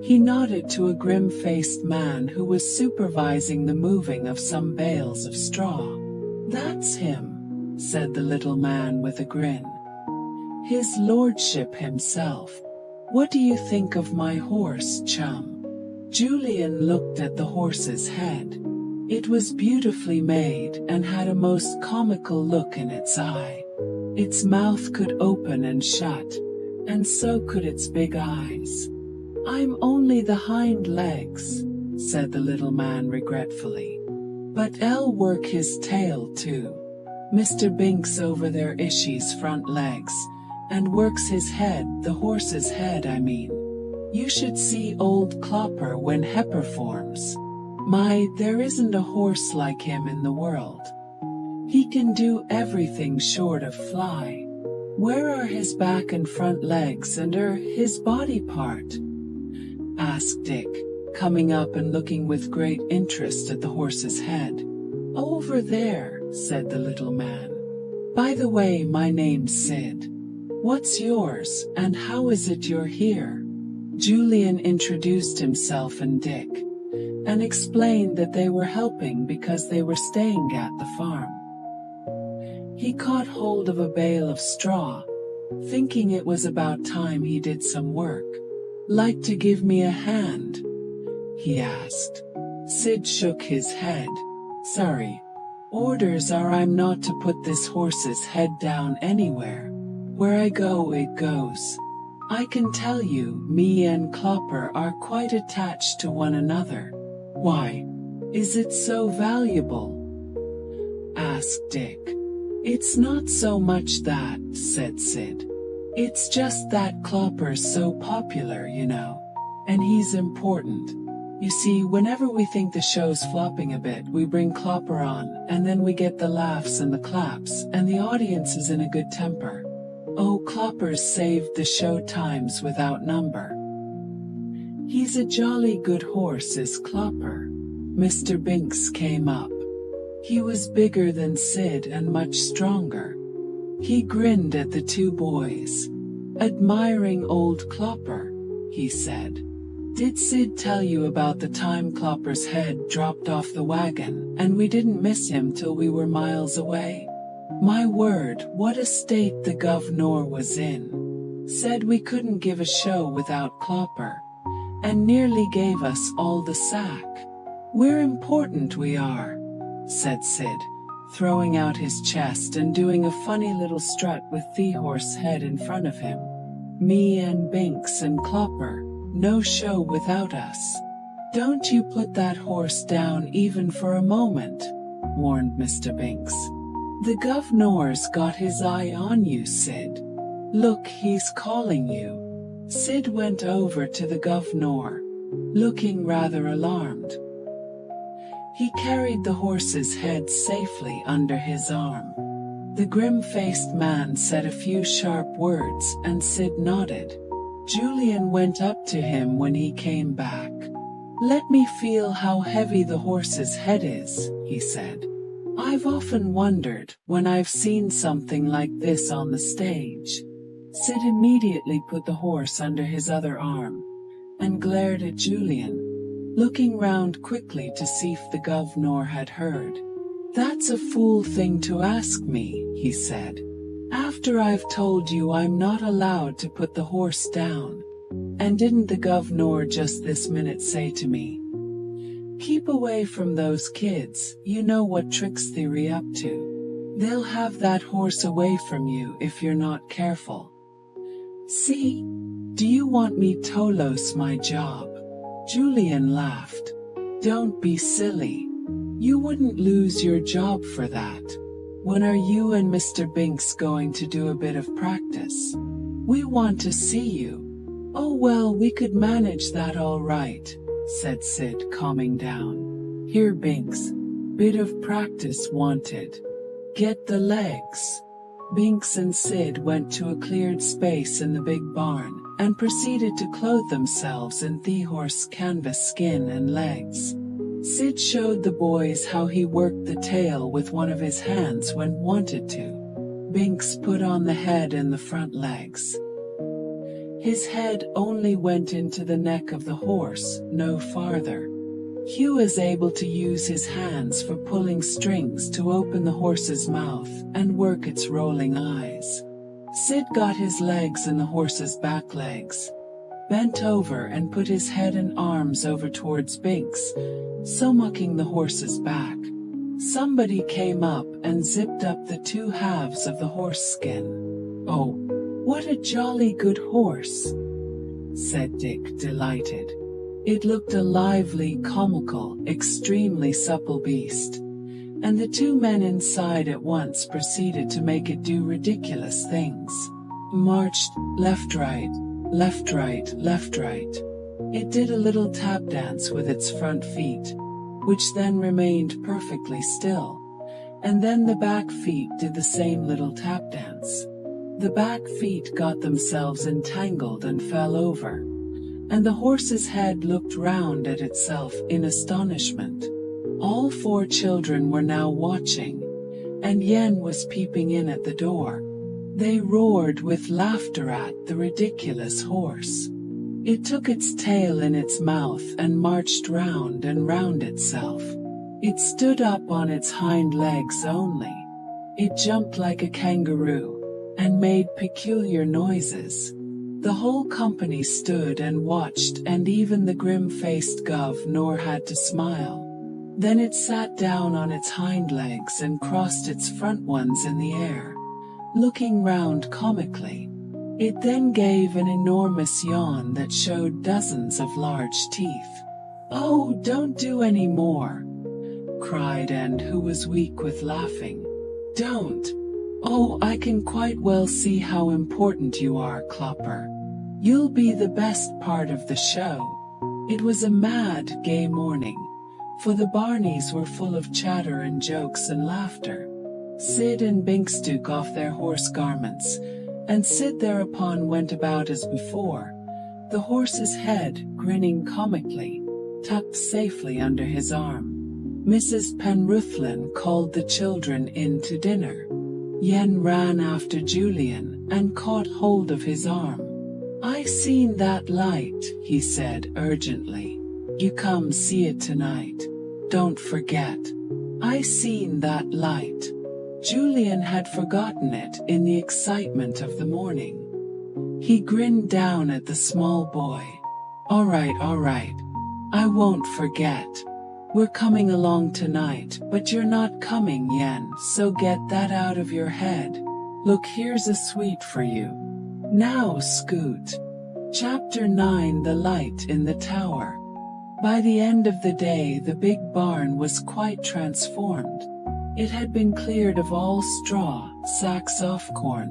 He nodded to a grim-faced man who was supervising the moving of some bales of straw. That's him, said the little man with a grin. His lordship himself. What do you think of my horse, chum? Julian looked at the horse's head. It was beautifully made and had a most comical look in its eye. Its mouth could open and shut, and so could its big eyes. I'm only the hind legs, said the little man regretfully. But I'll work his tail too. Mr. Binks over there issues front legs, and works his head, the horse's head I mean. You should see old Clopper when he performs. My, there isn't a horse like him in the world. He can do everything short of fly. Where are his back and front legs and his body part? Asked Dick, coming up and looking with great interest at the horse's head. Over there, said the little man. By the way, my name's Sid. What's yours, and how is it you're here? Julian introduced himself and Dick, and explained that they were helping because they were staying at the farm. He caught hold of a bale of straw, thinking it was about time he did some work. Like to give me a hand? He asked. Sid shook his head. Sorry. Orders are I'm not to put this horse's head down anywhere. Where I go it goes. I can tell you, me and Clopper are quite attached to one another. Why? Is it so valuable? Asked Dick. It's not so much that, said Sid. It's just that Clopper's so popular, you know. And he's important. You see, whenever we think the show's flopping a bit, we bring Clopper on, and then we get the laughs and the claps, and the audience is in a good temper. Oh, Clopper's saved the show times without number. He's a jolly good horse, is Clopper. Mr. Binks came up. He was bigger than Sid and much stronger. He grinned at the two boys. Admiring old Clopper, he said. Did Sid tell you about the time Clopper's head dropped off the wagon, and we didn't miss him till we were miles away? My word, what a state the governor was in. Said we couldn't give a show without Clopper, and nearly gave us all the sack. We're important, we are, said Sid, throwing out his chest and doing a funny little strut with the horse head in front of him. Me and Binks and Clopper, no show without us. Don't you put that horse down even for a moment, warned Mr. Binks. The governor's got his eye on you, Sid. Look, he's calling you. Sid went over to the governor, looking rather alarmed. He carried the horse's head safely under his arm. The grim-faced man said a few sharp words and Sid nodded. Julian went up to him when he came back. Let me feel how heavy the horse's head is, he said. I've often wondered when I've seen something like this on the stage. Sid immediately put the horse under his other arm and glared at Julian, looking round quickly to see if the governor had heard. That's a fool thing to ask me, he said. After I've told you I'm not allowed to put the horse down. And didn't the governor just this minute say to me, keep away from those kids, you know what tricks they're up to. They'll have that horse away from you if you're not careful. See? Do you want me to lose my job? Julian laughed. Don't be silly. You wouldn't lose your job for that. When are you and Mr. Binks going to do a bit of practice? We want to see you. Oh well, we could manage that all right, said Sid, calming down. Here, Binks. Bit of practice wanted. Get the legs. Binks and Sid went to a cleared space in the big barn and proceeded to clothe themselves in the horse canvas skin and legs. Sid showed the boys how he worked the tail with one of his hands when wanted to. Binks put on the head and the front legs. His head only went into the neck of the horse, no farther. Hugh was able to use his hands for pulling strings to open the horse's mouth and work its rolling eyes. Sid got his legs in the horse's back legs, bent over and put his head and arms over towards Binks, mucking the horse's back. Somebody came up and zipped up the two halves of the horse skin. Oh, what a jolly good horse, said Dick, delighted. It looked a lively, comical, extremely supple beast, and the two men inside at once proceeded to make it do ridiculous things. Marched, left, right, left, right, left, right. It did a little tap dance with its front feet, which then remained perfectly still, and then the back feet did the same little tap dance. The back feet got themselves entangled and fell over, and the horse's head looked round at itself in astonishment. All four children were now watching, and Yen was peeping in at the door. They roared with laughter at the ridiculous horse. It took its tail in its mouth and marched round and round itself. It stood up on its hind legs only. It jumped like a kangaroo and made peculiar noises. The whole company stood and watched, and even the grim-faced governor had to smile. Then it sat down on its hind legs and crossed its front ones in the air, looking round comically. It then gave an enormous yawn that showed dozens of large teeth. Oh, don't do any more, cried End, who was weak with laughing. Don't. Oh, I can quite well see how important you are, Clopper. You'll be the best part of the show. It was a mad, gay morning, for the Barneys were full of chatter and jokes and laughter. Sid and Binks took off their horse garments, and Sid thereupon went about as before, the horse's head, grinning comically, tucked safely under his arm. Mrs. Penruthlin called the children in to dinner. Yen ran after Julian and caught hold of his arm. I seen that light, he said urgently. You come see it tonight. Don't forget. I seen that light. Julian had forgotten it in the excitement of the morning. He grinned down at the small boy. All right. I won't forget. We're coming along tonight, but you're not coming, Yen, so get that out of your head. Look, here's a sweet for you. Now, Scoot. Chapter 9, The Light in the Tower. By the end of the day, the big barn was quite transformed. It had been cleared of all straw, sacks of corn,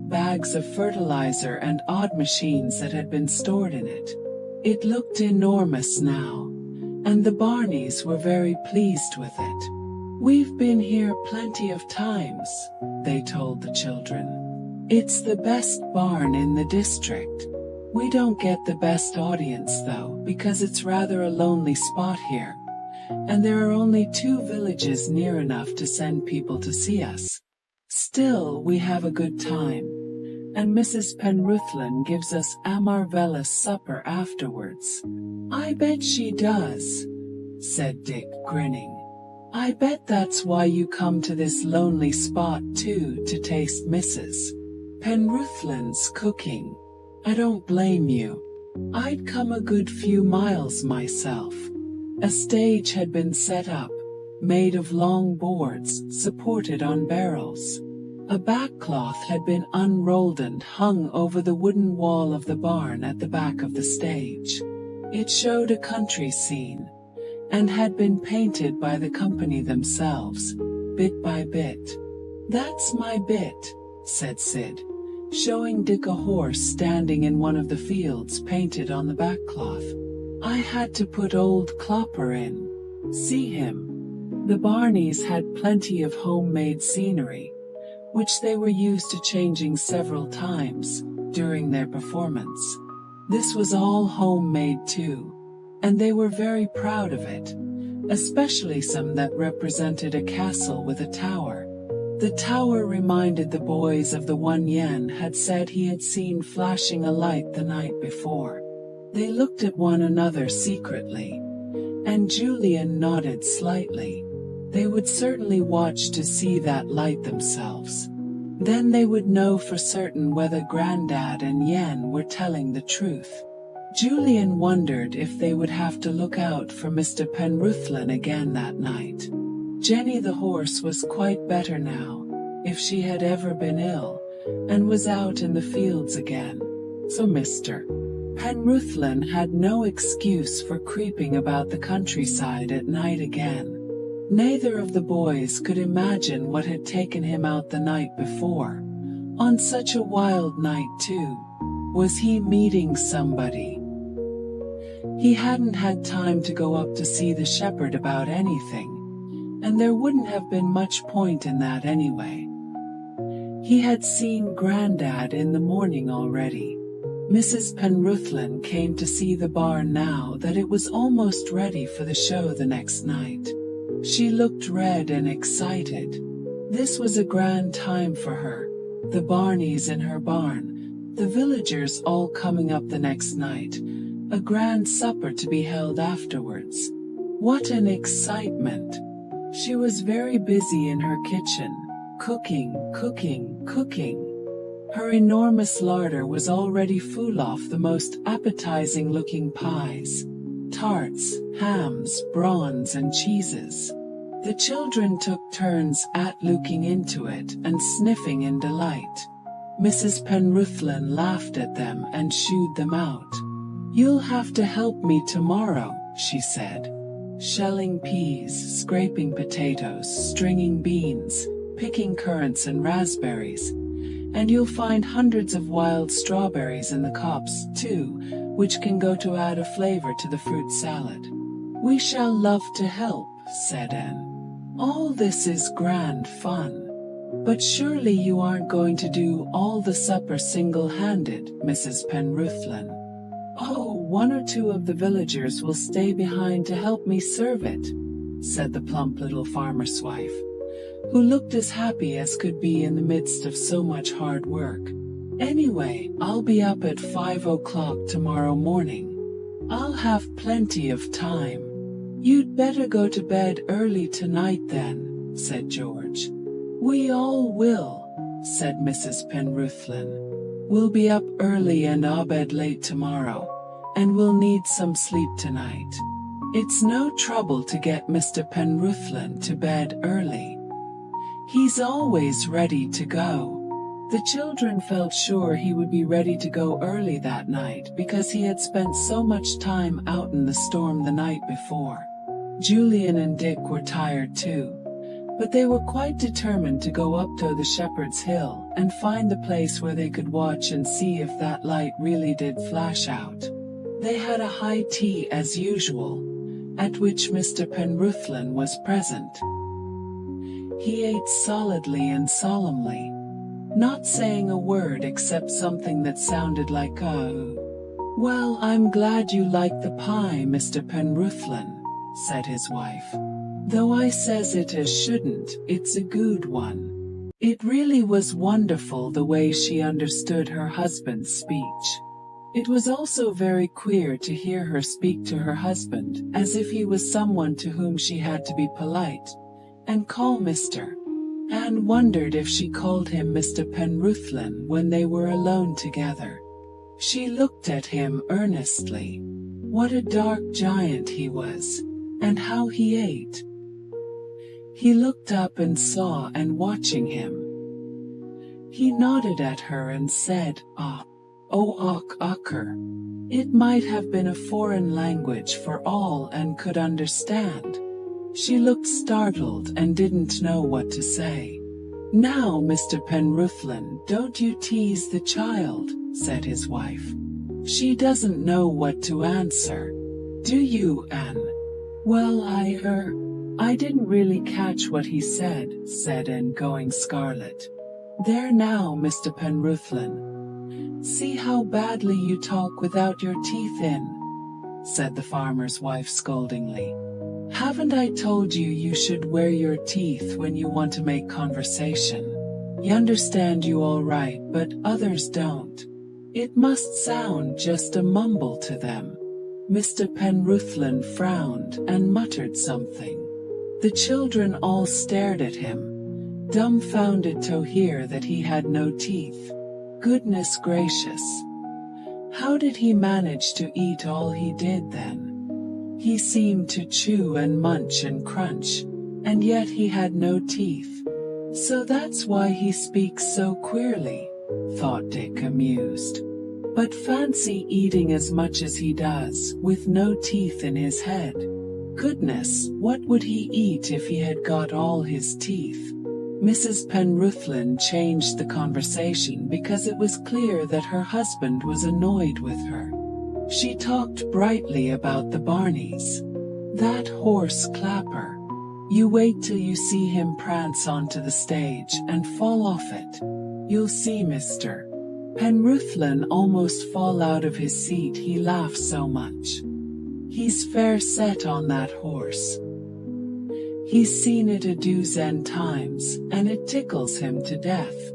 bags of fertilizer and odd machines that had been stored in it. It looked enormous now, and the Barneys were very pleased with it. "We've been here plenty of times," they told the children. "It's the best barn in the district. We don't get the best audience though, because it's rather a lonely spot here, and there are only 2 villages near enough to send people to see us. Still, we have a good time, and Mrs. Penruthlin gives us a marvellous supper afterwards." "I bet she does," said Dick, grinning. "I bet that's why you come to this lonely spot too, to taste Mrs. Penruthlin's cooking. I don't blame you. I'd come a good few miles myself." A stage had been set up, made of long boards, supported on barrels. A backcloth had been unrolled and hung over the wooden wall of the barn at the back of the stage. It showed a country scene, and had been painted by the company themselves, bit by bit. "That's my bit," said Sid, showing Dick a horse standing in one of the fields painted on the backcloth. "I had to put old Clopper in. See him." The Barneys had plenty of homemade scenery, which they were used to changing several times during their performance. This was all homemade too, and they were very proud of it, especially some that represented a castle with a tower. The tower reminded the boys of the one Yen had said he had seen flashing a light the night before. They looked at one another secretly, and Julian nodded slightly. They would certainly watch to see that light themselves. Then they would know for certain whether Grandad and Yen were telling the truth. Julian wondered if they would have to look out for Mr. Penruthlin again that night. Jenny the horse was quite better now, if she had ever been ill, and was out in the fields again. So Mr. Penruthlin had no excuse for creeping about the countryside at night again. Neither of the boys could imagine what had taken him out the night before. On such a wild night too. Was he meeting somebody? He hadn't had time to go up to see the shepherd about anything, and there wouldn't have been much point in that anyway. He had seen Grandad in the morning already. Mrs. Penruthlin came to see the barn now that it was almost ready for the show the next night. She looked red and excited. This was a grand time for her. The Barneys in her barn, the villagers all coming up the next night, a grand supper to be held afterwards. What an excitement! She was very busy in her kitchen, cooking. Her enormous larder was already full of the most appetizing-looking pies, tarts, hams, prawns, and cheeses. The children took turns at looking into it and sniffing in delight. Mrs. Penruthlin laughed at them and shooed them out. "You'll have to help me tomorrow," she said. "Shelling peas, scraping potatoes, stringing beans, picking currants and raspberries. And you'll find hundreds of wild strawberries in the copse, too, which can go to add a flavor to the fruit salad." "We shall love to help," said Anne. "All this is grand fun. But surely you aren't going to do all the supper single-handed, Mrs. Penruthlin." "Oh, 1 or 2 of the villagers will stay behind to help me serve it," said the plump little farmer's wife, who looked as happy as could be in the midst of so much hard work. "Anyway, I'll be up at 5 o'clock tomorrow morning. I'll have plenty of time." "You'd better go to bed early tonight then," said George. "We all will," said Mrs. Penruthlin. "We'll be up early and abed late tomorrow, and we'll need some sleep tonight. It's no trouble to get Mr. Penruthlin to bed early. He's always ready to go." The children felt sure he would be ready to go early that night because he had spent so much time out in the storm the night before. Julian and Dick were tired too, but they were quite determined to go up to the Shepherd's Hill and find the place where they could watch and see if that light really did flash out. They had a high tea as usual, at which Mr. Penruthlin was present. He ate solidly and solemnly, not saying a word except something that sounded like "Well, I'm glad you like the pie, Mr. Penruthlin," said his wife. "Though I says it as shouldn't, it's a good one." It really was wonderful the way she understood her husband's speech. It was also very queer to hear her speak to her husband as if he was someone to whom she had to be polite and call Mr. Anne wondered if she called him Mr. Penruthlin when they were alone together. She looked at him earnestly. What a dark giant he was, and how he ate. He looked up and saw and watching him. He nodded at her and said, "Ocker." It might have been a foreign language for all and could understand. She looked startled and didn't know what to say. "Now, Mr. Penruthlin, don't you tease the child," said his wife. "She doesn't know what to answer. Do you, Anne?" "Well, I didn't really catch what he said," said Anne, going scarlet. "There now, Mr. Penruthlin. See how badly you talk without your teeth in," said the farmer's wife scoldingly. "Haven't I told you you should wear your teeth when you want to make conversation? You understand you all right, but others don't. It must sound just a mumble to them." Mr. Penruthlin frowned and muttered something. The children all stared at him, dumbfounded to hear that he had no teeth. Goodness gracious! How did he manage to eat all he did then? He seemed to chew and munch and crunch, and yet he had no teeth. So that's why he speaks so queerly, thought Dick, amused. But fancy eating as much as he does, with no teeth in his head. Goodness, what would he eat if he had got all his teeth? Mrs. Penruthlin changed the conversation because it was clear that her husband was annoyed with her. She talked brightly about the Barneys. "That horse Clapper. You wait till you see him prance onto the stage and fall off it. You'll see Mr. Penruthlin almost fall out of his seat, he laughs so much. He's fair set on that horse. He's seen it a dozen times, and it tickles him to death.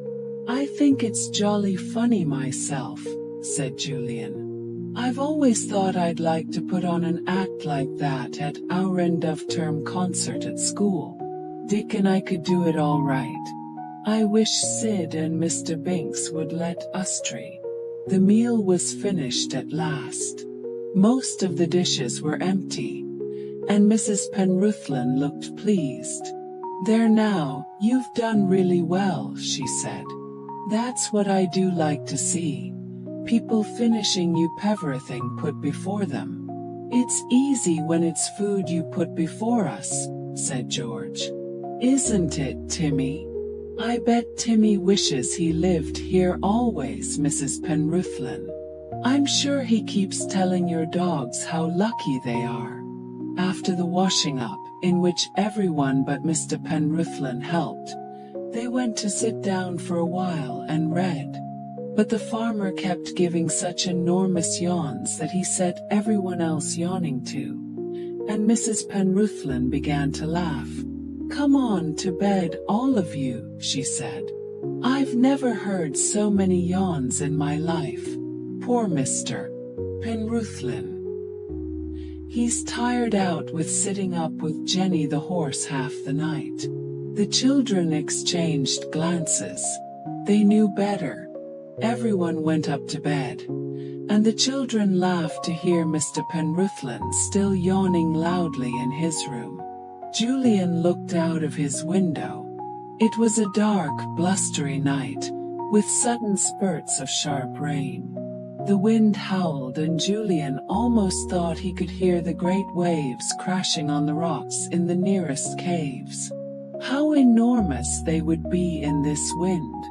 I think it's jolly funny myself," said Julian. "I've always thought I'd like to put on an act like that at our end-of-term concert at school. Dick and I could do it all right. I wish Sid and Mr. Binks would let us try." The meal was finished at last. Most of the dishes were empty, and Mrs. Penruthlin looked pleased. "There now, you've done really well," she said. "That's what I do like to see. People finishing everything put before them." "It's easy when it's food you put before us," said George. "Isn't it, Timmy? I bet Timmy wishes he lived here always, Mrs. Penruthlin. I'm sure he keeps telling your dogs how lucky they are." After the washing up, in which everyone but Mr. Penruthlin helped, they went to sit down for a while and read. But the farmer kept giving such enormous yawns that he set everyone else yawning too, and Mrs. Penruthlin began to laugh. "Come on to bed, all of you," she said. "I've never heard so many yawns in my life. Poor Mr. Penruthlin. He's tired out with sitting up with Jenny the horse half the night." The children exchanged glances. They knew better. Everyone went up to bed, and the children laughed to hear Mr. Penruthlin still yawning loudly in his room. Julian looked out of his window. It was a dark, blustery night, with sudden spurts of sharp rain. The wind howled and Julian almost thought he could hear the great waves crashing on the rocks in the nearest caves. How enormous they would be in this wind.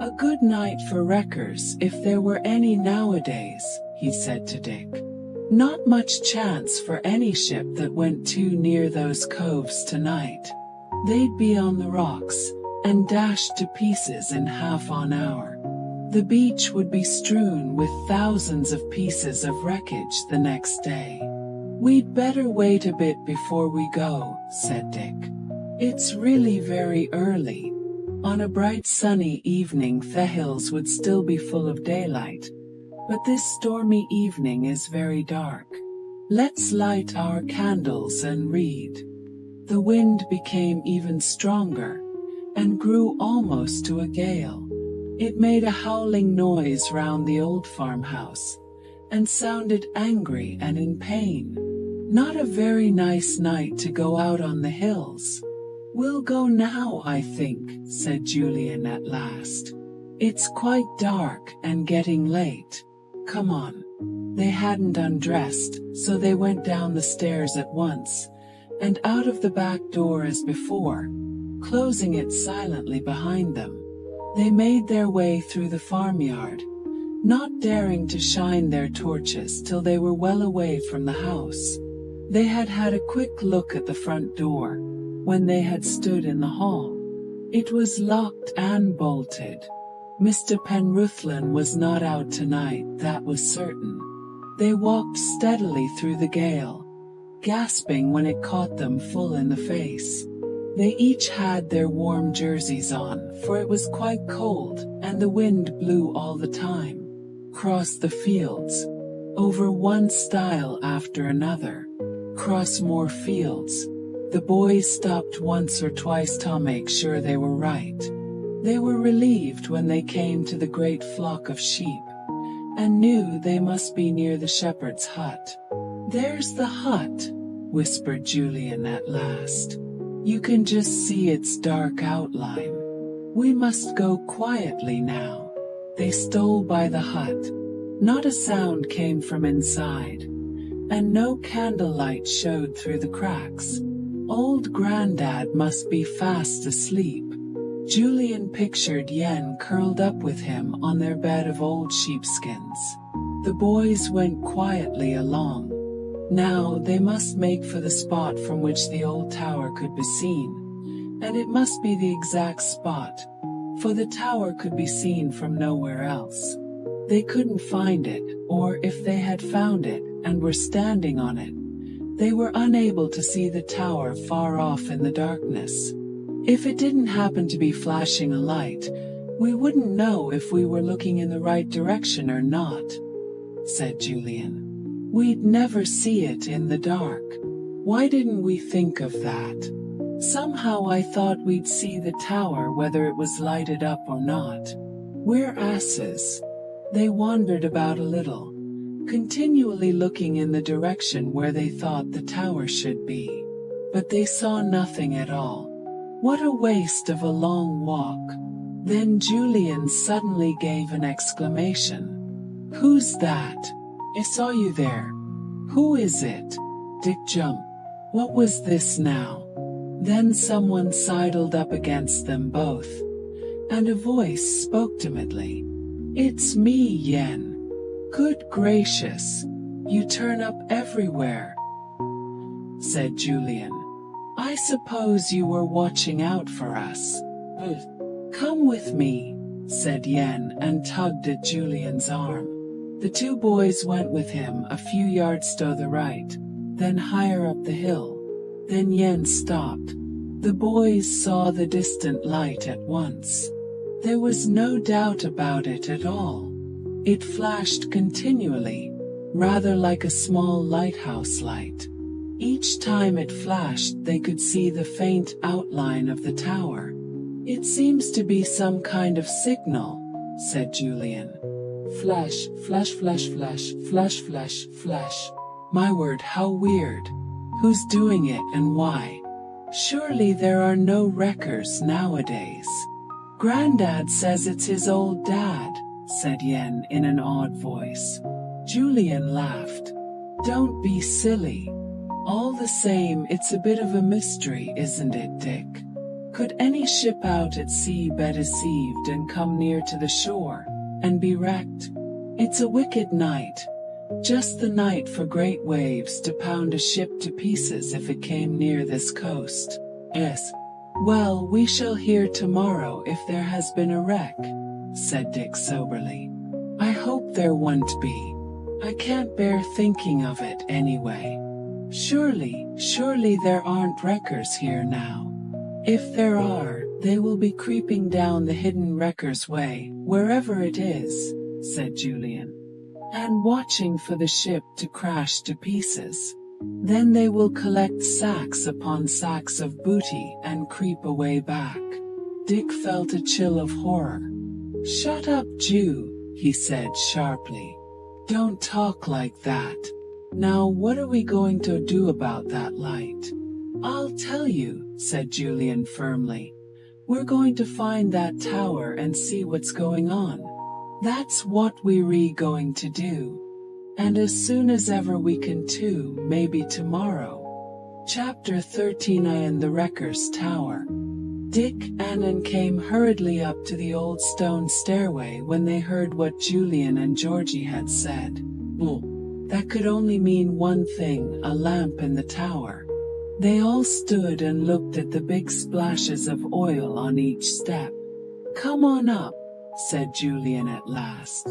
A good night for wreckers if there were any nowadays, he said to Dick. Not much chance for any ship that went too near those coves tonight. They'd be on the rocks, and dashed to pieces in half an hour. The beach would be strewn with thousands of pieces of wreckage the next day. We'd better wait a bit before we go, said Dick. It's really very early. On a bright sunny evening the hills would still be full of daylight, but this stormy evening is very dark. Let's light our candles and read. The wind became even stronger, and grew almost to a gale. It made a howling noise round the old farmhouse, and sounded angry and in pain. Not a very nice night to go out on the hills. We'll go now, I think, said Julian at last. It's quite dark and getting late. Come on. They hadn't undressed, so they went down the stairs at once, and out of the back door as before, closing it silently behind them. They made their way through the farmyard, not daring to shine their torches till they were well away from the house. They had had a quick look at the front door, when they had stood in the hall. It was locked and bolted. Mr. Penruthlin was not out tonight, that was certain. They walked steadily through the gale, gasping when it caught them full in the face. They each had their warm jerseys on, for it was quite cold, and the wind blew all the time. Cross the fields, over one stile after another, cross more fields. The boys stopped once or twice to make sure they were right. They were relieved when they came to the great flock of sheep, and knew they must be near the shepherd's hut. There's the hut, whispered Julian at last. You can just see its dark outline. We must go quietly now. They stole by the hut. Not a sound came from inside, and no candlelight showed through the cracks. Old Grandad must be fast asleep. Julian pictured Yen curled up with him on their bed of old sheepskins. The boys went quietly along. Now they must make for the spot from which the old tower could be seen, and it must be the exact spot, for the tower could be seen from nowhere else. They couldn't find it, or if they had found it, and were standing on it, they were unable to see the tower far off in the darkness. If it didn't happen to be flashing a light, we wouldn't know if we were looking in the right direction or not, said Julian. We'd never see it in the dark. Why didn't we think of that? Somehow I thought we'd see the tower whether it was lighted up or not. We're asses. They wandered about a little, continually looking in the direction where they thought the tower should be. But they saw nothing at all. What a waste of a long walk. Then Julian suddenly gave an exclamation. Who's that? I saw you there. Who is it? Dick jumped. What was this now? Then someone sidled up against them both, and a voice spoke timidly. It's me, Yen. Good gracious, you turn up everywhere, said Julian. I suppose you were watching out for us. Come with me, said Yen and tugged at Julian's arm. The two boys went with him a few yards to the right, then higher up the hill. Then Yen stopped. The boys saw the distant light at once. There was no doubt about it at all. It flashed continually, rather like a small lighthouse light. Each time it flashed they could see the faint outline of the tower. It seems to be some kind of signal, said Julian. Flash, flash, flash, flash, flash, flash, flash. My word, how weird. Who's doing it and why? Surely there are no wreckers nowadays. Grandad says it's his old dad, said Yen in an odd voice. Julian laughed. Don't be silly. All the same, it's a bit of a mystery, isn't it, Dick? Could any ship out at sea be deceived and come near to the shore, and be wrecked? It's a wicked night. Just the night for great waves to pound a ship to pieces if it came near this coast. Yes. Well, we shall hear tomorrow if there has been a wreck, said Dick soberly. I hope there won't be. I can't bear thinking of it anyway. Surely there aren't wreckers here now. If there are, they will be creeping down the hidden wrecker's way, wherever it is, said Julian, and watching for the ship to crash to pieces. Then they will collect sacks upon sacks of booty and creep away back. Dick felt a chill of horror. Shut up, Jew, he said sharply. Don't talk like that. Now what are we going to do about that light? I'll tell you, said Julian firmly. We're going to find that tower and see what's going on. That's what we're going to do. And as soon as ever we can too, maybe tomorrow. Chapter 39 The Wrecker's Tower. Dick and Annan came hurriedly up to the old stone stairway when they heard what Julian and Georgie had said. That could only mean one thing, a lamp in the tower. They all stood and looked at the big splashes of oil on each step. Come on up, said Julian at last.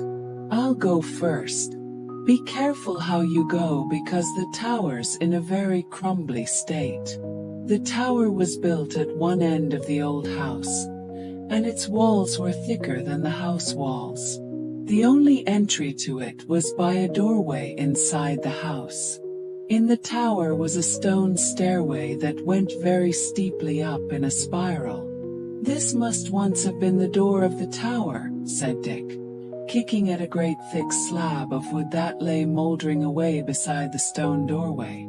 I'll go first. Be careful how you go because the tower's in a very crumbly state. The tower was built at one end of the old house, and its walls were thicker than the house walls. The only entry to it was by a doorway inside the house. In the tower was a stone stairway that went very steeply up in a spiral. This must once have been the door of the tower, said Dick, kicking at a great thick slab of wood that lay moldering away beside the stone doorway.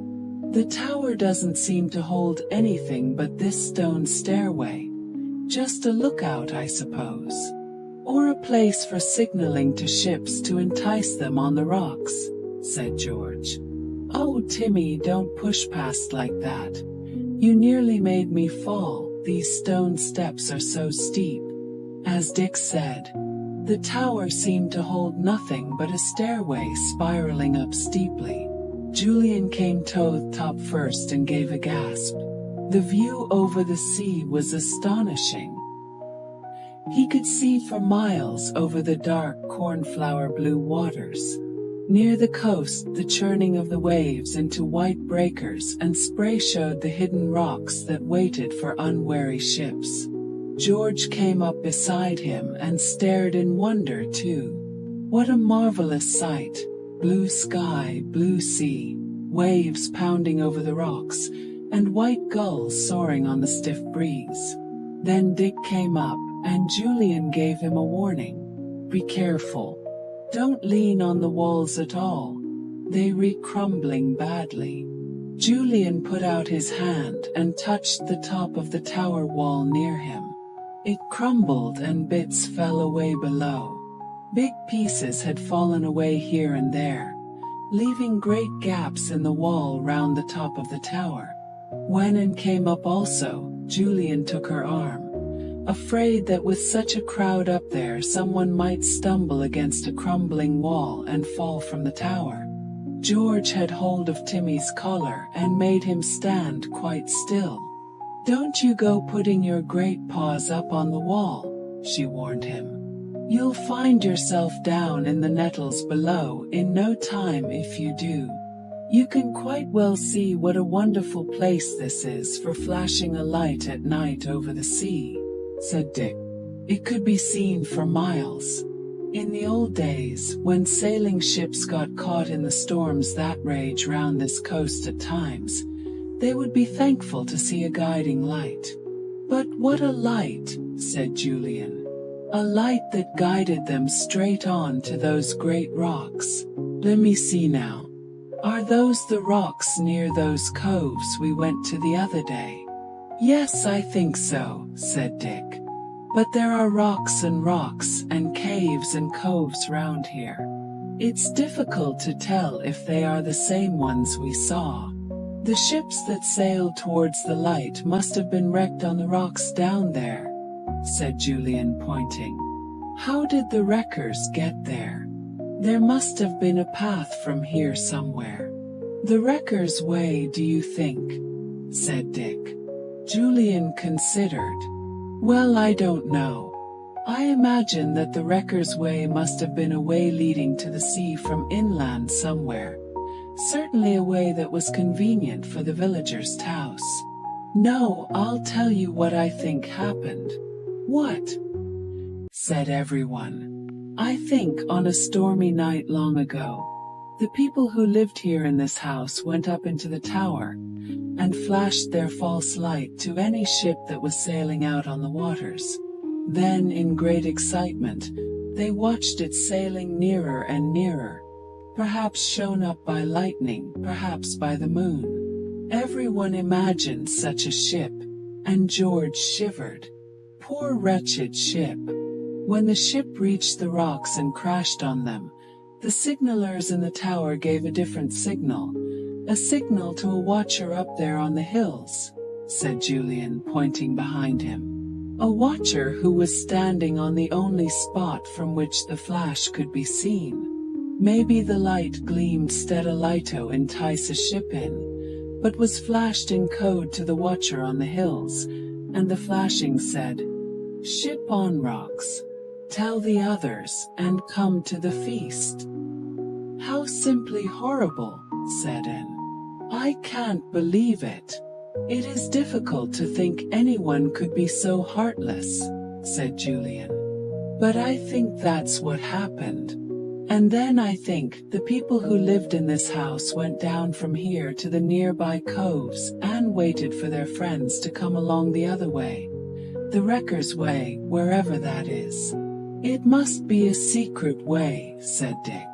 The tower doesn't seem to hold anything but this stone stairway. Just a lookout, I suppose. Or a place for signaling to ships to entice them on the rocks, said George. Oh, Timmy, don't push past like that. You nearly made me fall, these stone steps are so steep. As Dick said, the tower seemed to hold nothing but a stairway spiraling up steeply. Julian came to the top first and gave a gasp. The view over the sea was astonishing. He could see for miles over the dark cornflower blue waters. Near the coast, the churning of the waves into white breakers and spray showed the hidden rocks that waited for unwary ships. George came up beside him and stared in wonder too. What a marvelous sight! Blue sky, blue sea, waves pounding over the rocks, and white gulls soaring on the stiff breeze. Then Dick came up, and Julian gave him a warning. Be careful. Don't lean on the walls at all. They're crumbling badly. Julian put out his hand and touched the top of the tower wall near him. It crumbled and bits fell away below. Big pieces had fallen away here and there, leaving great gaps in the wall round the top of the tower. When Anne came up also, Julian took her arm, afraid that with such a crowd up there someone might stumble against a crumbling wall and fall from the tower. George had hold of Timmy's collar and made him stand quite still. Don't you go putting your great paws up on the wall, she warned him. You'll find yourself down in the nettles below in no time if you do. You can quite well see what a wonderful place this is for flashing a light at night over the sea, said Dick. It could be seen for miles. In the old days, when sailing ships got caught in the storms that rage round this coast at times, they would be thankful to see a guiding light. But what a light, said Julian. A light that guided them straight on to those great rocks. Let me see now. Are those the rocks near those coves we went to the other day? Yes, I think so, said Dick. But there are rocks and caves and coves round here. It's difficult to tell if they are the same ones we saw. The ships that sailed towards the light must have been wrecked on the rocks down there, said Julian, pointing. How did the wreckers get there? There must have been a path from here somewhere. The wreckers' way, do you think? Said Dick. Julian considered. Well, I don't know. I imagine that the wreckers' way must have been a way leading to the sea from inland somewhere. Certainly a way that was convenient for the villager's house. No, I'll tell you what I think happened. What? Said everyone. I think on a stormy night long ago, the people who lived here in this house went up into the tower and flashed their false light to any ship that was sailing out on the waters. Then, in great excitement, they watched it sailing nearer and nearer, perhaps shown up by lightning, perhaps by the moon. Everyone imagined such a ship, and George shivered. Poor wretched ship. When the ship reached the rocks and crashed on them, the signalers in the tower gave a different signal, a signal to a watcher up there on the hills, said Julian, pointing behind him. A watcher who was standing on the only spot from which the flash could be seen. Maybe the light gleamed steadily to entice a ship in, but was flashed in code to the watcher on the hills, and the flashing said, "Ship on rocks. Tell the others, and come to the feast." How simply horrible, said Anne. I can't believe it. It is difficult to think anyone could be so heartless, said Julian. But I think that's what happened. And then I think the people who lived in this house went down from here to the nearby coves and waited for their friends to come along the other way. The wrecker's way, wherever that is. It must be a secret way, said Dick.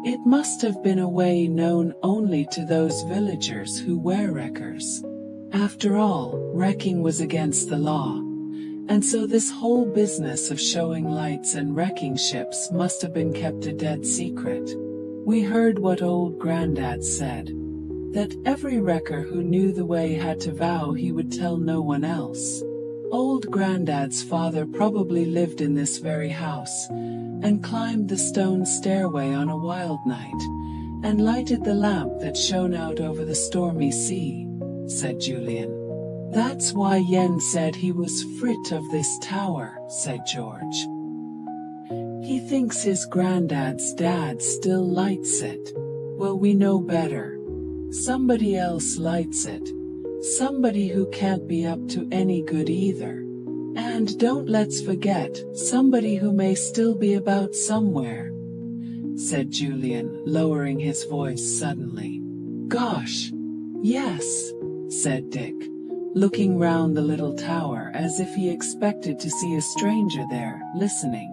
It must have been a way known only to those villagers who were wreckers. After all, wrecking was against the law. And so this whole business of showing lights and wrecking ships must have been kept a dead secret. We heard what old Grandad said, that every wrecker who knew the way had to vow he would tell no one else. Old Grandad's father probably lived in this very house, and climbed the stone stairway on a wild night, and lighted the lamp that shone out over the stormy sea, said Julian. That's why Yen said he was frit of this tower, said George. He thinks his granddad's dad still lights it. Well, we know better. Somebody else lights it. Somebody who can't be up to any good either. And don't let's forget, somebody who may still be about somewhere, said Julian, lowering his voice suddenly. Gosh! Yes, said Dick, looking round the little tower as if he expected to see a stranger there, listening.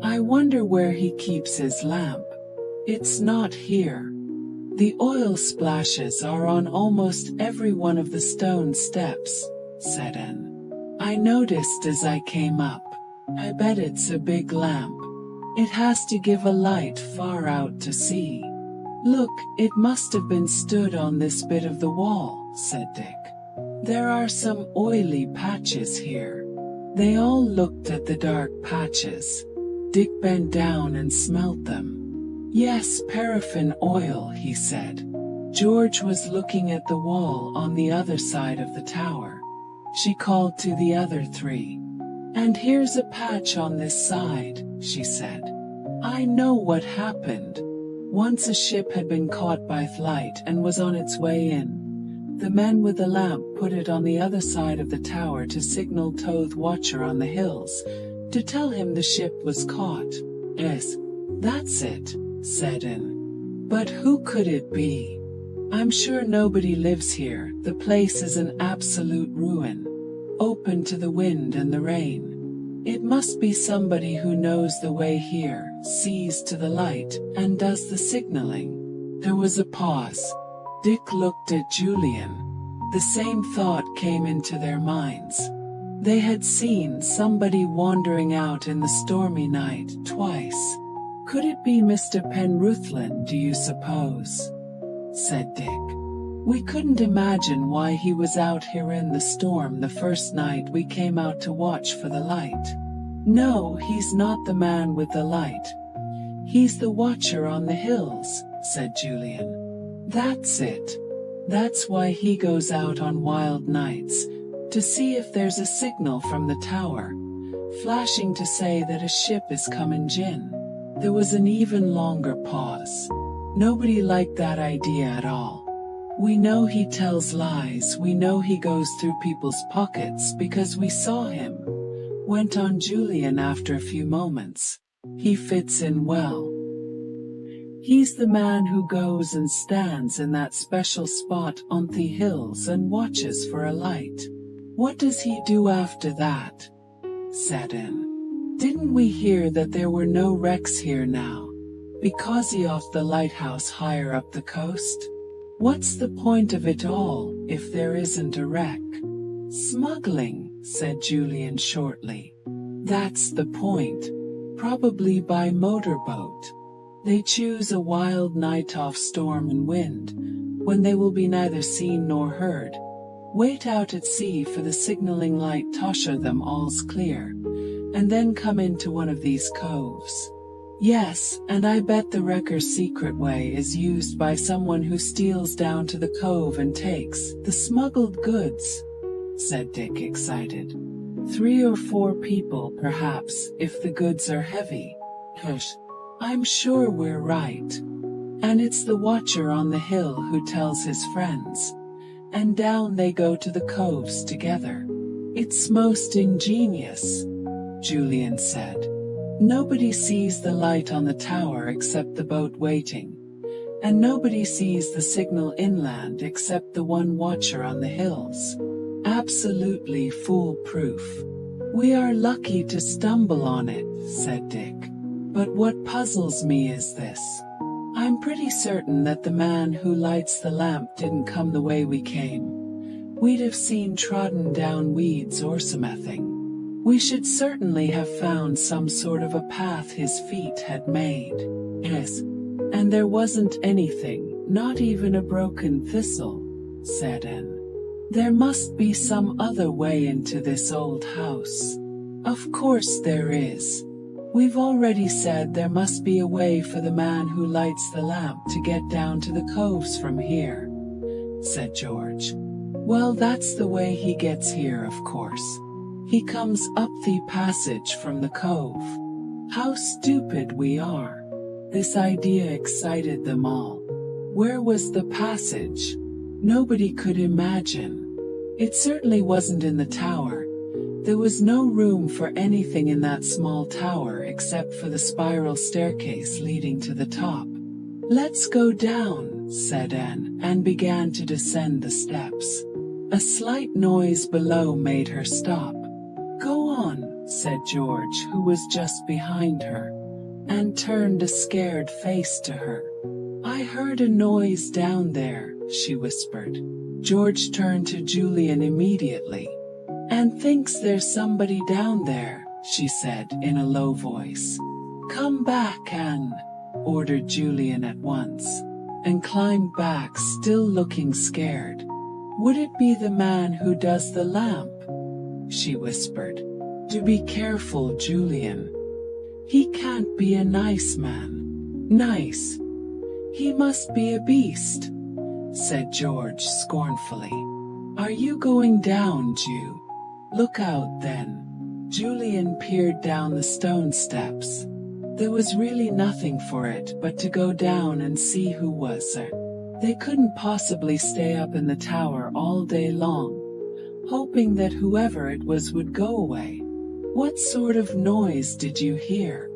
I wonder where he keeps his lamp. It's not here. The oil splashes are on almost every one of the stone steps, said Anne. I noticed as I came up. I bet it's a big lamp. It has to give a light far out to sea. Look, it must have been stood on this bit of the wall, said Dick. There are some oily patches here. They all looked at the dark patches. Dick bent down and smelt them. Yes, paraffin oil, he said. George was looking at the wall on the other side of the tower. She called to the other three. And here's a patch on this side, she said. I know what happened. Once a ship had been caught by light and was on its way in. The men with the lamp put it on the other side of the tower to signal Toth Watcher on the hills, to tell him the ship was caught. Yes, that's it, said Anne. But who could it be? I'm sure nobody lives here. The place is an absolute ruin, open to the wind and the rain. It must be somebody who knows the way here, sees to the light, and does the signaling. There was a pause. Dick looked at Julian. The same thought came into their minds. They had seen somebody wandering out in the stormy night twice. "Could it be Mr. Penruthlin, do you suppose?" said Dick. "We couldn't imagine why he was out here in the storm the first night we came out to watch for the light." "No, he's not the man with the light. He's the watcher on the hills," said Julian. "That's it. That's why he goes out on wild nights, to see if there's a signal from the tower, flashing to say that a ship is coming in." There was an even longer pause. Nobody liked that idea at all. "We know he tells lies, we know he goes through people's pockets because we saw him," went on Julian after a few moments. "He fits in well. He's the man who goes and stands in that special spot on the hills and watches for a light." "What does he do after that?" said Anne. "Didn't we hear that there were no wrecks here now, because he off the lighthouse higher up the coast? What's the point of it all, if there isn't a wreck?" "Smuggling," said Julian shortly. "That's the point. Probably by motorboat. They choose a wild night off storm and wind, when they will be neither seen nor heard. Wait out at sea for the signaling light to assure them all's clear, and then come into one of these coves. Yes, and I bet the wrecker's secret way is used by someone who steals down to the cove and takes the smuggled goods," said Dick, excited. "3 or 4 people, perhaps, if the goods are heavy." "Hush, I'm sure we're right. And it's the watcher on the hill who tells his friends, and down they go to the coves together. It's most ingenious," Julian said. "Nobody sees the light on the tower except the boat waiting, and nobody sees the signal inland except the one watcher on the hills. Absolutely foolproof. We are lucky to stumble on it," said Dick. "But what puzzles me is this. I'm pretty certain that the man who lights the lamp didn't come the way we came. We'd have seen trodden down weeds or something. We should certainly have found some sort of a path his feet had made." "Yes, and there wasn't anything, not even a broken thistle," said Anne. "There must be some other way into this old house." "Of course there is. We've already said there must be a way for the man who lights the lamp to get down to the coves from here," said George. "Well, that's the way he gets here, of course. He comes up the passage from the cove." How stupid we are! This idea excited them all. Where was the passage? Nobody could imagine. It certainly wasn't in the tower. There was no room for anything in that small tower except for the spiral staircase leading to the top. "Let's go down," said Anne, and began to descend the steps. A slight noise below made her stop. "Go on," said George, who was just behind her, and turned a scared face to her. "I heard a noise down there," she whispered. George turned to Julian immediately. "And thinks there's somebody down there," she said in a low voice. "Come back, Anne," ordered Julian at once, and climbed back, still looking scared. "Would it be the man who does the lamp?" she whispered. "Do be careful, Julian. He can't be a nice man." "Nice? He must be a beast," said George scornfully. "Are you going down, Ju? Look out then." Julian peered down the stone steps. There was really nothing for it but to go down and see who was there. They couldn't possibly stay up in the tower all day long, hoping that whoever it was would go away. "What sort of noise did you hear?"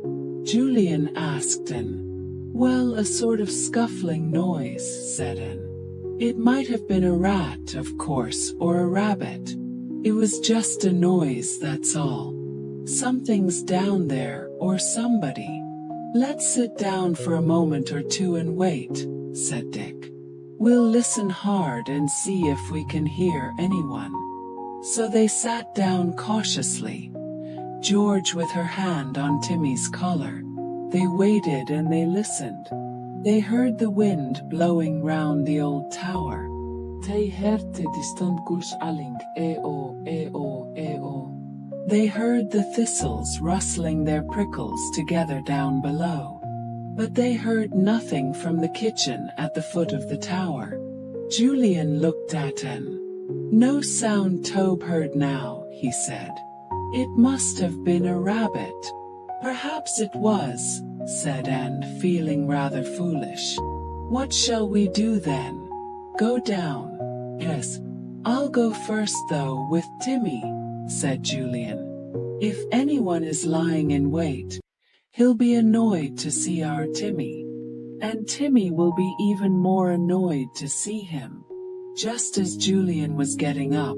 Julian asked Anne. "Well, a sort of scuffling noise," said Anne. "It might have been a rat, of course, or a rabbit. It was just a noise, that's all. Something's down there, or somebody." "Let's sit down for a moment or two and wait," said Dick. "We'll listen hard and see if we can hear anyone." So they sat down cautiously, George with her hand on Timmy's collar. They waited and they listened. They heard the wind blowing round the old tower. They heard the distant goose alling, eo, eo, eo. They heard the thistles rustling their prickles together down below. But they heard nothing from the kitchen at the foot of the tower. Julian looked at Anne. No sound Tobe heard now, he said. It must have been a rabbit. Perhaps it was, said Anne, feeling rather foolish. What shall we do then? Go down? Yes. I'll go first though with Timmy, said Julian. If anyone is lying in wait, he'll be annoyed to see our Timmy. And Timmy will be even more annoyed to see him. Just as Julian was getting up,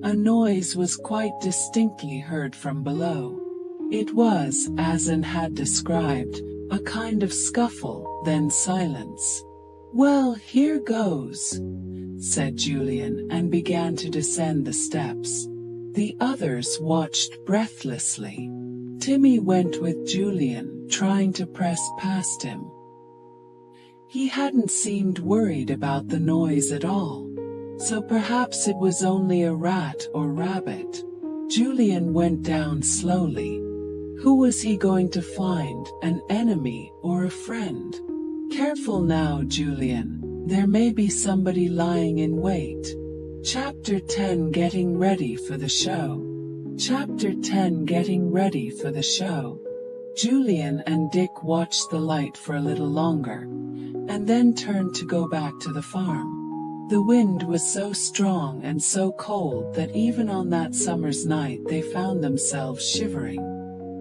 a noise was quite distinctly heard from below. It was, as Anne had described, a kind of scuffle, then silence. Well, here goes, said Julian, and began to descend the steps. The others watched breathlessly. Timmy went with Julian, trying to press past him. He hadn't seemed worried about the noise at all, so perhaps it was only a rat or rabbit. Julian went down slowly. Who was he going to find, an enemy or a friend? Careful now, Julian, there may be somebody lying in wait. Chapter 10 Getting Ready for the Show. Chapter 10 Getting Ready for the Show. Julian and Dick watched the light for a little longer, and then turned to go back to the farm. The wind was so strong and so cold that even on that summer's night they found themselves shivering.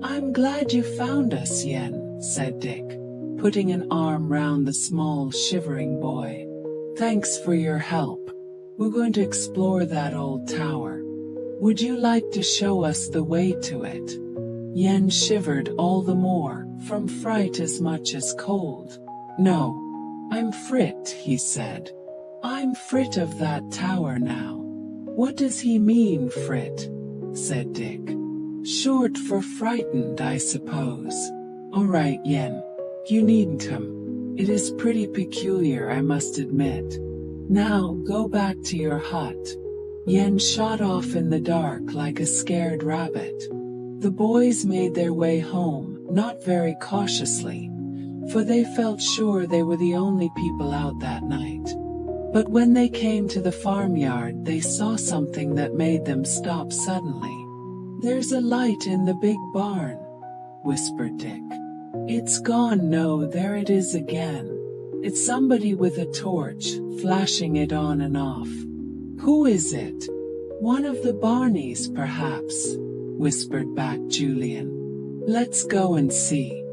I'm glad you found us, Yen, said Dick, putting an arm round the small, shivering boy. Thanks for your help. We're going to explore that old tower. Would you like to show us the way to it? Yen shivered all the more, from fright as much as cold. No, I'm frit, he said. I'm frit of that tower now. What does he mean, frit? Said Dick. Short for frightened, I suppose. All right, Yen. You needn't him. It is pretty peculiar, I must admit. Now, go back to your hut. Yen shot off in the dark like a scared rabbit. The boys made their way home, not very cautiously, for they felt sure they were the only people out that night. But when they came to the farmyard, they saw something that made them stop suddenly. There's a light in the big barn, whispered Dick. It's gone. No, there it is again. It's somebody with a torch, flashing it on and off. Who is it? One of the Barneys, perhaps, whispered back Julian. Let's go and see.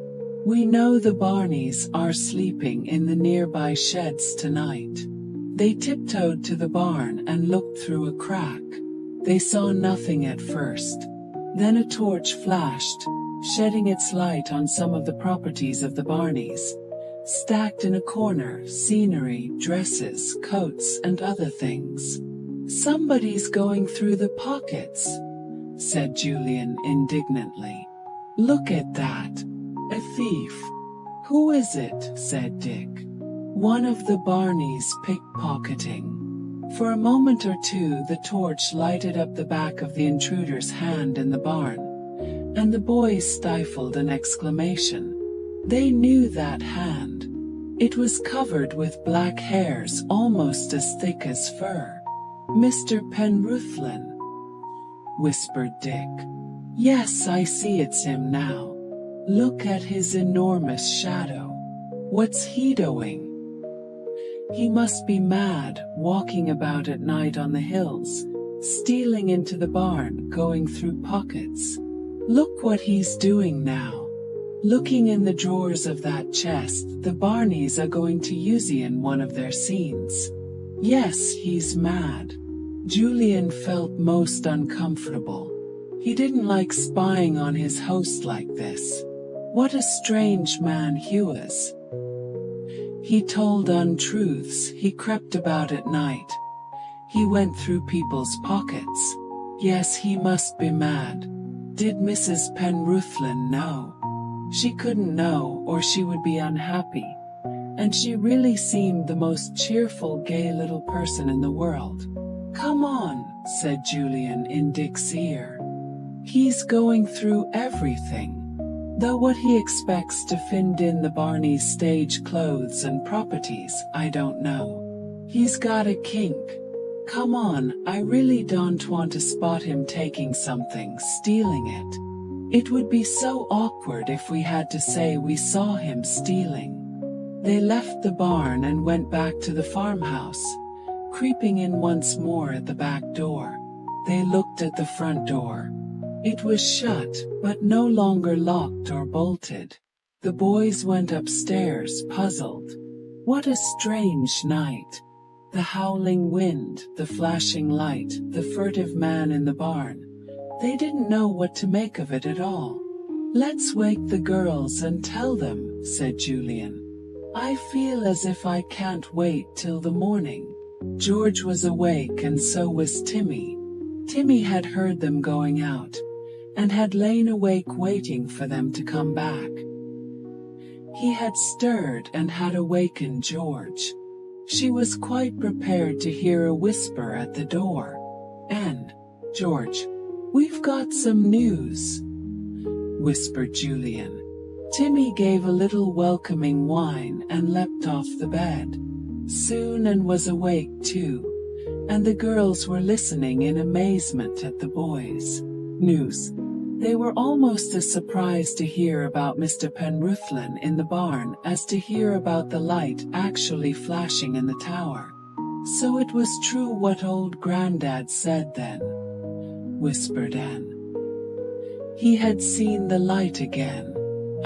We know the Barneys are sleeping in the nearby sheds tonight. They tiptoed to the barn and looked through a crack. They saw nothing at first. Then a torch flashed, shedding its light on some of the properties of the Barneys. Stacked in a corner, scenery, dresses, coats, and other things. Somebody's going through the pockets, said Julian indignantly. Look at that. A thief. Who is it? Said Dick. One of the Barneys pickpocketing. For a moment or two the torch lighted up the back of the intruder's hand in the barn, and the boys stifled an exclamation. They knew that hand. It was covered with black hairs almost as thick as fur. Mr. Penruthlin, whispered Dick. Yes, I see it's him now. Look at his enormous shadow. What's he doing? He must be mad, walking about at night on the hills, stealing into the barn, going through pockets. Look what he's doing now. Looking in the drawers of that chest, the Barneys are going to use in one of their scenes. Yes, he's mad. Julian felt most uncomfortable. He didn't like spying on his host like this. What a strange man he was. He told untruths, he crept about at night. He went through people's pockets. Yes, he must be mad. Did Mrs. Penruthlin know? She couldn't know, or she would be unhappy. And she really seemed the most cheerful, gay little person in the world. Come on, said Julian in Dick's ear. He's going through everything. Though what he expects to find in the Barneys' stage clothes and properties, I don't know. He's got a kink. Come on, I really don't want to spot him taking something, stealing it. It would be so awkward if we had to say we saw him stealing. They left the barn and went back to the farmhouse, creeping in once more at the back door. They looked at the front door. It was shut, but no longer locked or bolted. The boys went upstairs, puzzled. What a strange night. The howling wind, the flashing light, the furtive man in the barn. They didn't know what to make of it at all. Let's wake the girls and tell them, said Julian. I feel as if I can't wait till the morning. George was awake and so was Timmy. Timmy had heard them going out, and had lain awake waiting for them to come back. He had stirred and had awakened George. She was quite prepared to hear a whisper at the door. And, George, we've got some news, whispered Julian. Timmy gave a little welcoming whine and leapt off the bed. Soon and was awake too, and the girls were listening in amazement at the boys' news. They were almost as surprised to hear about Mr. Penruthlin in the barn as to hear about the light actually flashing in the tower. So it was true what old Grandad said then, whispered Anne. He had seen the light again.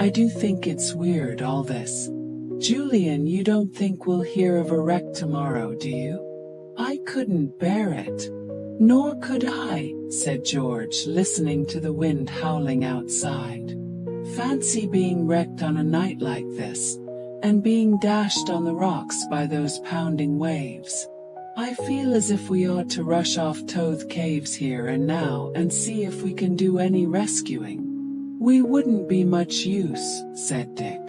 I do think it's weird, all this. Julian, you don't think we'll hear of a wreck tomorrow, do you? I couldn't bear it. Nor could I, said George, listening to the wind howling outside. Fancy being wrecked on a night like this, and being dashed on the rocks by those pounding waves. I feel as if we ought to rush off Toth Caves here and now and see if we can do any rescuing. We wouldn't be much use, said Dick.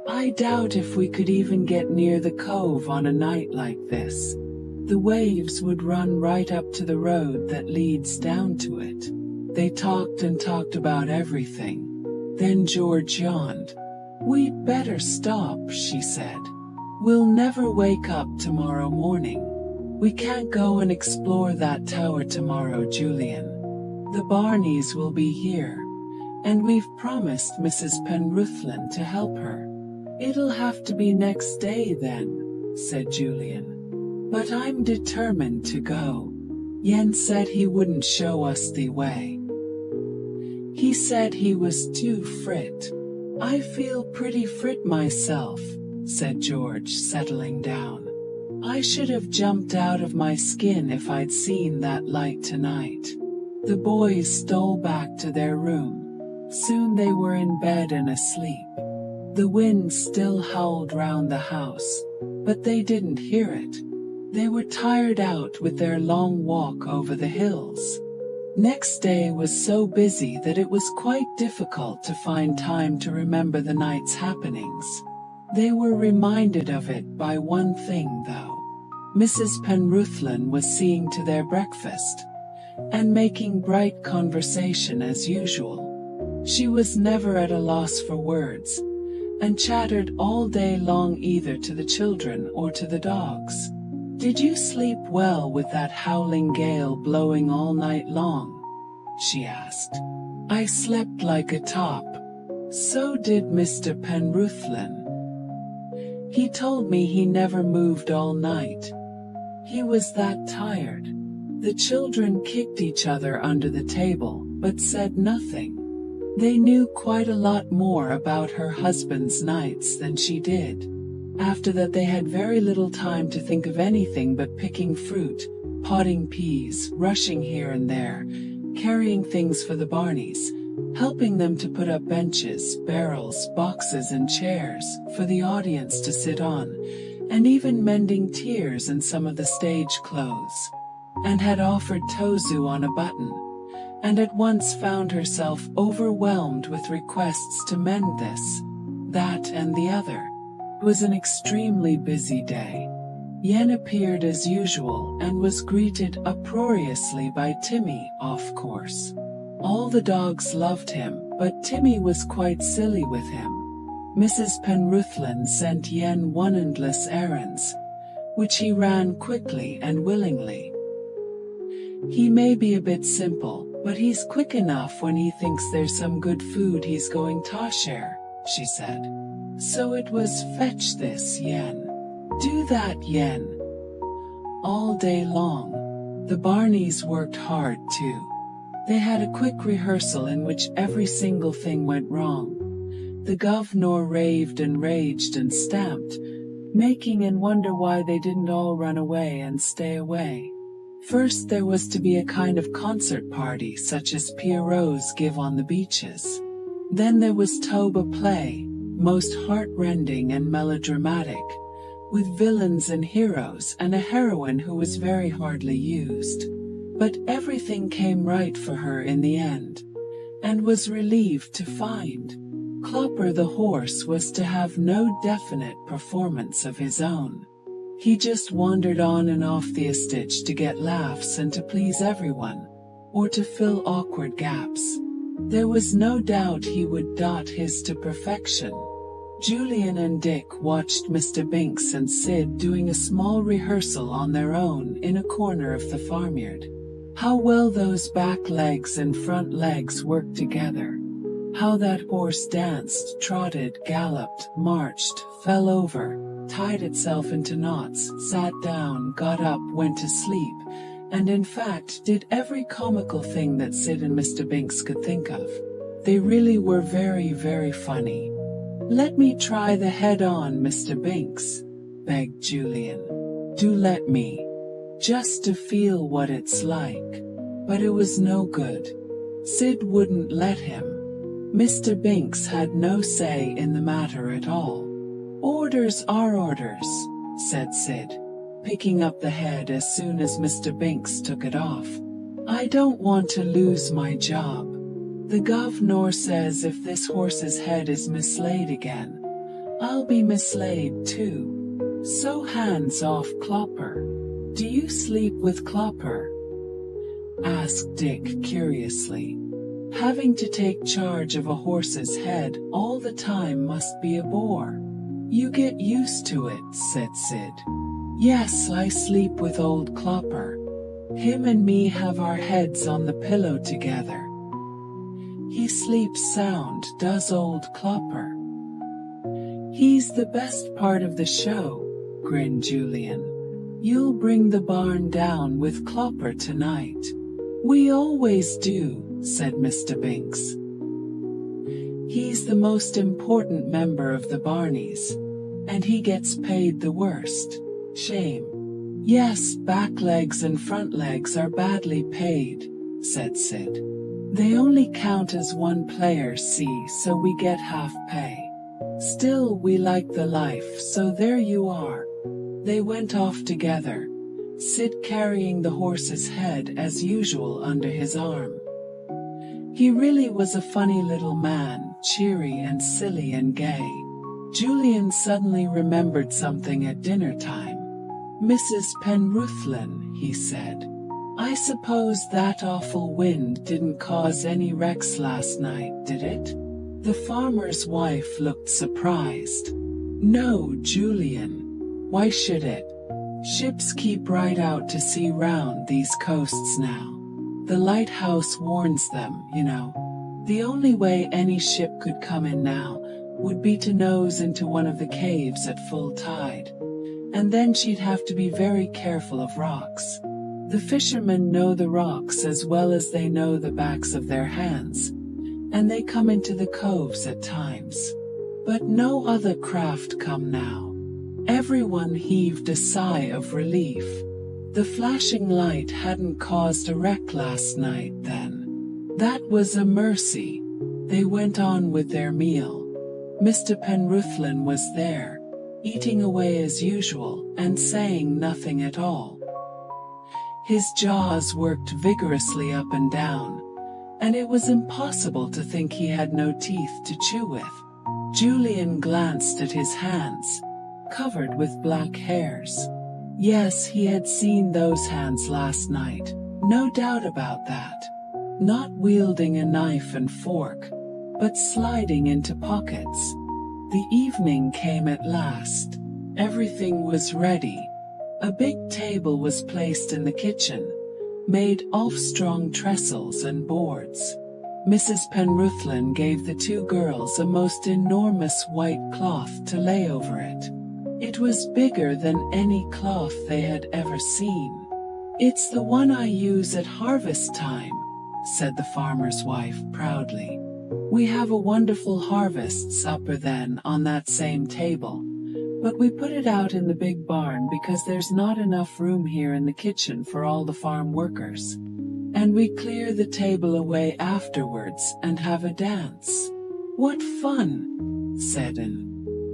I doubt if we could even get near the cove on a night like this. The waves would run right up to the road that leads down to it. They talked and talked about everything. Then George yawned. We'd better stop, she said. We'll never wake up tomorrow morning. We can't go and explore that tower tomorrow, Julian. The Barneys will be here, and we've promised Mrs. Penruthlin to help her. It'll have to be next day then, said Julian. But I'm determined to go. Jens said he wouldn't show us the way. He said he was too frit. I feel pretty frit myself, said George, settling down. I should have jumped out of my skin if I'd seen that light tonight. The boys stole back to their room. Soon they were in bed and asleep. The wind still howled round the house, but they didn't hear it. They were tired out with their long walk over the hills. Next day was so busy that it was quite difficult to find time to remember the night's happenings. They were reminded of it by one thing, though. Mrs. Penruthlin was seeing to their breakfast, and making bright conversation as usual. She was never at a loss for words, and chattered all day long either to the children or to the dogs. Did you sleep well with that howling gale blowing all night long? She asked. I slept like a top. So did Mr. Penruthlin. He told me he never moved all night. He was that tired. The children kicked each other under the table, but said nothing. They knew quite a lot more about her husband's nights than she did. After that they had very little time to think of anything but picking fruit, potting peas, rushing here and there, carrying things for the Barneys, helping them to put up benches, barrels, boxes and chairs for the audience to sit on, and even mending tiers and some of the stage clothes. And had offered Tozu on a button, and at once found herself overwhelmed with requests to mend this, that and the other. It was an extremely busy day. Yen appeared as usual and was greeted uproariously by Timmy, of course. All the dogs loved him, but Timmy was quite silly with him. Mrs. Penruthlin sent Yen one endless errands, which he ran quickly and willingly. He may be a bit simple, but he's quick enough when he thinks there's some good food he's going to share, she said. So it was fetch this, Yen. Do that, Yen. All day long, the Barneys worked hard too. They had a quick rehearsal in which every single thing went wrong. The governor raved and raged and stamped, making and wonder why they didn't all run away and stay away. First there was to be a kind of concert party such as Pierrots give on the beaches. Then there was Toba play, most heart-rending and melodramatic, with villains and heroes and a heroine who was very hardly used. But everything came right for her in the end, and was relieved to find Clopper the horse was to have no definite performance of his own. He just wandered on and off the estate to get laughs and to please everyone, or to fill awkward gaps. There was no doubt he would dot his to perfection. Julian and Dick watched Mr. Binks and Sid doing a small rehearsal on their own in a corner of the farmyard. How well those back legs and front legs worked together. How that horse danced, trotted, galloped, marched, fell over, tied itself into knots, sat down, got up, went to sleep, and in fact did every comical thing that Sid and Mr. Binks could think of. They really were very, very funny. Let me try the head on, Mr. Binks, begged Julian. Do let me. Just to feel what it's like. But it was no good. Sid wouldn't let him. Mr. Binks had no say in the matter at all. Orders are orders, said Sid, picking up the head as soon as Mr. Binks took it off. I don't want to lose my job. The governor says if this horse's head is mislaid again, I'll be mislaid too. So hands off Clopper. Do you sleep with Clopper? Asked Dick curiously. Having to take charge of a horse's head all the time must be a bore. You get used to it, said Sid. Yes, I sleep with old Clopper. Him and me have our heads on the pillow together. He sleeps sound, does old Clopper. He's the best part of the show, grinned Julian. You'll bring the barn down with Clopper tonight. We always do, said Mr. Binks. He's the most important member of the Barneys, and he gets paid the worst. Shame. Yes, back legs and front legs are badly paid, said Sid. They only count as one player, see, so we get half pay. Still, we like the life, so there you are. They went off together, Sid carrying the horse's head as usual under his arm. He really was a funny little man, cheery and silly and gay. Julian suddenly remembered something at dinner time. Mrs. Penruthlin, he said. I suppose that awful wind didn't cause any wrecks last night, did it? The farmer's wife looked surprised. No, Julian. Why should it? Ships keep right out to sea round these coasts now. The lighthouse warns them, you know. The only way any ship could come in now would be to nose into one of the caves at full tide. And then she'd have to be very careful of rocks. The fishermen know the rocks as well as they know the backs of their hands, and they come into the coves at times. But no other craft come now. Everyone heaved a sigh of relief. The flashing light hadn't caused a wreck last night then. That was a mercy. They went on with their meal. Mr. Penruthlin was there, eating away as usual and saying nothing at all. His jaws worked vigorously up and down, and it was impossible to think he had no teeth to chew with. Julian glanced at his hands, covered with black hairs. Yes, he had seen those hands last night, no doubt about that. Not wielding a knife and fork, but sliding into pockets. The evening came at last. Everything was ready. A big table was placed in the kitchen, made of strong trestles and boards. Mrs. Penruthlin gave the two girls a most enormous white cloth to lay over it. It was bigger than any cloth they had ever seen. "It's the one I use at harvest time," said the farmer's wife proudly. "We have a wonderful harvest supper then on that same table, but we put it out in the big barn because there's not enough room here in the kitchen for all the farm workers. And we clear the table away afterwards and have a dance." "What fun," said Anne.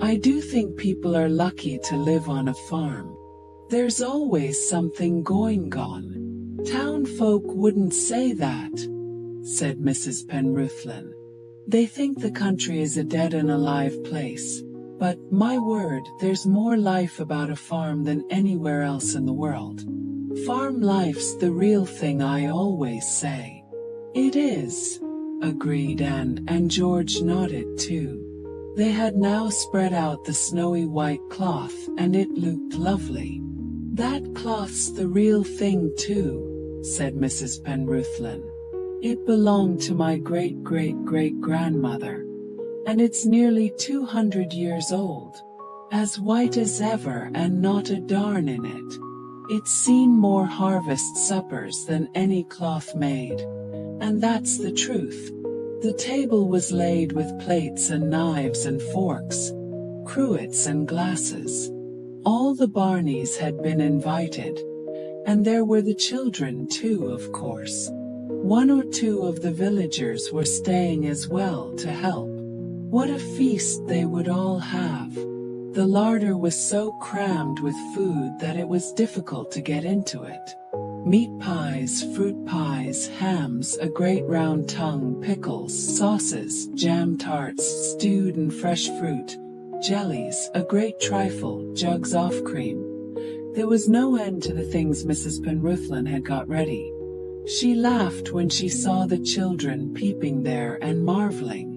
"I do think people are lucky to live on a farm. There's always something going on." "Town folk wouldn't say that," said Mrs. Penruthlin. "They think the country is a dead and alive place. But, my word, there's more life about a farm than anywhere else in the world. Farm life's the real thing, I always say." "It is," agreed Anne, and George nodded too. They had now spread out the snowy white cloth, and it looked lovely. "That cloth's the real thing too," said Mrs. Penruthlin. "It belonged to my great-great-great-grandmother, and it's nearly 200 years old, as white as ever and not a darn in it. It's seen more harvest suppers than any cloth made, and that's the truth." The table was laid with plates and knives and forks, cruets and glasses. All the Barneys had been invited, and there were the children too, of course. One or two of the villagers were staying as well to help. What a feast they would all have! The larder was so crammed with food that it was difficult to get into it. Meat pies, fruit pies, hams, a great round tongue, pickles, sauces, jam tarts, stewed and fresh fruit, jellies, a great trifle, jugs of cream. There was no end to the things Mrs. Penruthlin had got ready. She laughed when she saw the children peeping there and marveling.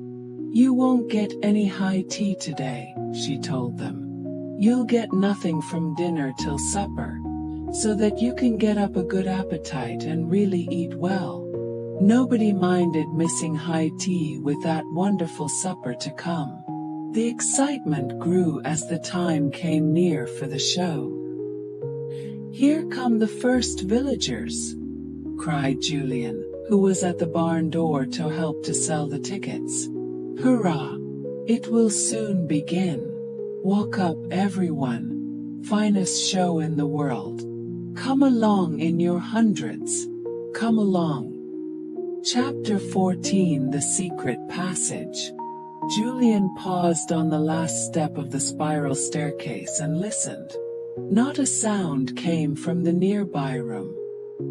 "You won't get any high tea today," she told them. "You'll get nothing from dinner till supper, so that you can get up a good appetite and really eat well." Nobody minded missing high tea with that wonderful supper to come. The excitement grew as the time came near for the show. "Here come the first villagers," cried Julian, who was at the barn door to help to sell the tickets. "Hurrah! It will soon begin. Walk up, everyone. Finest show in the world. Come along in your hundreds. Come along." Chapter 14: The Secret Passage. Julian paused on the last step of the spiral staircase and listened. Not a sound came from the nearby room.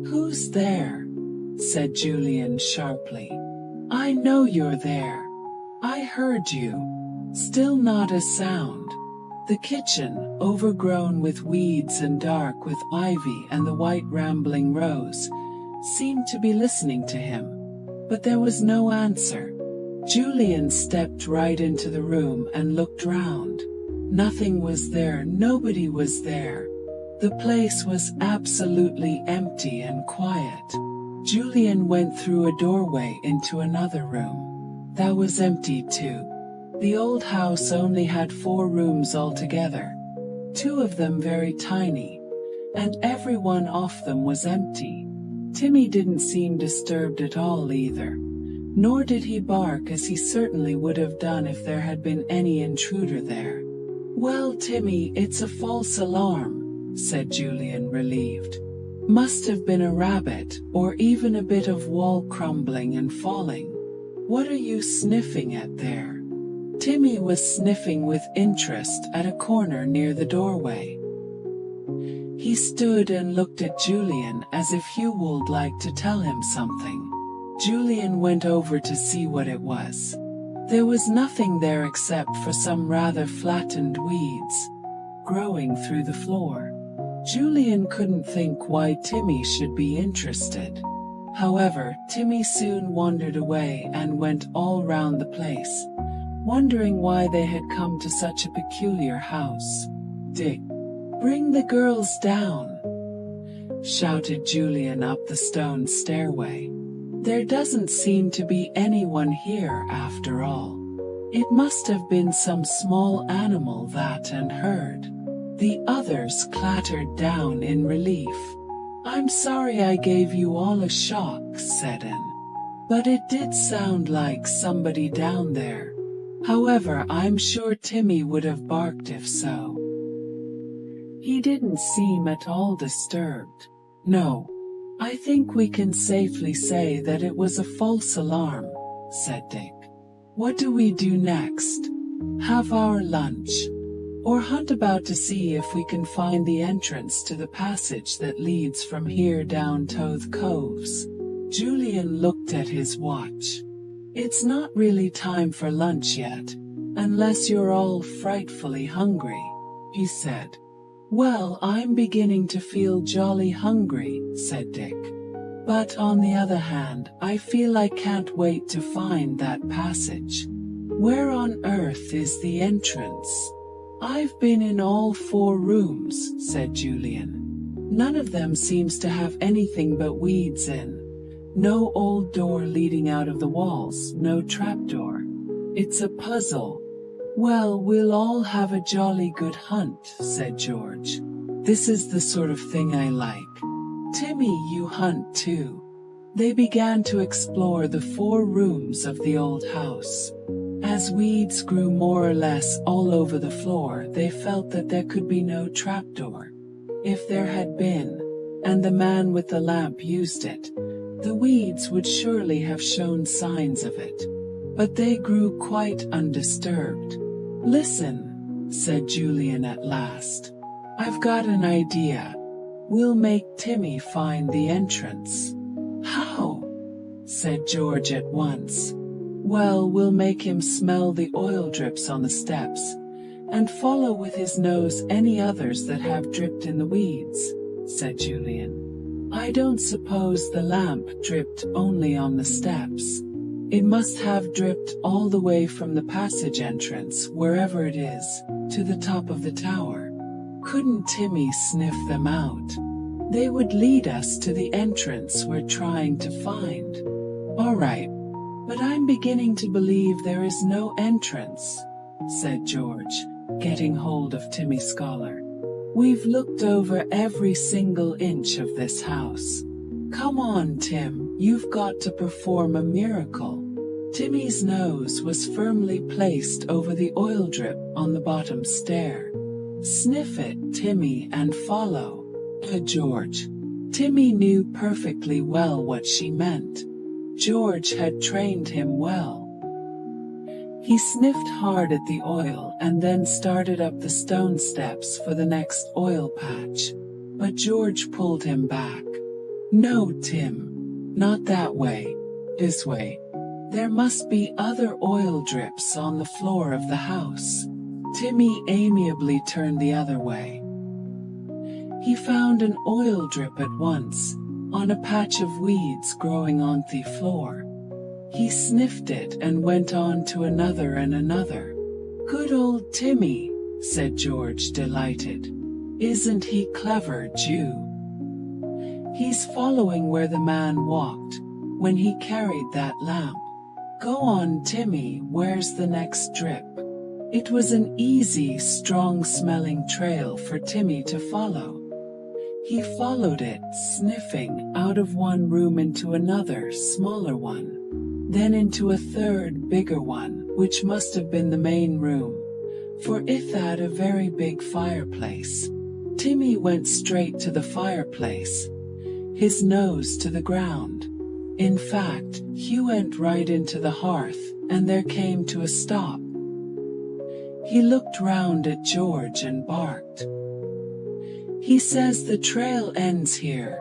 "Who's there?" said Julian sharply. "I know you're there. I heard you." Still not a sound. The kitchen, overgrown with weeds and dark with ivy and the white rambling rose, seemed to be listening to him. But there was no answer. Julian stepped right into the room and looked round. Nothing was there, nobody was there. The place was absolutely empty and quiet. Julian went through a doorway into another room. That was empty too. The old house only had 4 rooms altogether, 2 of them very tiny, and every one of them was empty. Timmy didn't seem disturbed at all either, nor did he bark as he certainly would have done if there had been any intruder there. "Well, Timmy, it's a false alarm," said Julian, relieved. "Must have been a rabbit, or even a bit of wall crumbling and falling. What are you sniffing at there?" Timmy was sniffing with interest at a corner near the doorway. He stood and looked at Julian as if he would like to tell him something. Julian went over to see what it was. There was nothing there except for some rather flattened weeds growing through the floor. Julian couldn't think why Timmy should be interested. However, Timmy soon wandered away and went all round the place, wondering why they had come to such a peculiar house. "Dick, bring the girls down," shouted Julian up the stone stairway. "There doesn't seem to be anyone here after all. It must have been some small animal that and heard." The others clattered down in relief. "I'm sorry I gave you all a shock," said Anne. "But it did sound like somebody down there. However, I'm sure Timmy would have barked if so." He didn't seem at all disturbed. "No, I think we can safely say that it was a false alarm," said Dick. "What do we do next? Have our lunch? Or hunt about to see if we can find the entrance to the passage that leads from here down Toth Coves?" Julian looked at his watch. "It's not really time for lunch yet, unless you're all frightfully hungry," he said. "Well, I'm beginning to feel jolly hungry," said Dick. "But on the other hand, I feel I can't wait to find that passage. Where on earth is the entrance?" "I've been in all 4 rooms," said Julian. "None of them seems to have anything but weeds in. No old door leading out of the walls, no trapdoor. It's a puzzle." "Well, we'll all have a jolly good hunt," said George. "This is the sort of thing I like. Timmy, you hunt too." They began to explore the 4 rooms of the old house. As weeds grew more or less all over the floor, they felt that there could be no trapdoor. If there had been, and the man with the lamp used it, the weeds would surely have shown signs of it. But they grew quite undisturbed. "Listen," said Julian at last. "I've got an idea. We'll make Timmy find the entrance." "How?" said George at once. "Well, we'll make him smell the oil drips on the steps, and follow with his nose any others that have dripped in the weeds," said Julian. "I don't suppose the lamp dripped only on the steps. It must have dripped all the way from the passage entrance, wherever it is, to the top of the tower. Couldn't Timmy sniff them out? They would lead us to the entrance we're trying to find." "All right. But I'm beginning to believe there is no entrance," said George, getting hold of Timmy's collar. "We've looked over every single inch of this house. Come on, Tim, you've got to perform a miracle." Timmy's nose was firmly placed over the oil drip on the bottom stair. "Sniff it, Timmy, and follow," said George. Timmy knew perfectly well what she meant. George had trained him well. He sniffed hard at the oil and then started up the stone steps for the next oil patch. But George pulled him back. "No, Tim, not that way. This way. There must be other oil drips on the floor of the house." Timmy amiably turned the other way. He found an oil drip at once, on a patch of weeds growing on the floor. He sniffed it and went on to another and another. "Good old Timmy," said George, delighted. "Isn't he clever, Jew? He's following where the man walked, when he carried that lamp. Go on, Timmy, where's the next drip?" It was an easy, strong-smelling trail for Timmy to follow. He followed it, sniffing, out of one room into another, smaller one, then into a third, bigger one, which must have been the main room, for it had a very big fireplace. Timmy went straight to the fireplace, his nose to the ground. In fact, he went right into the hearth, and there came to a stop. He looked round at George and barked. "He says the trail ends here,"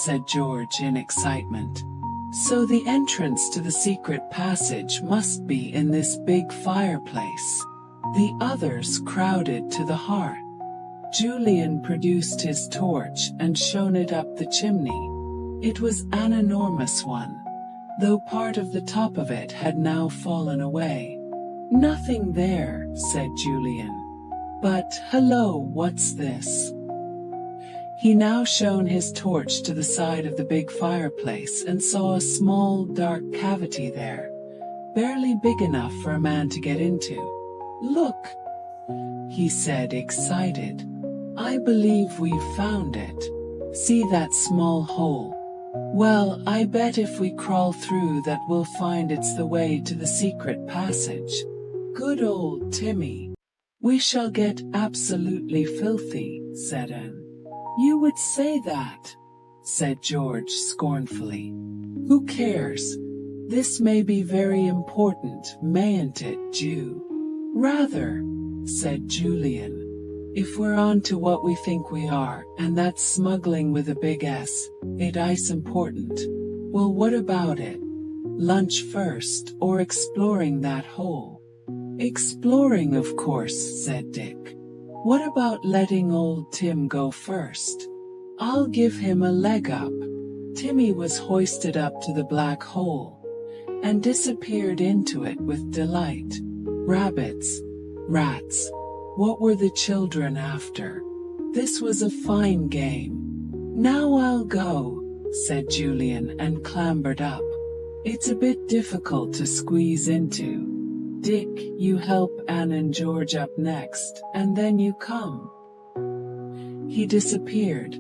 said George in excitement. So the entrance to the secret passage must be in this big fireplace. The others crowded to the hearth. Julian produced his torch and shone it up the chimney. It was an enormous one, though part of the top of it had now fallen away. "Nothing there," said Julian. "But, hello, what's this?" He now shone his torch to the side of the big fireplace and saw a small, dark cavity there, barely big enough for a man to get into. "Look," he said, excited. "I believe we've found it. See that small hole? Well, I bet if we crawl through that we'll find it's the way to the secret passage. Good old Timmy. We shall get absolutely filthy," said Anne. "You would say that," said George scornfully. "Who cares? This may be very important, mayn't it, Jew?" "Rather," said Julian. "If we're on to what we think we are, and that's smuggling with a big S, it is important. Well, what about it? Lunch first, or exploring that hole?" "Exploring, of course," said Dick. "What about letting old Tim go first? I'll give him a leg up." Timmy was hoisted up to the black hole, and disappeared into it with delight. Rabbits, rats, what were the children after? This was a fine game. "Now I'll go," said Julian and clambered up. "It's a bit difficult to squeeze into. Dick, you help Anne and George up next, and then you come." He disappeared,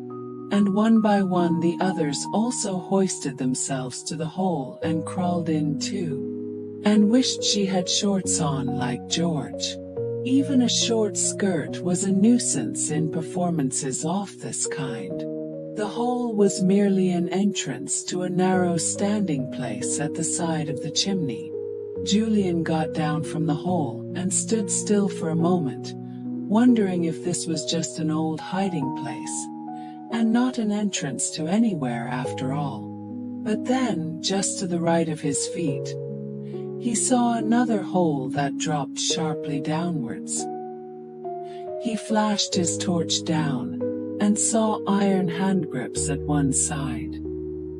and one by one the others also hoisted themselves to the hole and crawled in too. Anne wished she had shorts on like George. Even a short skirt was a nuisance in performances of this kind. The hole was merely an entrance to a narrow standing place at the side of the chimney. Julian got down from the hole and stood still for a moment, wondering if this was just an old hiding place, and not an entrance to anywhere after all. But then, just to the right of his feet, he saw another hole that dropped sharply downwards. He flashed his torch down, and saw iron hand grips at one side.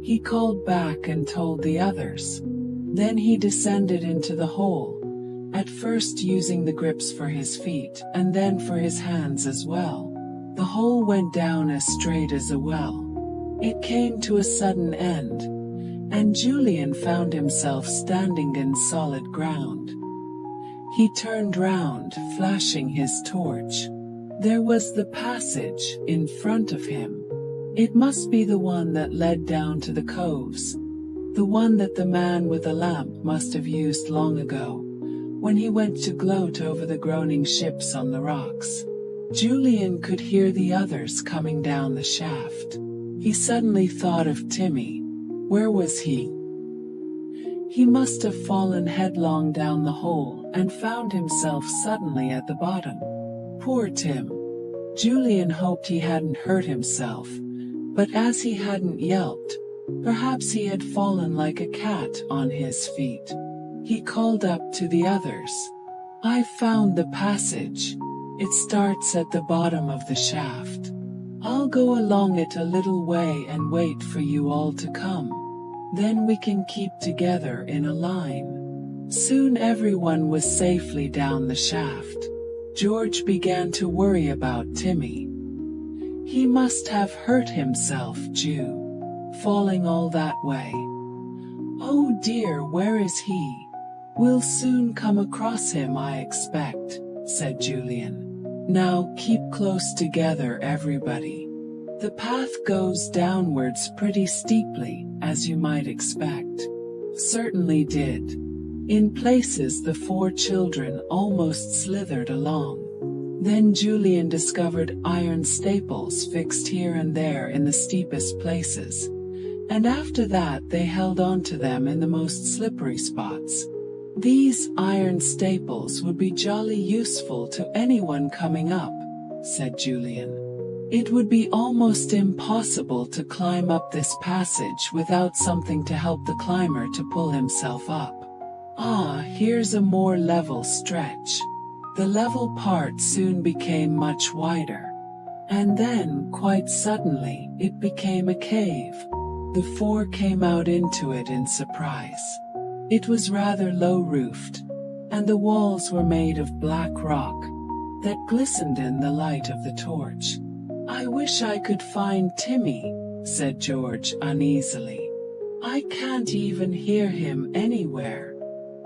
He called back and told the others. Then he descended into the hole, at first using the grips for his feet and then for his hands as well. The hole went down as straight as a well. It came to a sudden end, and Julian found himself standing in solid ground. He turned round, flashing his torch. There was the passage in front of him. It must be the one that led down to the coves. The one that the man with the lamp must have used long ago, when he went to gloat over the groaning ships on the rocks. Julian could hear the others coming down the shaft. He suddenly thought of Timmy. Where was he? He must have fallen headlong down the hole and found himself suddenly at the bottom. Poor Tim. Julian hoped he hadn't hurt himself, but as he hadn't yelped, perhaps he had fallen like a cat on his feet. He called up to the others. "I've found the passage. It starts at the bottom of the shaft. I'll go along it a little way and wait for you all to come. Then we can keep together in a line." Soon everyone was safely down the shaft. George began to worry about Timmy. He must have hurt himself, falling all that way. "Oh dear, where is he? We'll soon come across him, I expect," said Julian. "Now keep close together, everybody. The path goes downwards pretty steeply, as you might expect." Certainly did. In places the four children almost slithered along. Then Julian discovered iron staples fixed here and there in the steepest places, and after that they held on to them in the most slippery spots. "These iron staples would be jolly useful to anyone coming up," said Julian. It would be almost impossible to climb up this passage without something to help the climber to pull himself up. Ah, here's a more level stretch. The level part soon became much wider. And then, quite suddenly, it became a cave. The four came out into it in surprise. It was rather low-roofed, and the walls were made of black rock that glistened in the light of the torch. "I wish I could find Timmy," said George uneasily. "I can't even hear him anywhere."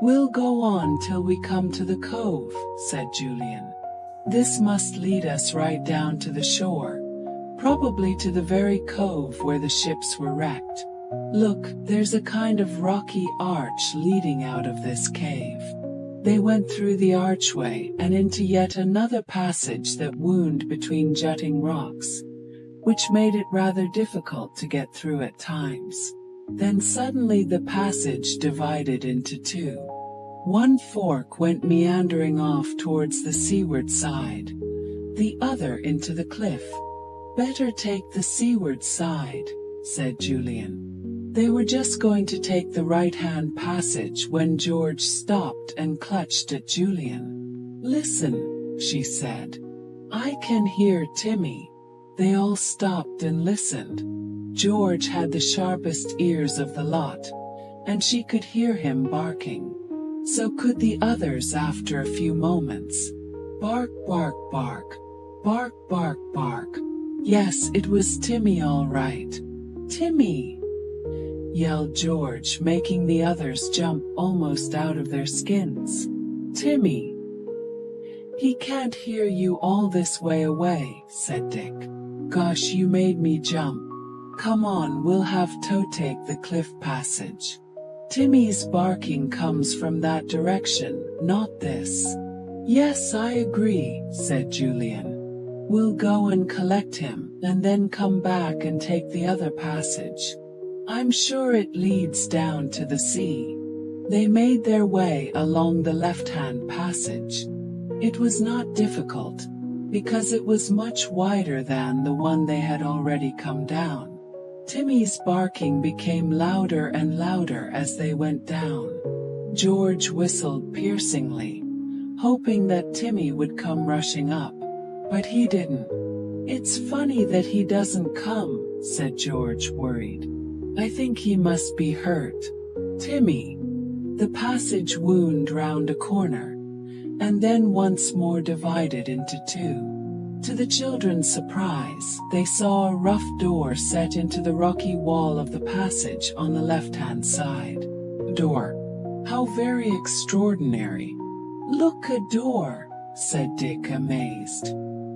"We'll go on till we come to the cove," said Julian. "This must lead us right down to the shore, probably to the very cove where the ships were wrecked. Look, there's a kind of rocky arch leading out of this cave." They went through the archway and into yet another passage that wound between jutting rocks, which made it rather difficult to get through at times. Then suddenly the passage divided into two. One fork went meandering off towards the seaward side, the other into the cliff. "Better take the seaward side," said Julian. They were just going to take the right-hand passage when George stopped and clutched at Julian. "Listen," she said. "I can hear Timmy." They all stopped and listened. George had the sharpest ears of the lot, and she could hear him barking. So could the others after a few moments. Bark, bark, bark. Bark, bark, bark. Yes, it was Timmy all right. "Timmy!" yelled George, making the others jump almost out of their skins. "Timmy!" "He can't hear you all this way away," said Dick. "Gosh, you made me jump. Come on, we'll have to take the cliff passage. Timmy's barking comes from that direction, not this." "Yes, I agree," said Julian. "We'll go and collect him, and then come back and take the other passage. I'm sure it leads down to the sea." They made their way along the left-hand passage. It was not difficult, because it was much wider than the one they had already come down. Timmy's barking became louder and louder as they went down. George whistled piercingly, hoping that Timmy would come rushing up, but he didn't. "It's funny that he doesn't come," said George, worried. "I think he must be hurt." "Timmy!" The passage wound round a corner, and then once more divided into two. To the children's surprise, they saw a rough door set into the rocky wall of the passage on the left-hand side. "Door? How very extraordinary." "Look, a door," said Dick, amazed.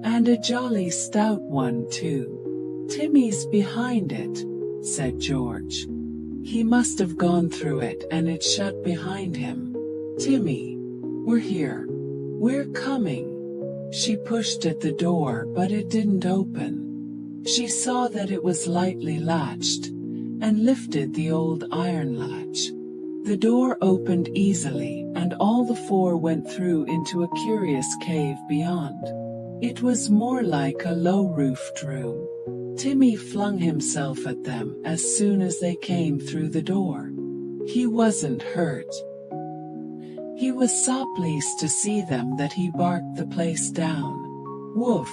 "And a jolly stout one, too." "Timmy's behind it," said George. "He must have gone through it and it shut behind him." "Timmy, we're here. We're coming." She pushed at the door, but it didn't open. She saw that it was lightly latched, and lifted the old iron latch. The door opened easily, and all the four went through into a curious cave beyond. It was more like a low-roofed room. Timmy flung himself at them as soon as they came through the door. He wasn't hurt. He was so pleased to see them that he barked the place down. "Woof!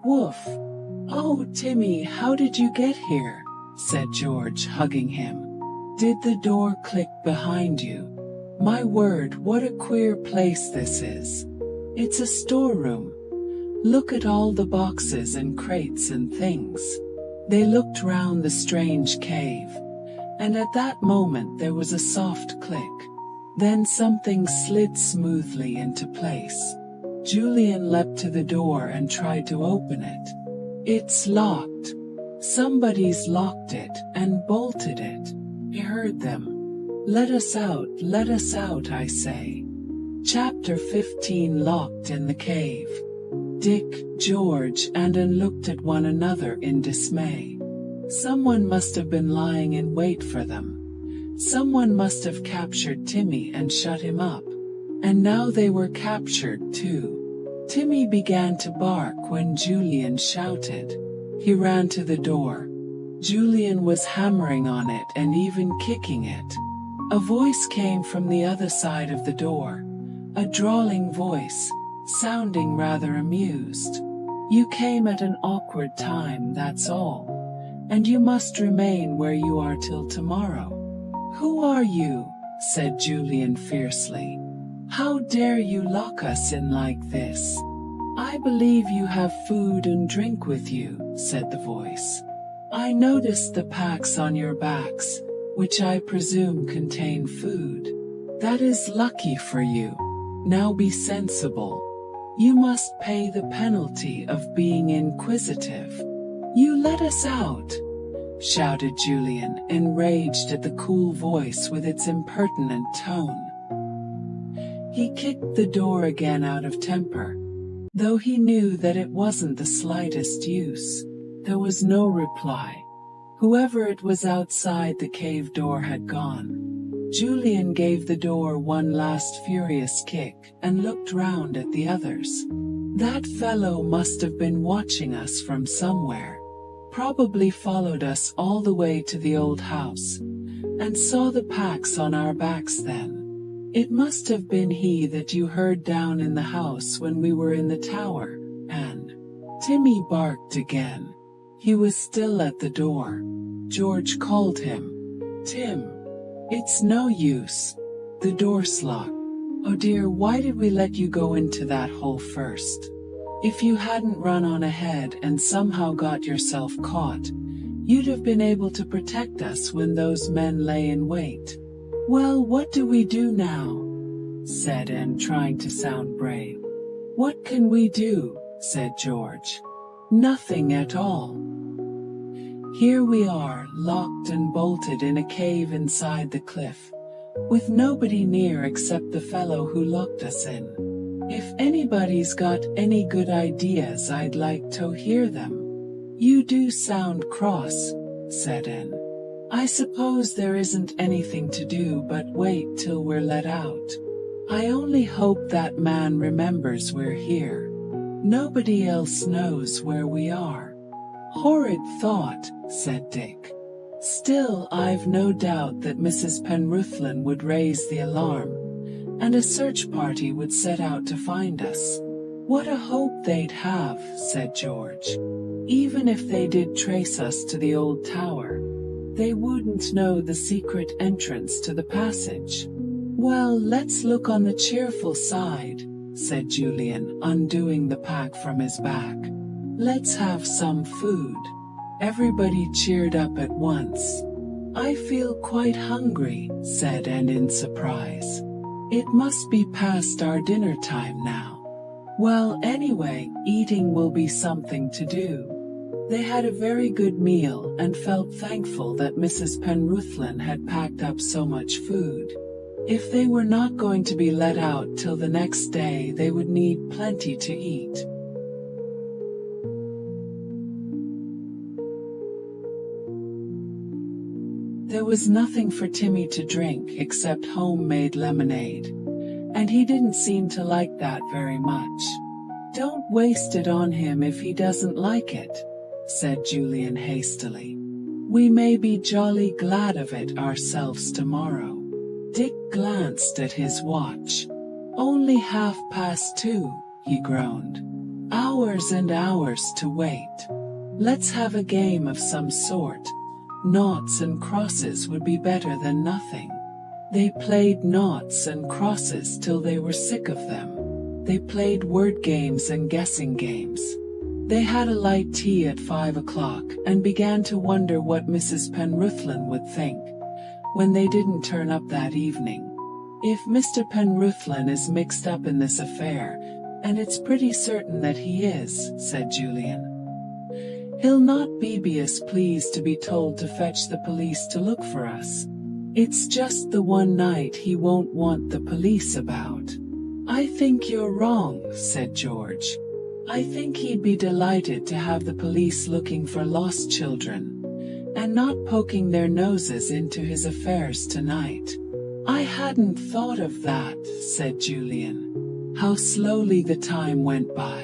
Woof! Oh, Timmy, how did you get here?" said George, hugging him. "Did the door click behind you? My word, what a queer place this is. It's a storeroom. Look at all the boxes and crates and things." They looked round the strange cave, and at that moment there was a soft click. Then something slid smoothly into place. Julian leapt to the door and tried to open it. "It's locked. Somebody's locked it and bolted it." He heard them. Let us out, I say." Chapter 15. Locked in the cave. Dick, George, and Anne looked at one another in dismay. Someone must have been lying in wait for them. Someone must have captured Timmy and shut him up. And now they were captured too. Timmy began to bark when Julian shouted, He ran to the door. Julian was hammering on it and even kicking it. A voice came from the other side of the door, a drawling voice, sounding rather amused. "You came at an awkward time, that's all. And you must remain where you are till tomorrow." "Who are you?" said Julian fiercely. "How dare you lock us in like this?" "I believe you have food and drink with you," said the voice. "I noticed the packs on your backs, which I presume contain food. That is lucky for you. Now be sensible. You must pay the penalty of being inquisitive." "You let us out!" shouted Julian, enraged at the cool voice with its impertinent tone. He kicked the door again out of temper, though he knew that it wasn't the slightest use. There was no reply. Whoever it was outside the cave door had gone. Julian gave the door one last furious kick and looked round at the others. That fellow must have been watching us from somewhere. Probably followed us all the way to the old house, and saw the packs on our backs then. It must have been he that you heard down in the house when we were in the tower, and Timmy barked again. He was still at the door. George called him. "Tim, it's no use. The door's locked. Oh dear, why did we let you go into that hole first? If you hadn't run on ahead and somehow got yourself caught, you'd have been able to protect us when those men lay in wait." "Well, what do we do now?" said Anne, trying to sound brave. "What can we do?" said George. "Nothing at all. Here we are, locked and bolted in a cave inside the cliff, with nobody near except the fellow who locked us in. If anybody's got any good ideas, I'd like to hear them." "You do sound cross," said Anne. "I suppose there isn't anything to do but wait till we're let out. I only hope that man remembers we're here. Nobody else knows where we are." "Horrid thought," said Dick. "Still, I've no doubt that Mrs. Penruthlin would raise the alarm, and a search party would set out to find us." "What a hope they'd have," said George. "Even if they did trace us to the old tower, they wouldn't know the secret entrance to the passage." "Well, let's look on the cheerful side," said Julian, undoing the pack from his back. "Let's have some food." Everybody cheered up at once. "I feel quite hungry," said Anne in surprise. "It must be past our dinner time now." "Well, anyway, eating will be something to do." They had a very good meal and felt thankful that Mrs. Penruthlin had packed up so much food. If they were not going to be let out till the next day, they would need plenty to eat. There was nothing for Timmy to drink except homemade lemonade, and he didn't seem to like that very much. "Don't waste it on him if he doesn't like it," said Julian hastily. "We may be jolly glad of it ourselves tomorrow." Dick glanced at his watch. "Only 2:30, he groaned. "Hours and hours to wait. Let's have a game of some sort. Noughts and crosses would be better than nothing." They played noughts and crosses till they were sick of them. They played word games and guessing games. They had a light tea at 5 o'clock and began to wonder what Mrs. Penruthlin would think when they didn't turn up that evening. "If Mr. Penruthlin is mixed up in this affair, and it's pretty certain that he is," said Julian, "he'll not be as pleased to be told to fetch the police to look for us. It's just the one night he won't want the police about." "I think you're wrong," said George. "I think he'd be delighted to have the police looking for lost children, and not poking their noses into his affairs tonight." "I hadn't thought of that," said Julian. How slowly the time went by.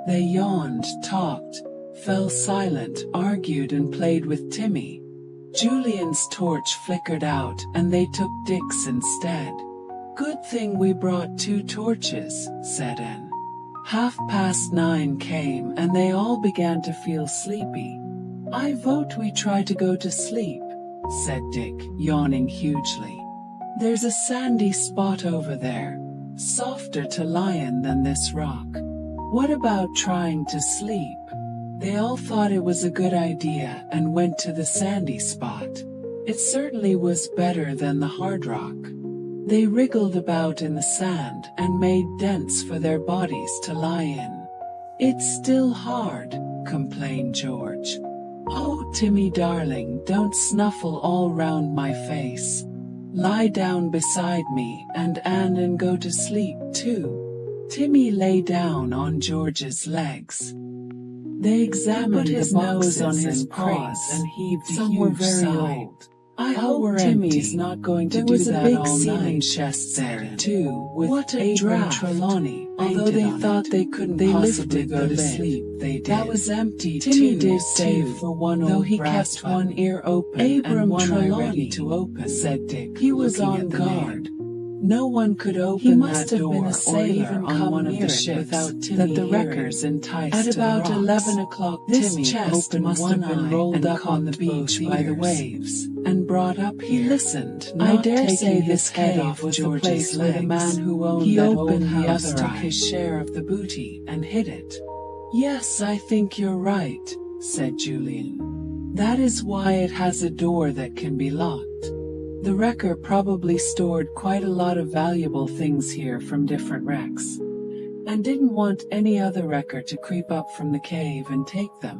They yawned, talked, fell silent, argued and played with Timmy. Julian's torch flickered out and they took Dick's instead. "Good thing we brought 2 torches," said Anne. 9:30 came and they all began to feel sleepy. "I vote we try to go to sleep," said Dick, yawning hugely. "There's a sandy spot over there, softer to lie in than this rock. What about trying to sleep?" They all thought it was a good idea and went to the sandy spot. It certainly was better than the hard rock. They wriggled about in the sand and made dents for their bodies to lie in. "It's still hard," complained George. "Oh, Timmy darling, don't snuffle all round my face. Lie down beside me and Anne and go to sleep too." Timmy lay down on George's legs. They examined his nose on his paws and heaved a huge sigh. Old. "I hope Timmy's not going to do that all night." There was a big ceiling chest there too, with Abram Trelawney. Although they thought they couldn't possibly go to sleep, they did. That was empty Timmy did save for one, though he kept one ear open and one eye ready to open, said Dick. He was on guard. No one could open that door or even come one of the ships that the wreckers enticed. At about 11 o'clock, Timmy opened one eye rolled up on the beach by the waves and brought up here. He listened. I dare say this cave was the place where the man who owned that old house took his share of the booty and hid it. "Yes, I think you're right," said Julian. "That is why it has a door that can be locked. The wrecker probably stored quite a lot of valuable things here from different wrecks, and didn't want any other wrecker to creep up from the cave and take them.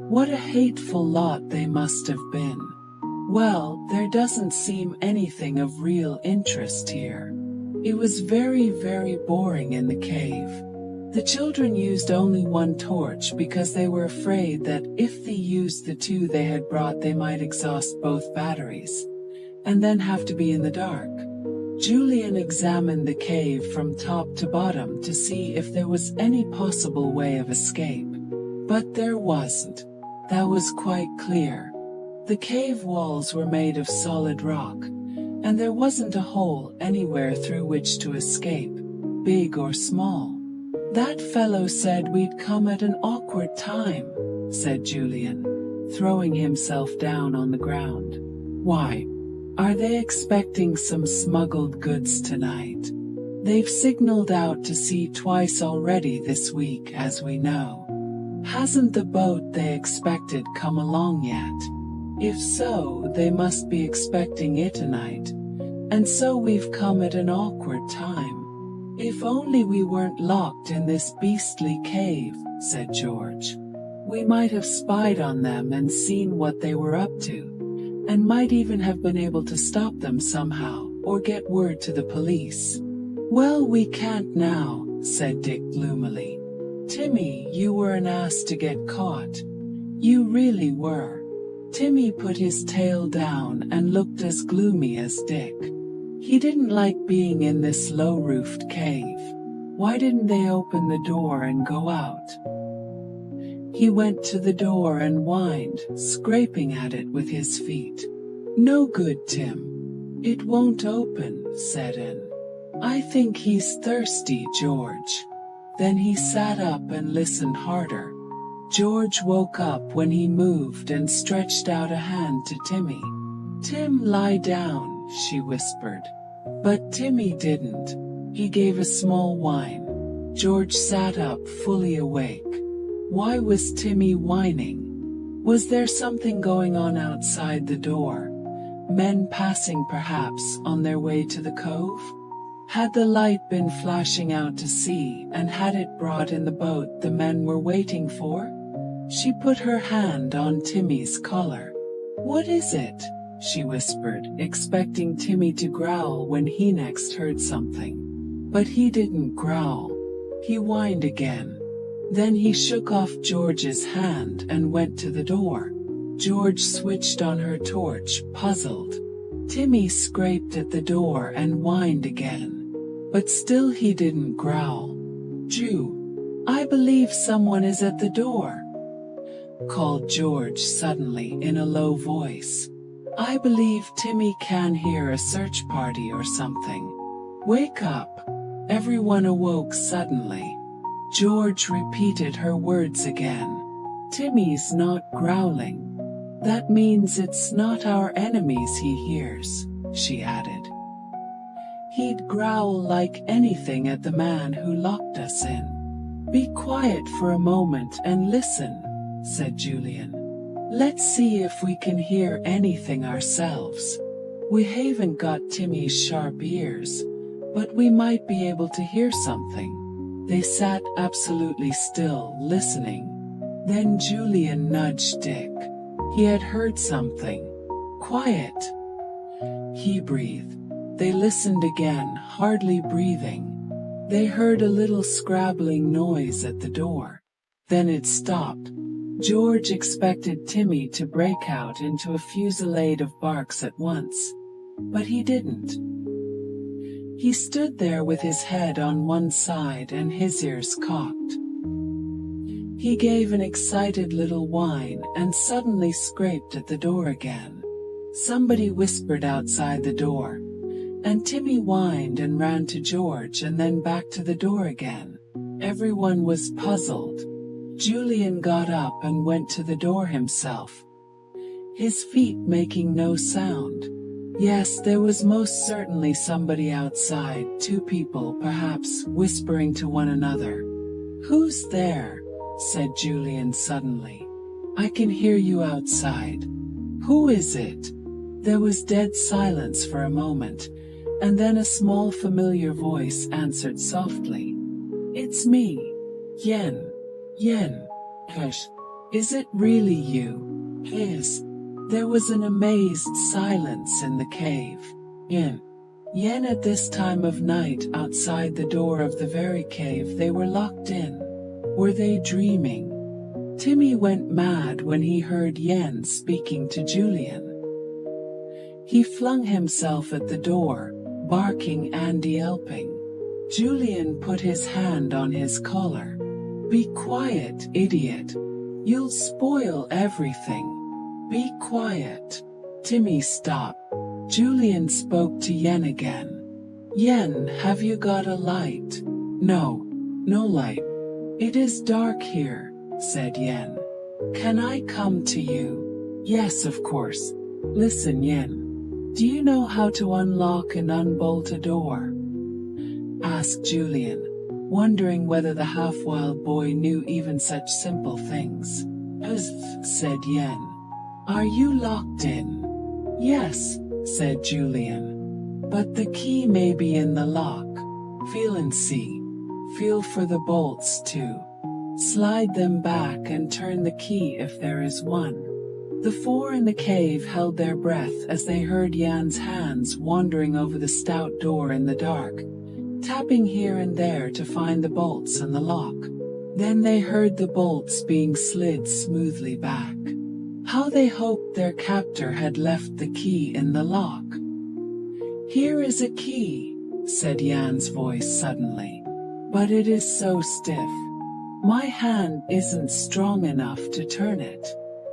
What a hateful lot they must have been. Well, there doesn't seem anything of real interest here." It was very, very boring in the cave. The children used only one torch because they were afraid that if they used the 2 they had brought they might exhaust both batteries and then have to be in the dark. Julian examined the cave from top to bottom to see if there was any possible way of escape. But there wasn't. That was quite clear. The cave walls were made of solid rock, and there wasn't a hole anywhere through which to escape, big or small. "That fellow said we'd come at an awkward time," said Julian, throwing himself down on the ground. "Why? Are they expecting some smuggled goods tonight? They've signaled out to sea twice already this week, as we know. Hasn't the boat they expected come along yet? If so, they must be expecting it tonight, and so we've come at an awkward time. If only we weren't locked in this beastly cave," said George. "We might have spied on them and seen what they were up to, and might even have been able to stop them somehow, or get word to the police." "Well, we can't now," said Dick gloomily. "Timmy, you were an ass to get caught. You really were." Timmy put his tail down and looked as gloomy as Dick. He didn't like being in this low-roofed cave. Why didn't they open the door and go out? He went to the door and whined, scraping at it with his feet. "No good, Tim. It won't open," said Anne. "I think he's thirsty, George." Then he sat up and listened harder. George woke up when he moved and stretched out a hand to Timmy. "Tim, lie down," she whispered. But Timmy didn't. He gave a small whine. George sat up, fully awake. Why was Timmy whining? Was there something going on outside the door? Men passing perhaps, on their way to the cove? Had the light been flashing out to sea, and had it brought in the boat the men were waiting for? She put her hand on Timmy's collar. "What is it?" she whispered, expecting Timmy to growl when he next heard something. But he didn't growl. He whined again. Then he shook off George's hand and went to the door. George switched on her torch, puzzled. Timmy scraped at the door and whined again. But still he didn't growl. "Ju, I believe someone is at the door." called George suddenly in a low voice. I believe Timmy can hear a search party or something. Wake up. Everyone awoke suddenly. George repeated her words again. Timmy's not growling. That means it's not our enemies he hears, she added. He'd growl like anything at the man who locked us in. Be quiet for a moment and listen, said Julian. Let's see if we can hear anything ourselves. We haven't got Timmy's sharp ears, but we might be able to hear something. They sat absolutely still, listening. Then Julian nudged Dick. He had heard something. Quiet. He breathed. They listened again, hardly breathing. They heard a little scrabbling noise at the door. Then it stopped. George expected Timmy to break out into a fusillade of barks at once, but he didn't. He stood there with his head on one side and his ears cocked. He gave an excited little whine and suddenly scraped at the door again. Somebody whispered outside the door, and Timmy whined and ran to George and then back to the door again. Everyone was puzzled. Julian got up and went to the door himself, his feet making no sound. Yes, there was most certainly somebody outside, two people perhaps, whispering to one another. Who's there? Said Julian suddenly. I can hear you outside. Who is it? There was dead silence for a moment, and then a small familiar voice answered softly. It's me, Yen. Yen. Hush. Is it really you? Yes. There was an amazed silence in the cave. Yen. Yen at this time of night outside the door of the very cave they were locked in. Were they dreaming? Timmy went mad when he heard Yen speaking to Julian. He flung himself at the door, barking and yelping. Julian put his hand on his collar. Be quiet, idiot. You'll spoil everything. Be quiet. Timmy stopped. Julian spoke to Yen again. Yen, have you got a light? No. No light. It is dark here, said Yen. Can I come to you? Yes, of course. Listen, Yen. Do you know how to unlock and unbolt a door? Asked Julian, wondering whether the half-wild boy knew even such simple things. Said Yen. Are you locked in? Yes, said Julian. But the key may be in the lock. Feel and see. Feel for the bolts too. Slide them back and turn the key if there is one. The four in the cave held their breath as they heard Yen's hands wandering over the stout door in the dark, tapping here and there to find the bolts and the lock. Then they heard the bolts being slid smoothly back. How they hoped their captor had left the key in the lock. Here is a key, said Yen's voice suddenly. But it is so stiff. My hand isn't strong enough to turn it.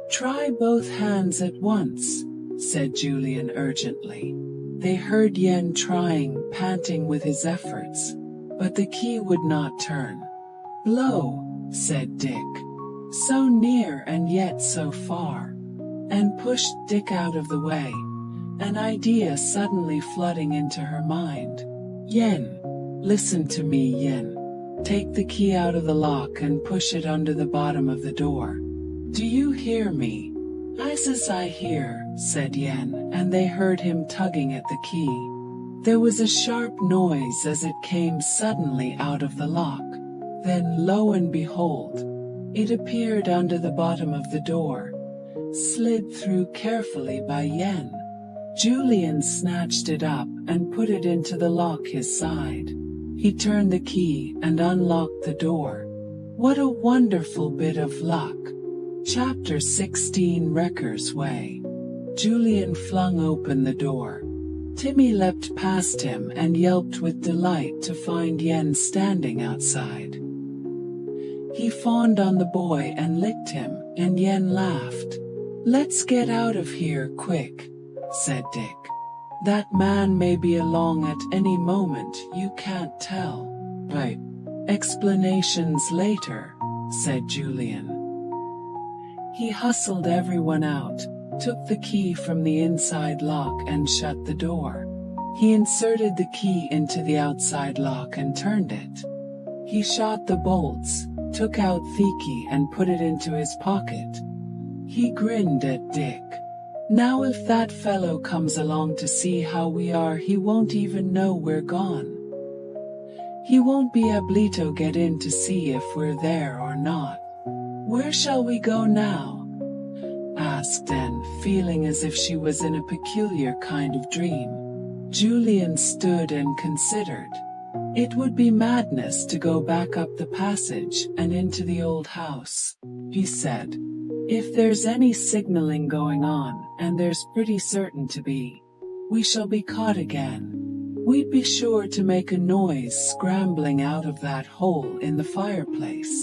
Try both hands at once, said Julian urgently. They heard Yen trying, panting with his efforts, but the key would not turn. Blow, said Dick. So near and yet so far. And pushed Dick out of the way, an idea suddenly flooding into her mind. Yen, listen to me, Yen. Take the key out of the lock and push it under the bottom of the door. Do you hear me? As I hear, said Yen, and they heard him tugging at the key. There was a sharp noise as it came suddenly out of the lock. Then, lo and behold, it appeared under the bottom of the door, slid through carefully by Yen. Julian snatched it up and put it into the lock his side. He turned the key and unlocked the door. What a wonderful bit of luck. Chapter 16 Wrecker's Way. Julian flung open the door. Timmy leapt past him and yelped with delight to find Yen standing outside. He fawned on the boy and licked him, and Yen laughed. "Let's get out of here quick," said Dick. "That man may be along at any moment, you can't tell." "Right. Explanations later," said Julian. He hustled everyone out, took the key from the inside lock and shut the door. He inserted the key into the outside lock and turned it. He shot the bolts, took out the key and put it into his pocket. He grinned at Dick. "Now if that fellow comes along to see how we are, he won't even know we're gone. He won't be able to get in to see if we're there or not." "Where shall we go now?" asked Anne, feeling as if she was in a peculiar kind of dream. Julian stood and considered. It would be madness to go back up the passage and into the old house, he said. "If there's any signaling going on, and there's pretty certain to be, we shall be caught again. We'd be sure to make a noise scrambling out of that hole in the fireplace."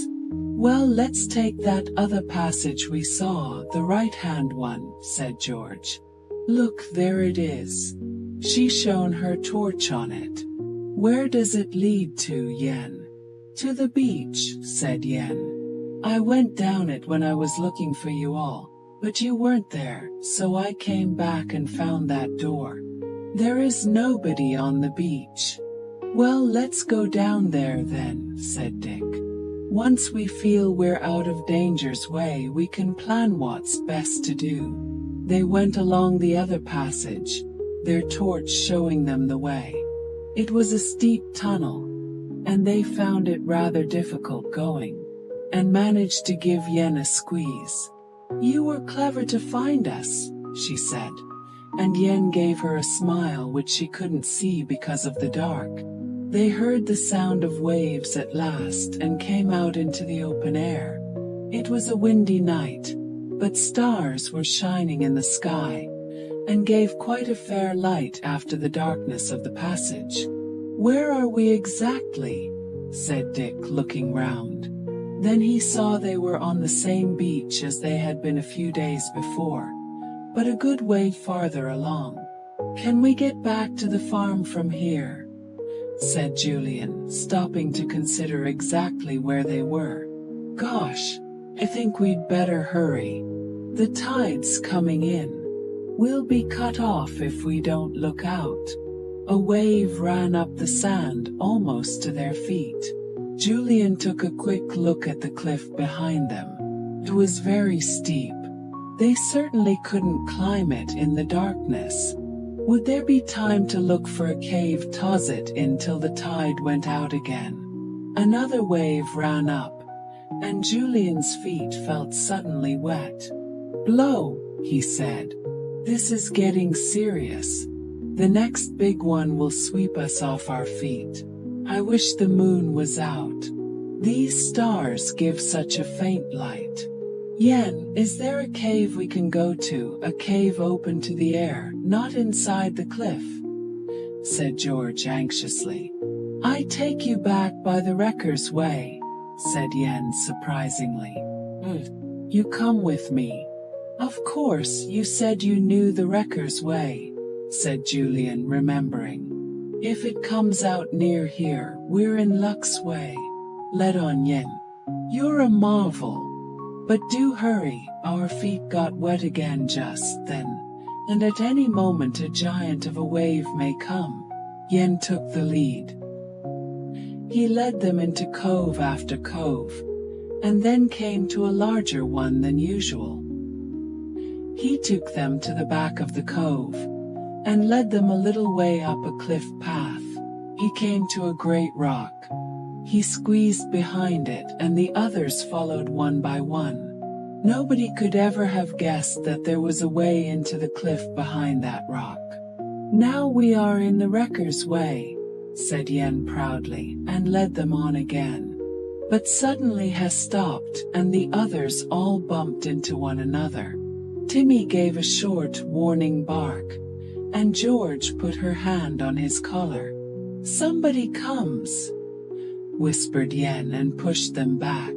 "Well, let's take that other passage we saw, the right-hand one," said George. "Look, there it is." She shone her torch on it. "Where does it lead to, Yen?" "To the beach," said Yen. "I went down it when I was looking for you all, but you weren't there, so I came back and found that door. There is nobody on the beach." "Well, let's go down there then," said Dick. "Once we feel we're out of danger's way, we can plan what's best to do." They went along the other passage, their torch showing them the way. It was a steep tunnel, and they found it rather difficult going, and managed to give Yen a squeeze. "You were clever to find us," she said, and Yen gave her a smile which she couldn't see because of the dark. They heard the sound of waves at last and came out into the open air. It was a windy night, but stars were shining in the sky, and gave quite a fair light after the darkness of the passage. "Where are we exactly?" said Dick, looking round. Then he saw they were on the same beach as they had been a few days before, but a good way farther along. "Can we get back to the farm from here?" said Julian, stopping to consider exactly where they were. "Gosh, I think we'd better hurry. The tide's coming in. We'll be cut off if we don't look out." A wave ran up the sand almost to their feet. Julian took a quick look at the cliff behind them. It was very steep. They certainly couldn't climb it in the darkness. Would there be time to look for a cave to toss it in till the tide went out again? Another wave ran up, and Julian's feet felt suddenly wet. "Blow," he said. "This is getting serious. The next big one will sweep us off our feet. I wish the moon was out. These stars give such a faint light." "Yen, is there a cave we can go to, a cave open to the air, not inside the cliff?" said George anxiously. "I take you back by the Wrecker's Way," said Yen surprisingly. "You come with me." "Of course, you said you knew the Wrecker's Way," said Julian, remembering. "If it comes out near here, we're in luck's way." "Let on, Yen. You're a marvel. But do hurry, our feet got wet again just then, and at any moment a giant of a wave may come." Yen took the lead. He led them into cove after cove, and then came to a larger one than usual. He took them to the back of the cove, and led them a little way up a cliff path. He came to a great rock. He squeezed behind it, and the others followed one by one. Nobody could ever have guessed that there was a way into the cliff behind that rock. "Now we are in the Wrecker's Way," said Yen proudly, and led them on again. But suddenly he stopped, and the others all bumped into one another. Timmy gave a short, warning bark, and George put her hand on his collar. "Somebody comes," whispered Yen and pushed them back.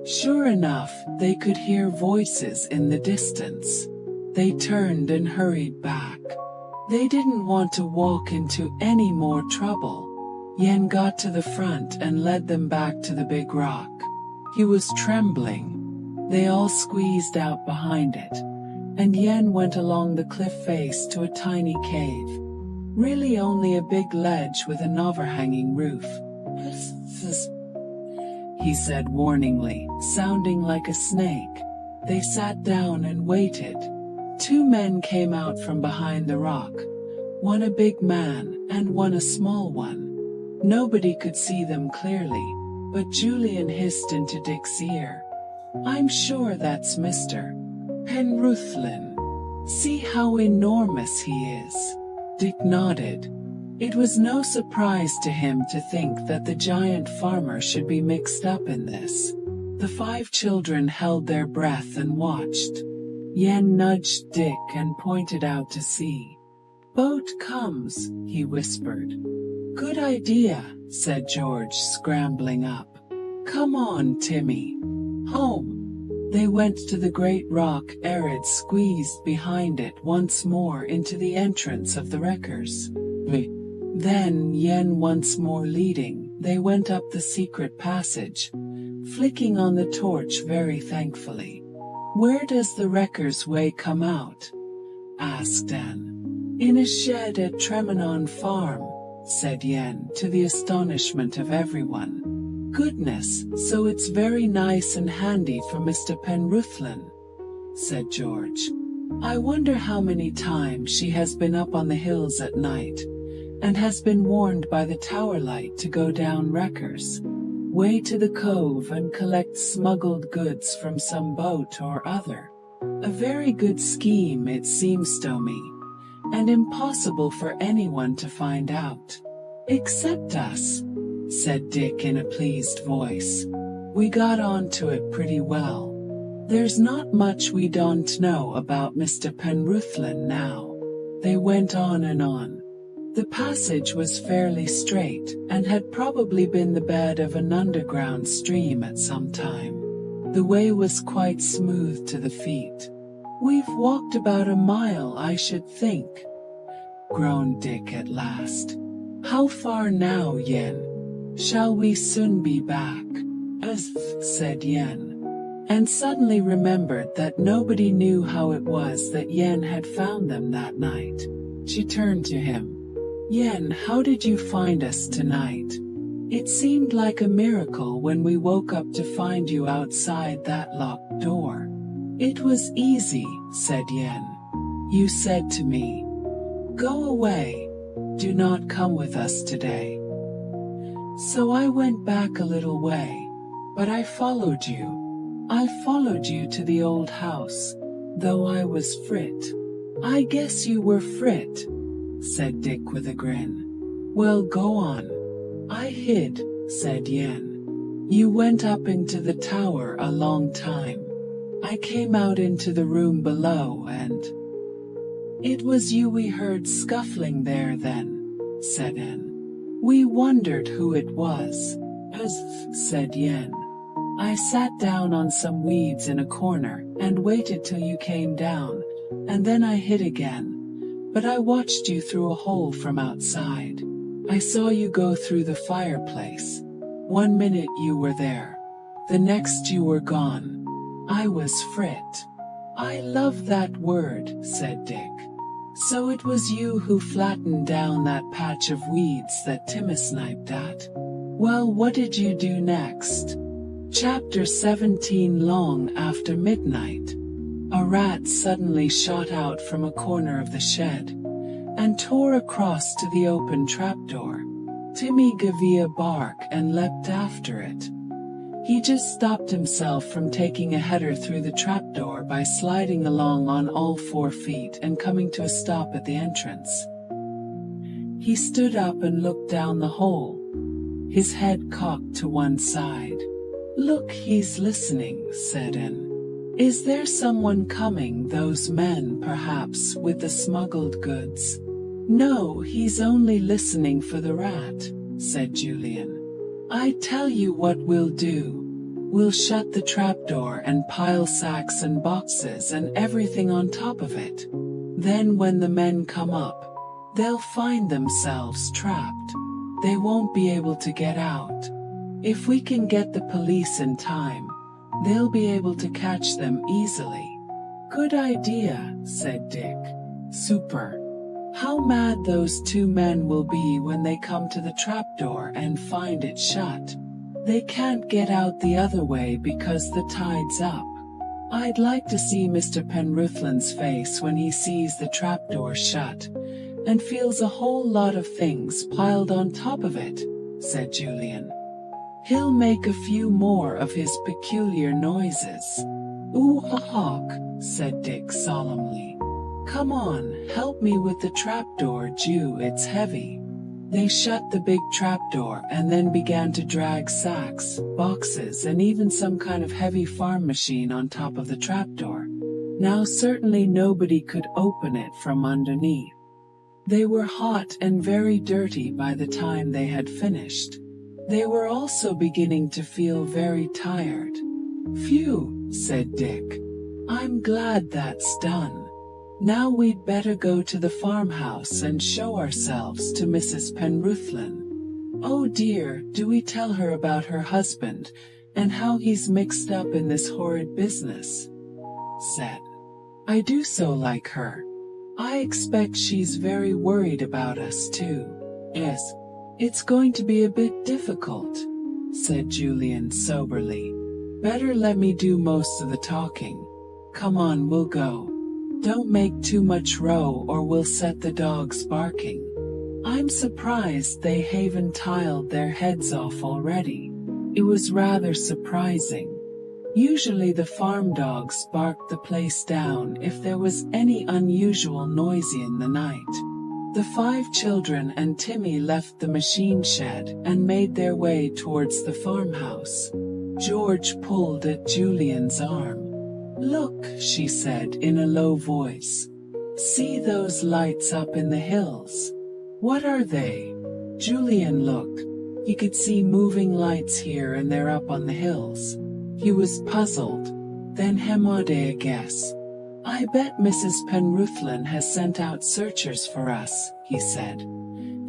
Sure enough, they could hear voices in the distance. They turned and hurried back. They didn't want to walk into any more trouble. Yen got to the front and led them back to the big rock. He was trembling. They all squeezed out behind it, and Yen went along the cliff face to a tiny cave. Really only a big ledge with an overhanging roof. He said warningly, sounding like a snake. They sat down and waited. Two men came out from behind the rock, one a big man and one a small one. Nobody could see them clearly, but Julian hissed into Dick's ear. "I'm sure that's Mr. Penruthlin. See how enormous he is." Dick nodded. It was no surprise to him to think that the giant farmer should be mixed up in this. The 5 children held their breath and watched. Yen nudged Dick and pointed out to sea. "Boat comes," he whispered. "Good idea," said George, scrambling up. "Come on, Timmy. Home." They went to the great rock. Arid squeezed behind it once more into the entrance of the wreckers. Then, Yen once more leading, they went up the secret passage, flicking on the torch very thankfully. "Where does the wrecker's way come out?" asked Anne. "In a shed at Tremenon Farm," said Yen, to the astonishment of everyone. "Goodness, so it's very nice and handy for Mr. Penruthlin," said George. "I wonder how many times she has been up on the hills at night, and has been warned by the tower light to go down wreckers way to the cove and collect smuggled goods from some boat or other. A very good scheme it seems to me, and impossible for anyone to find out. Except us," said Dick in a pleased voice. "We got on to it pretty well. There's not much we don't know about Mr. Penruthlin now." They went on and on. The passage was fairly straight, and had probably been the bed of an underground stream at some time. The way was quite smooth to the feet. "We've walked about a mile, I should think," groaned Dick at last. "How far now, Yen? Shall we soon be back?" Said Yen, and suddenly remembered that nobody knew how it was that Yen had found them that night. She turned to him. "Yen, how did you find us tonight? It seemed like a miracle when we woke up to find you outside that locked door." "It was easy," said Yen. "You said to me, 'Go away. Do not come with us today.' So I went back a little way, but I followed you. I followed you to the old house, though I was frit." "I guess you were frit," said Dick with a grin. "Well, go on." "I hid," said Yen. "You went up into the tower a long time. I came out into the room below and—" "It was you we heard scuffling there then," said Anne. "We wondered who it was," said Yen. "I sat down on some weeds in a corner and waited till you came down, and then I hid again. But I watched you through a hole from outside. I saw you go through the fireplace. 1 minute you were there. The next you were gone. I was frit." "I love that word," said Dick. "So it was you who flattened down that patch of weeds that Timmy sniped at. Well, what did you do next?" Chapter 17. Long after midnight, a rat suddenly shot out from a corner of the shed, and tore across to the open trapdoor. Timmy gave a bark and leapt after it. He just stopped himself from taking a header through the trapdoor by sliding along on all 4 feet and coming to a stop at the entrance. He stood up and looked down the hole, his head cocked to one side. "Look, he's listening," said Anne. "Is there someone coming, those men perhaps, with the smuggled goods?" "No, he's only listening for the rat," said Julian. "I tell you what we'll do. We'll shut the trapdoor and pile sacks and boxes and everything on top of it. Then when the men come up, they'll find themselves trapped. They won't be able to get out. If we can get the police in time, they'll be able to catch them easily." "Good idea," said Dick. "Super. How mad those two men will be when they come to the trapdoor and find it shut. They can't get out the other way because the tide's up. I'd like to see Mr. Penruthlyn's face when he sees the trapdoor shut, and feels a whole lot of things piled on top of it," said Julian. "He'll make a few more of his peculiar noises." "Ooh, hawk," said Dick solemnly. "Come on, help me with the trapdoor, Jew, it's heavy." They shut the big trapdoor and then began to drag sacks, boxes, and even some kind of heavy farm machine on top of the trapdoor. Now certainly nobody could open it from underneath. They were hot and very dirty by the time they had finished. They were also beginning to feel very tired. "Phew," said Dick. "I'm glad that's done. Now we'd better go to the farmhouse and show ourselves to Mrs. Penruthlyn. Oh dear, do we tell her about her husband, and how he's mixed up in this horrid business?" said. "I do so like her. I expect she's very worried about us too." "Yes, it's going to be a bit difficult," said Julian soberly. "Better let me do most of the talking. Come on, we'll go. Don't make too much row or we'll set the dogs barking. I'm surprised they haven't tiled their heads off already." It was rather surprising. Usually the farm dogs barked the place down if there was any unusual noise in the night. The 5 children and Timmy left the machine shed and made their way towards the farmhouse. George pulled at Julian's arm. "Look," she said in a low voice. "See those lights up in the hills? What are they?" Julian looked. He could see moving lights here and there up on the hills. He was puzzled. Then hemmed a guess. "I bet Mrs. Penruthlyn has sent out searchers for us," he said.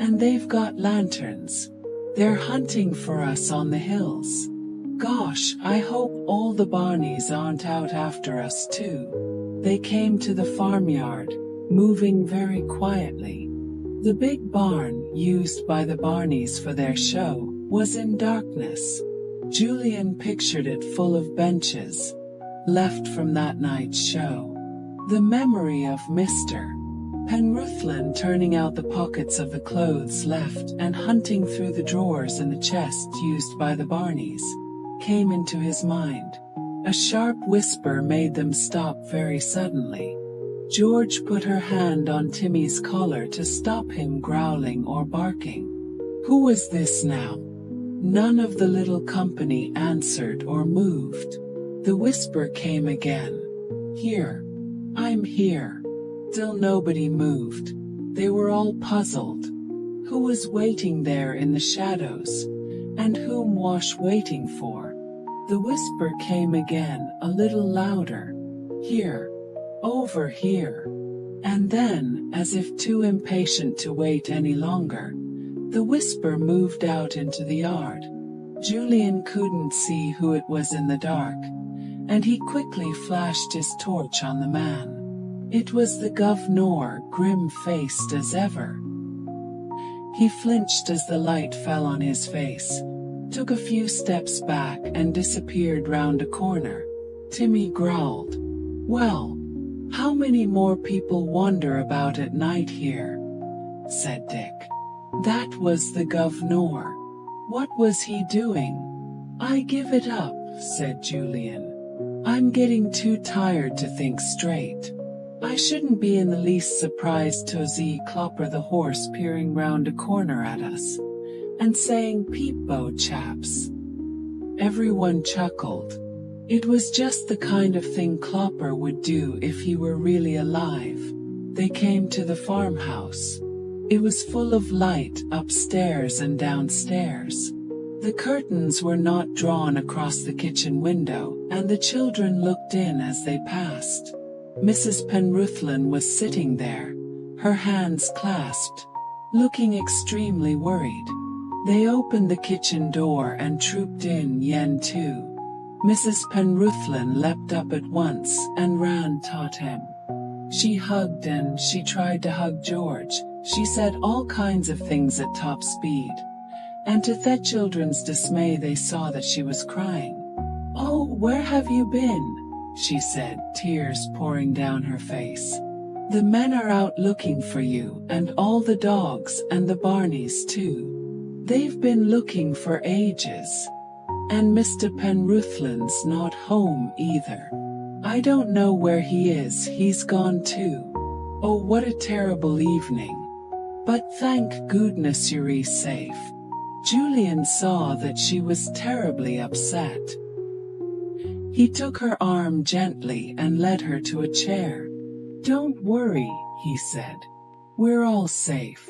"And they've got lanterns. They're hunting for us on the hills. Gosh, I hope all the Barneys aren't out after us too." They came to the farmyard, moving very quietly. The big barn, used by the Barneys for their show, was in darkness. Julian pictured it full of benches, left from that night's show. The memory of Mr. Penruthlyn turning out the pockets of the clothes left and hunting through the drawers and the chests used by the Barneys came into his mind. A sharp whisper made them stop very suddenly. George put her hand on Timmy's collar to stop him growling or barking. Who was this now? None of the little company answered or moved. The whisper came again. "Here. I'm here." Still nobody moved. They were all puzzled. Who was waiting there in the shadows? And whom was waiting for? The whisper came again, a little louder. "Here. Over here." And then, as if too impatient to wait any longer, the whisper moved out into the yard. Julian couldn't see who it was in the dark, and he quickly flashed his torch on the man. It was the governor, grim-faced as ever. He flinched as the light fell on his face, took a few steps back and disappeared round a corner. Timmy growled. "Well, how many more people wander about at night here?" said Dick. "That was the governor. What was he doing?" "I give it up," said Julian. "I'm getting too tired to think straight. I shouldn't be in the least surprised to see Clopper the horse peering round a corner at us, and saying, 'Peep-bo, chaps.'" Everyone chuckled. It was just the kind of thing Clopper would do if he were really alive. They came to the farmhouse. It was full of light upstairs and downstairs. The curtains were not drawn across the kitchen window, and the children looked in as they passed. Mrs. Penruthlin was sitting there, her hands clasped, looking extremely worried. They opened the kitchen door and trooped in Yen too. Mrs. Penruthlin leapt up at once and ran toward him. She hugged and she tried to hug George. She said all kinds of things at top speed. And to the children's dismay they saw that she was crying. "Oh, where have you been?" she said, tears pouring down her face. "The men are out looking for you, and all the dogs and the Barneys too. They've been looking for ages. And Mr. Penruthlin's not home either. I don't know where he is, he's gone too. Oh, what a terrible evening. But thank goodness you're safe." Julian saw that she was terribly upset. He took her arm gently and led her to a chair. "Don't worry," he said. "We're all safe.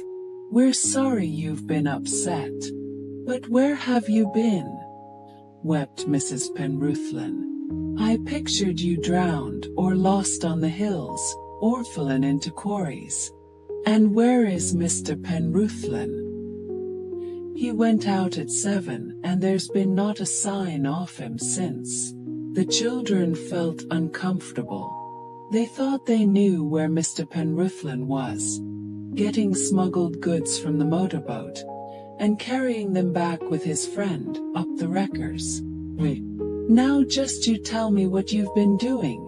We're sorry you've been upset. But where have you been?" wept Mrs. Penruthlin. "I pictured you drowned or lost on the hills, or fallen into quarries. And where is Mr. Penruthlin?" "He went out at 7, and there's been not a sign of him since." The children felt uncomfortable. They thought they knew where Mr. Penruthlin was, getting smuggled goods from the motorboat, and carrying them back with his friend, up the wreckers. "Wait. Now just you tell me what you've been doing,"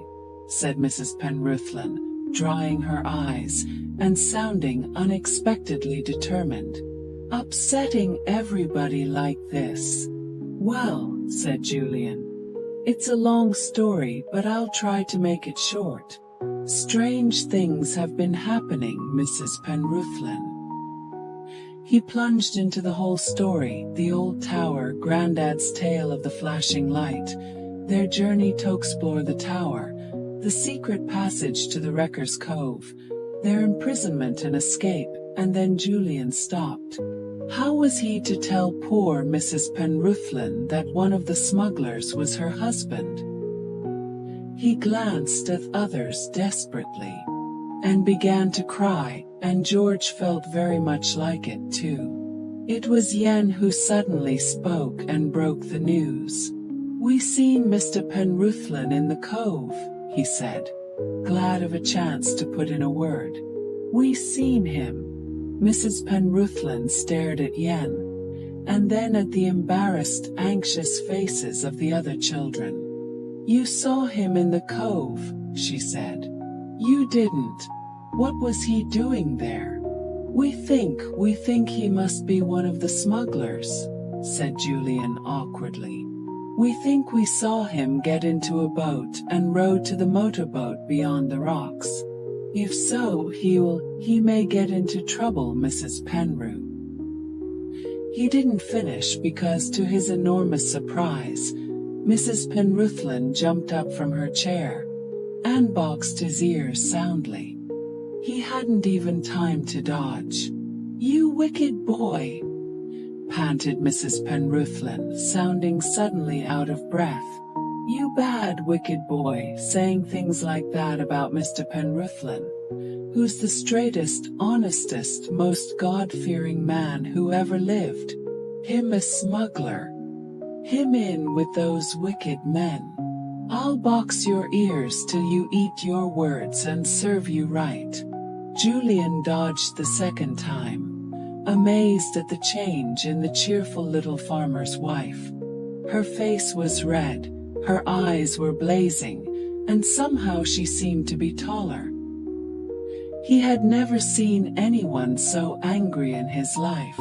said Mrs. Penruthlin, drying her eyes, and sounding unexpectedly determined. "Upsetting everybody like this." "Well," said Julian, "it's a long story, but I'll try to make it short. Strange things have been happening, Mrs. Penruthlin." He plunged into the whole story, the old tower, Grandad's tale of the flashing light, their journey to explore the tower, the secret passage to the Wrecker's Cove, their imprisonment and escape, and then Julian stopped. How was he to tell poor Mrs. Penruthlin that one of the smugglers was her husband? He glanced at others desperately, and began to cry, and George felt very much like it too. It was Yen who suddenly spoke and broke the news. "We seen Mr. Penruthlin in the cove," he said, glad of a chance to put in a word. "We seen him." Mrs. Penruthlin stared at Yen, and then at the embarrassed, anxious faces of the other children. "You saw him in the cove," she said. "You didn't. What was he doing there?" We think he must be one of the smugglers," said Julian awkwardly. "We think we saw him get into a boat and row to the motorboat beyond the rocks. If so, he may get into trouble, Mrs. Penrue." He didn't finish because, to his enormous surprise, Mrs. Penruthlin jumped up from her chair and boxed his ears soundly. He hadn't even time to dodge. "You wicked boy!" panted Mrs. Penruthlin, sounding suddenly out of breath. "You bad, wicked boy," saying things like that about Mr. Penruthlin, who's the straightest, honestest, most God-fearing man who ever lived. Him a smuggler. Him in with those wicked men. "I'll box your ears till you eat your words and serve you right." Julian dodged the second time, amazed at the change in the cheerful little farmer's wife. Her face was red, her eyes were blazing, and somehow she seemed to be taller. He had never seen anyone so angry in his life.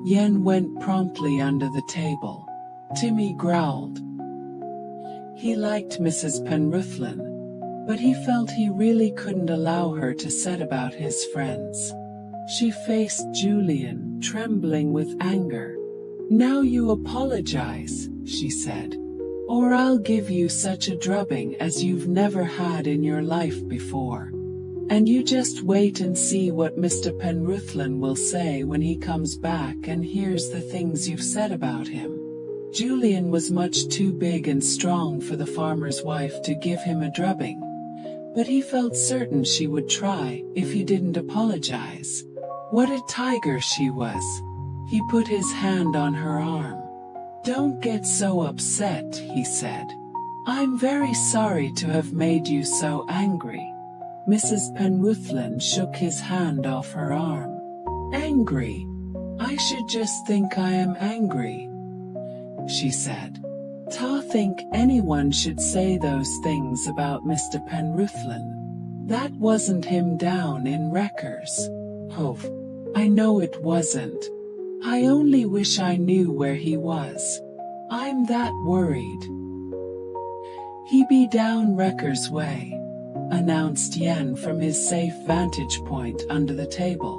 Yen went promptly under the table. Timmy growled. He liked Mrs. Penruthlin, but he felt he really couldn't allow her to set about his friends. She faced Julian, trembling with anger. "Now you apologize," she said, "or I'll give you such a drubbing as you've never had in your life before." And you just wait and see what Mr. Penruthlin will say when he comes back and hears the things you've said about him." Julian was much too big and strong for the farmer's wife to give him a drubbing, but he felt certain she would try if he didn't apologize. What a tiger she was! He put his hand on her arm. "Don't get so upset," he said. "I'm very sorry to have made you so angry." Mrs. Penruthlin shook his hand off her arm. "Angry? I should just think I am angry," she said. "Ta think anyone should say those things about Mr. Penruthlin. That wasn't him down in Wreckers. Oh, I know it wasn't. I only wish I knew where he was. I'm that worried." "He be down Wreckers way," announced Yen from his safe vantage point under the table.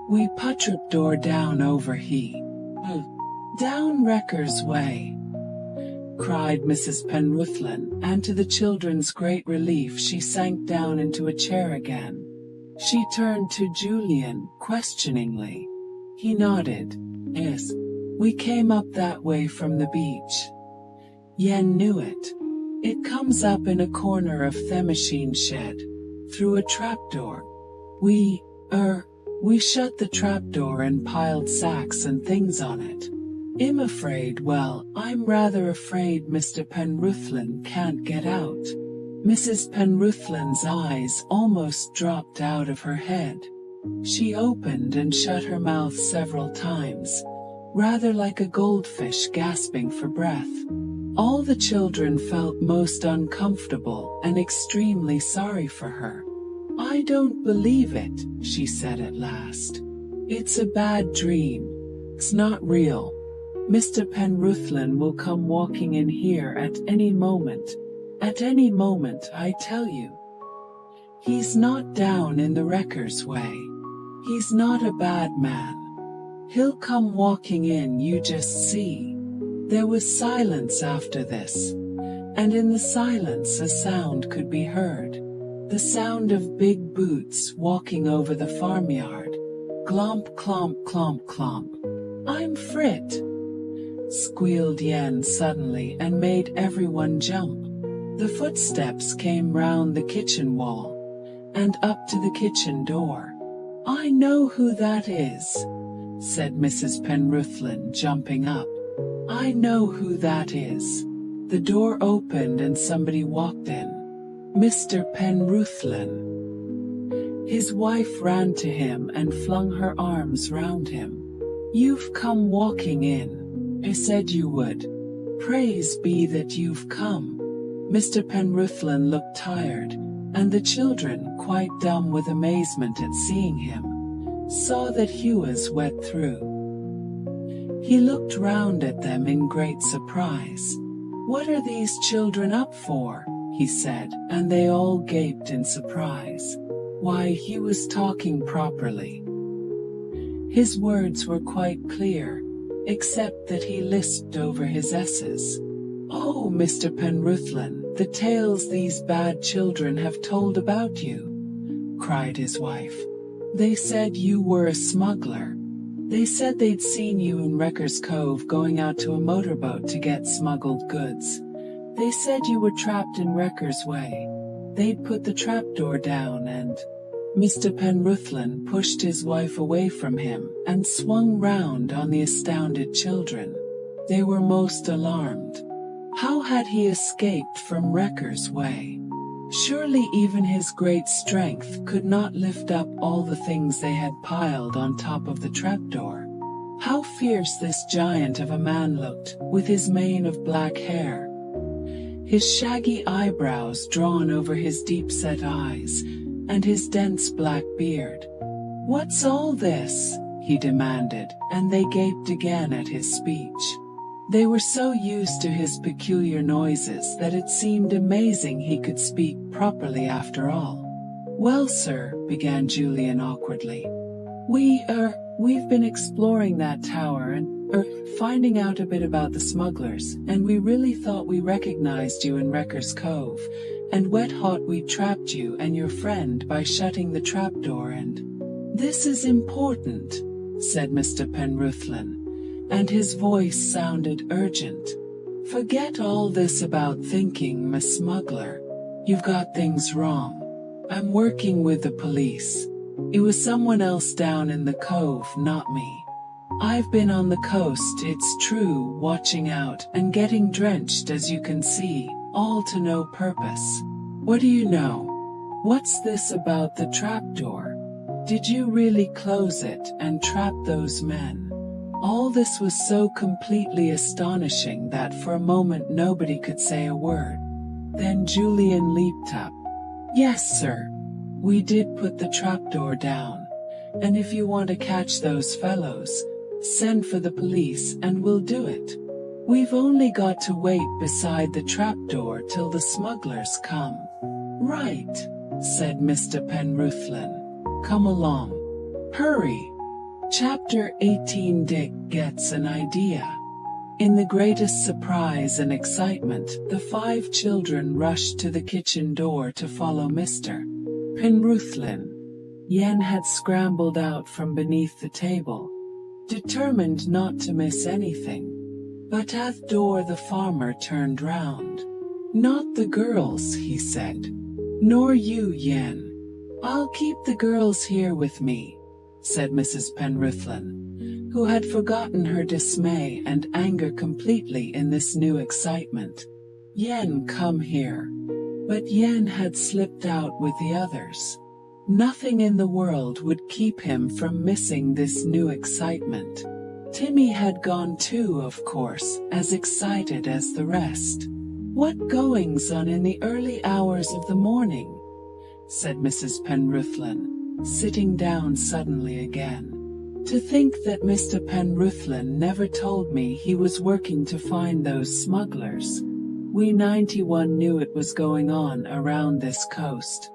"We put door down over he." "Down Wreckers way," cried Mrs. Penruthlin, and to the children's great relief she sank down into a chair again. She turned to Julian questioningly. He nodded. "Yes, we came up that way from the beach." Yen knew it. "It comes up in a corner of the machine shed, through a trapdoor. We shut the trapdoor and piled sacks and things on it. I'm rather afraid Mr. Penruthlin can't get out." Mrs. Penruthlin's eyes almost dropped out of her head. She opened and shut her mouth several times, rather like a goldfish gasping for breath. All the children felt most uncomfortable and extremely sorry for her. "I don't believe it," she said at last. "It's a bad dream. It's not real. Mr. Penruthlin will come walking in here at any moment. At any moment, I tell you. He's not down in the Wreckers way. He's not a bad man. He'll come walking in, you just see." There was silence after this, and in the silence a sound could be heard. The sound of big boots walking over the farmyard. Clomp, clomp, clomp, clomp. "I'm Frit!" squealed Yen suddenly and made everyone jump. The footsteps came round the kitchen wall and up to the kitchen door. "I know who that is," said Mrs. Penruthlin, jumping up. "I know who that is." The door opened and somebody walked in. Mr. Penruthlin. His wife ran to him and flung her arms round him. "You've come walking in. I said you would. Praise be that you've come." Mr. Penruthlin looked tired, and the children, quite dumb with amazement at seeing him, saw that he was wet through. He looked round at them in great surprise. "What are these children up for?" he said, and they all gaped in surprise. Why, he was talking properly. His words were quite clear, except that he lisped over his S's. "Oh, Mr. Penruthlin, the tales these bad children have told about you," cried his wife. "They said you were a smuggler. They said they'd seen you in Wreckers Cove going out to a motorboat to get smuggled goods. They said you were trapped in Wreckers Way. They'd put the trapdoor down and—" Mr. Penruthlin pushed his wife away from him and swung round on the astounded children. They were most alarmed. How had he escaped from Wreckers Way? Surely even his great strength could not lift up all the things they had piled on top of the trapdoor. How fierce this giant of a man looked, with his mane of black hair, his shaggy eyebrows drawn over his deep-set eyes, and his dense black beard. "What's all this?" he demanded, and they gaped again at his speech. They were so used to his peculiar noises that it seemed amazing he could speak properly after all. "Well, sir," began Julian awkwardly, we've been exploring that tower and, finding out a bit about the smugglers, and we really thought we recognized you in Wreckers Cove, And wet hot we trapped you and your friend by shutting the trapdoor and— "This is important," said Mr. Penruthlin, and his voice sounded urgent. "Forget all this about thinking, Miss Smuggler. You've got things wrong. I'm working with the police. It was someone else down in the cove, not me. I've been on the coast, it's true, watching out and getting drenched as you can see, all to no purpose. What do you know? What's this about the trapdoor? Did you really close it and trap those men?" All this was so completely astonishing that for a moment nobody could say a word. Then Julian leaped up. "Yes, sir. We did put the trapdoor down. And if you want to catch those fellows, send for the police and we'll do it. We've only got to wait beside the trapdoor till the smugglers come." "Right," said Mr. Penruthlin. "Come along. Hurry." Chapter 18. Dick gets an idea. In the greatest surprise and excitement, the 5 children rushed to the kitchen door to follow Mr. Penruthlin. Yen had scrambled out from beneath the table, determined not to miss anything. But at the door the farmer turned round. "Not the girls," he said. "Nor you, Yen. I'll keep the girls here with me," said Mrs. Penruthlin, who had forgotten her dismay and anger completely in this new excitement. "Yen, come here." But Yen had slipped out with the others. Nothing in the world would keep him from missing this new excitement. Timmy had gone too, of course, as excited as the rest. "What goings on in the early hours of the morning?" said Mrs. Penruthlin, sitting down suddenly again. "To think that Mr. Penruthlin never told me he was working to find those smugglers. We 91 knew it was going on around this coast.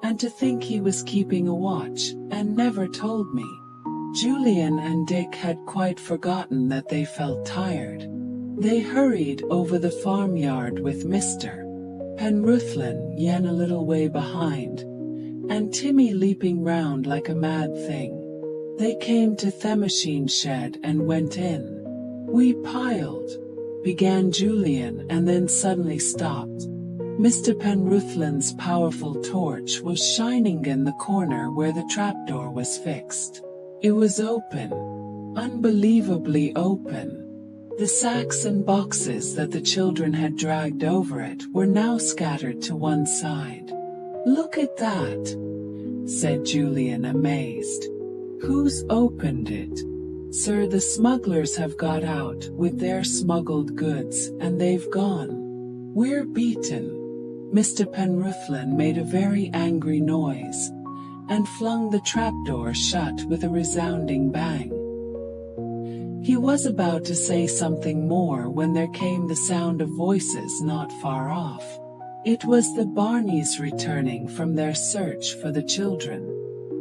And to think he was keeping a watch, and never told me." Julian and Dick had quite forgotten that they felt tired. They hurried over the farmyard with Mr. Penruthlin, Yen a little way behind, and Timmy leaping round like a mad thing. They came to the machine shed and went in. "We piled," began Julian and then suddenly stopped. Mr. Penruthlin's powerful torch was shining in the corner where the trapdoor was fixed. It was open. Unbelievably open. The sacks and boxes that the children had dragged over it were now scattered to one side. "Look at that," said Julian, amazed. "Who's opened it?" "Sir, the smugglers have got out with their smuggled goods, and they've gone. We're beaten." Mr. Penruthlin made a very angry noise, and flung the trapdoor shut with a resounding bang. He was about to say something more when there came the sound of voices not far off. It was the Barneys returning from their search for the children.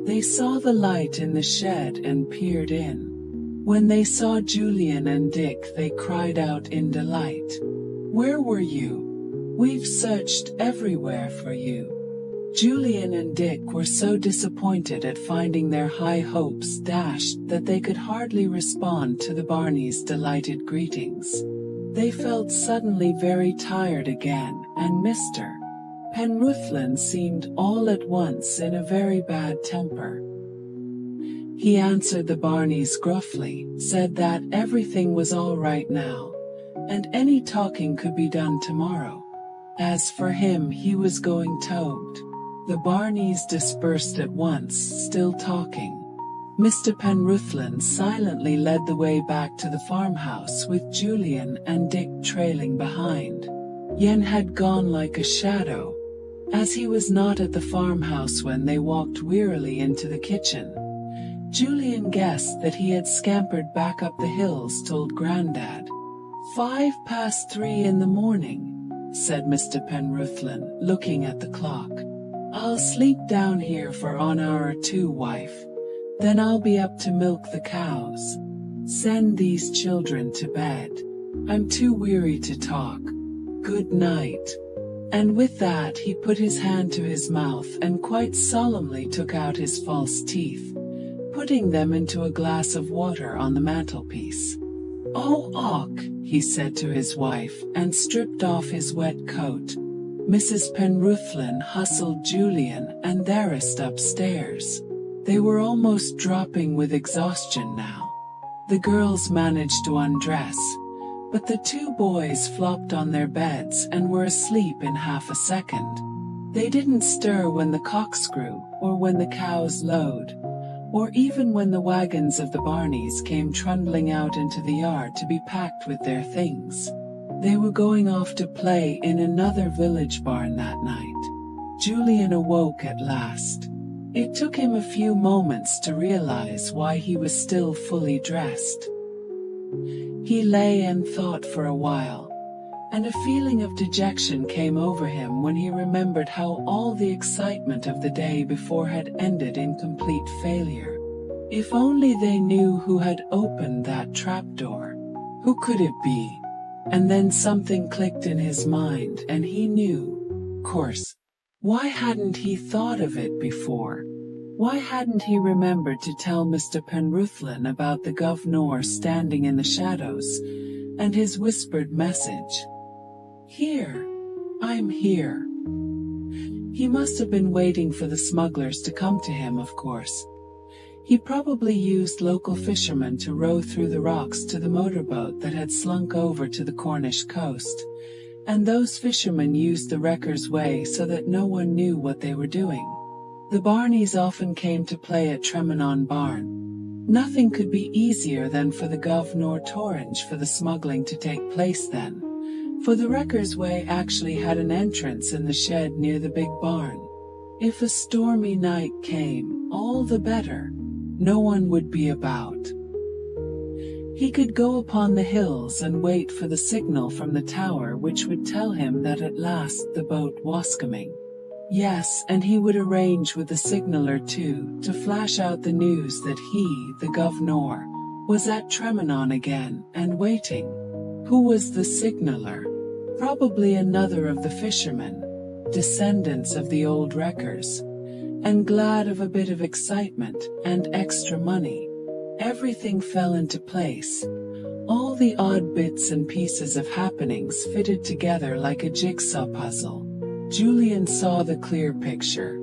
They saw the light in the shed and peered in. When they saw Julian and Dick, they cried out in delight. "Where were you? We've searched everywhere for you." Julian and Dick were so disappointed at finding their high hopes dashed that they could hardly respond to the Barneys' delighted greetings. They felt suddenly very tired again, and Mr. Penruthlin seemed all at once in a very bad temper. He answered the Barneys gruffly, said that everything was all right now, and any talking could be done tomorrow. As for him, he was going toad. The Barneys dispersed at once, still talking. Mr. Penruthlin silently led the way back to the farmhouse with Julian and Dick trailing behind. Yen had gone like a shadow, as he was not at the farmhouse when they walked wearily into the kitchen. Julian guessed that he had scampered back up the hills, told Grandad. 3:05 in the morning, said Mr. Penruthlin, looking at the clock. I'll sleep down here for an hour or two, wife. Then I'll be up to milk the cows. Send these children to bed. I'm too weary to talk. Good night. And with that he put his hand to his mouth and quite solemnly took out his false teeth, putting them into a glass of water on the mantelpiece. "Oh, och," he said to his wife, and stripped off his wet coat. Mrs. Penruthlin hustled Julian and the rest upstairs. They were almost dropping with exhaustion now. The girls managed to undress, but the two boys flopped on their beds and were asleep in half a second. They didn't stir when the cocks crew, or when the cows lowed, or even when the wagons of the Barneys came trundling out into the yard to be packed with their things. They were going off to play in another village barn that night. Julian awoke at last. It took him a few moments to realize why he was still fully dressed. He lay and thought for a while, and a feeling of dejection came over him when he remembered how all the excitement of the day before had ended in complete failure. If only they knew who had opened that trapdoor. Who could it be? And then something clicked in his mind and he knew. Of course. Why hadn't he thought of it before? Why hadn't he remembered to tell Mr. Penruthlin about the governor standing in the shadows, and his whispered message? "Here. I'm here." He must have been waiting for the smugglers to come to him, of course. He probably used local fishermen to row through the rocks to the motorboat that had slunk over to the Cornish coast, and those fishermen used the Wreckers' Way so that no one knew what they were doing. The Barneys often came to play at Tremenon Barn. Nothing could be easier than for the Governor Torrenge for the smuggling to take place then, for the Wreckers' Way actually had an entrance in the shed near the big barn. If a stormy night came, all the better. No one would be about. He could go upon the hills and wait for the signal from the tower which would tell him that at last the boat was coming. Yes, and he would arrange with the signaller too, to flash out the news that he, the governor, was at Tremenon again, and waiting. Who was the signaller? Probably another of the fishermen, descendants of the old wreckers, and glad of a bit of excitement and extra money. Everything fell into place. All the odd bits and pieces of happenings fitted together like a jigsaw puzzle. Julian saw the clear picture.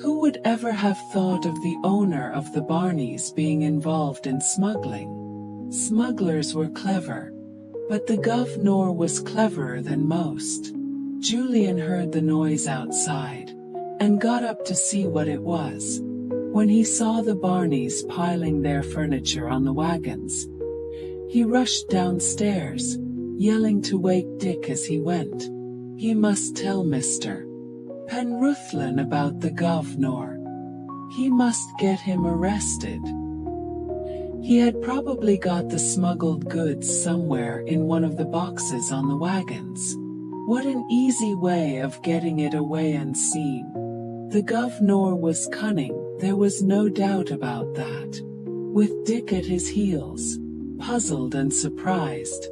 Who would ever have thought of the owner of the Barneys being involved in smuggling? Smugglers were clever, but the governor was cleverer than most. Julian heard the noise outside, and got up to see what it was. When he saw the Barneys piling their furniture on the wagons, he rushed downstairs, yelling to wake Dick as he went. He must tell Mr. Penruthlin about the governor. He must get him arrested. He had probably got the smuggled goods somewhere in one of the boxes on the wagons. What an easy way of getting it away unseen. The governor was cunning, there was no doubt about that. With Dick at his heels, puzzled and surprised,